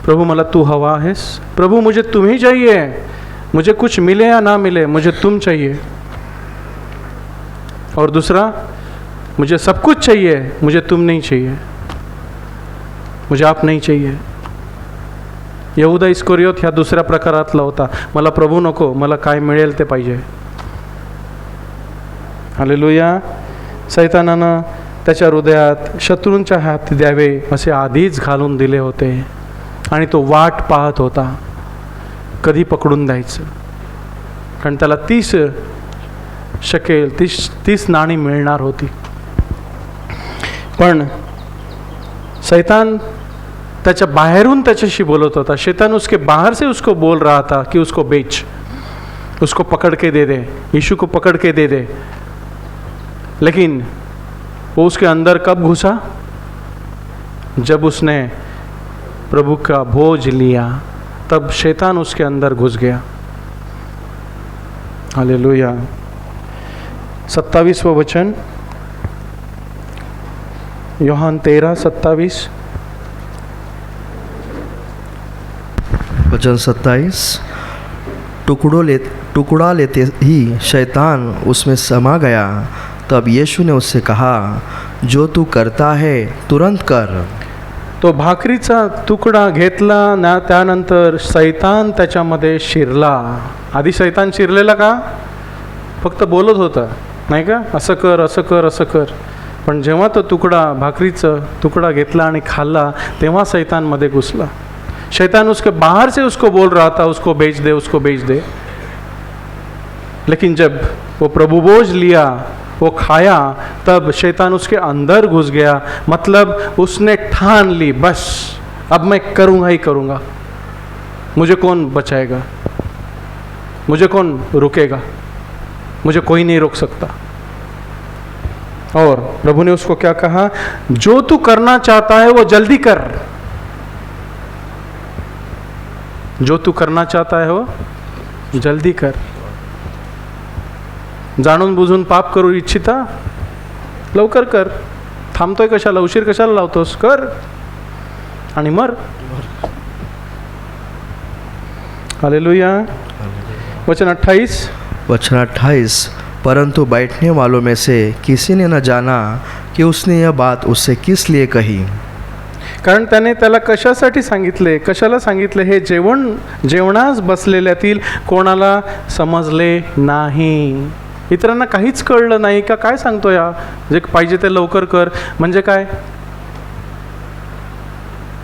प्रभु, मला तू हवा आहेस. प्रभु, मुझे तुम ही चाहिए. मुझे कुछ मिले या ना मिले, मुझे तुम चाहिए. और दूसरा, मुझे सब कुछ चाहिए, मुझे तुम नहीं चाहिए, मुझे आप नहीं चाहिए. यहूदा इस्करियोत ह्या दुसऱ्या प्रकारातला होता. मला प्रभू नको, मला काय मिळेल ते पाहिजे. हालेलुया. सैतानानं त्याच्या हृदयात शत्रूंच्या हाती द्यावे असे आधीच घालून दिले होते. आणि तो वाट पाहत होता कधी पकडून द्यायचं. कारण त्याला 30 शकेल, 30 नाणी मिळणार होती. पण शैतान त्याच्या बाहेरून त्याच्याशी बोलत होता. शैतान उसके बाहर से उसको बोल रहा था कि उसको बेच, उसको पकड़ के दे दे, यीशु को पकड़ के दे दे. लेकिन वो उसके अंदर कब घुसा? जब उसने प्रभु का भोज लिया, तब शैतान उसके अंदर घुस गया. हालेलुया. 27वां वचन, योहान 13:27. वचन 27. टुकड़ा लेते ही शैतान उसमें समा गया. तब यीशु ने उससे कहा, जो तू करता है तुरंत कर. तो भाकरीचा तुकडा घेतला ना, त्यानंतर शैतान त्याच्यामध्ये शिरला. आधी शैतान शिरलेला का? फक्त बोलत होता, नाही का, असं कर, असं कर, असं कर. पण जेव्हा तो भाकरीचा तुकडा घेतला आणि खाल्ला, तेव्हा शैतानमध्ये घुसला. शैतान उसके बाहर से उसको बोल रहा था, उसको बेच दे, उसको बेच दे. लेकिन जब वो प्रभु भोज लिया, वो खाया, तब शैतान उसके अंदर घुस गया. मतलब उसने ठान ली, बस अब मैं करूँगा ही करूँगा. मुझे कौन बचाएगा, मुझे कौन रुकेगा, मुझे कोई नहीं रोक सकता. और प्रभु ने उसको क्या कहा? जो तू करना चाहता है वो जल्दी कर. जो तू करना चाहता है वो जल्दी कर. जाणून बुजून पाप करू इच्छिता, लवकर कर. थांबतोय कशाला, उशीर कशाला लावतोस, कर आणि मर. हालेलुया. वचन 28. वचन 28, परंतु बैठने वालों में से किसी ने न जाना कि उसने यह बात उससे किस लिए कही. कारण त्याने त्याला कशासाठी सांगितले, कशाला सांगितले हे जेवणास बसलेल्यातील कोणाला समजले नाही. इतरांना काहीच कळलं नाही का काय सांगतो या, जे पाहिजे ते लवकर कर म्हणजे काय.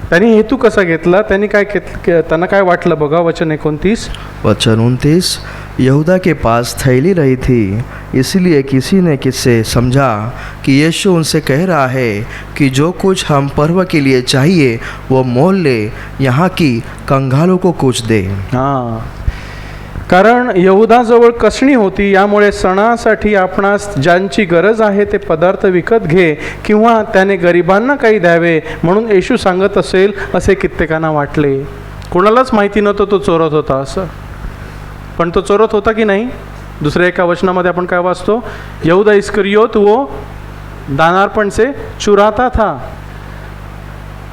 त्यांनी हेतू कसा घेतला, त्यांना काय वाटलं बघा. वचन 29. वचन 29, यहूदा के पास थैली रही थी, इसलिए किसी ने किससे समझा कि यीशु उनसे कह रहा है कि जो कुछ हम पर्व के लिए चाहिए वो मोल ले, यहाँ की कंगालों को कुछ दे. हां, कारण यहूदाजवळ कसणी होती, यामुळे सणासाठी आपणास ज्यांची गरज आहे ते पदार्थ विकत घे किंवा त्याने गरिबांना काही द्यावे म्हणून येशू सांगत असेल असे कित्येकांना वाटले. कोणालाच माहिती नव्हतं तो चोरत होता असं. पण तो चोरत होता की नाही. दुसऱ्या एका वचनामध्ये आपण काय वाचतो, यहूदा इस्करियोत वो दानार्पण से चुराता था,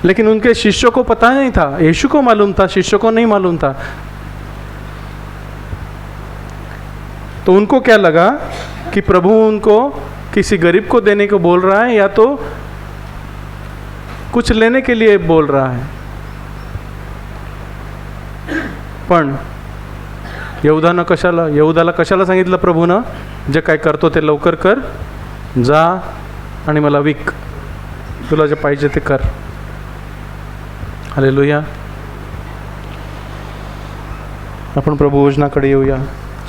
लेकिन उनके शिष्यों को पता नहीं था. यीशु को मालूम था, शिष्यों को नहीं मालूम था. तो उनको क्या लगा कि प्रभु उनको किसी गरीब को देने को बोल रहा है या तो कुछ लेने के लिए बोल रहा है. पण यहूदाला कशाला सांगितलं प्रभूनं, जे काय करतो ते लवकर कर, जा आणि मला विक, तुला जे पाहिजे ते कर. हालेलुया. आपण प्रभू योजनाकडे येऊया,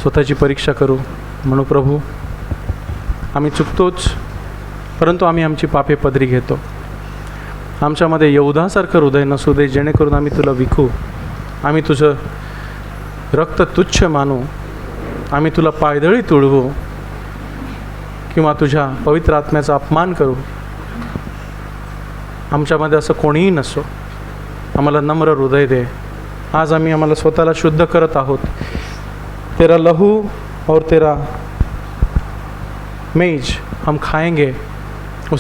स्वतःची परीक्षा करू. म्हणू प्रभू आम्ही चुकतोच, परंतु आम्ही आमची पापे पदरी घेतो. आमच्यामध्ये यहूदासारखं हृदय नसू दे, जेणेकरून आम्ही तुला विकू, आम्ही तुझं रक्त तुच्छ मानू, आम्ही तुला पायदळी तुडवू किंवा तुझ्या पवित्र आत्म्याचा अपमान करू. आमच्यामध्ये असं कोणीही नसो. आम्हाला नम्र हृदय दे. आज आम्हाला स्वतःला शुद्ध करत आहोत. तेरा लहू और तेरा मेज हम खाएंगे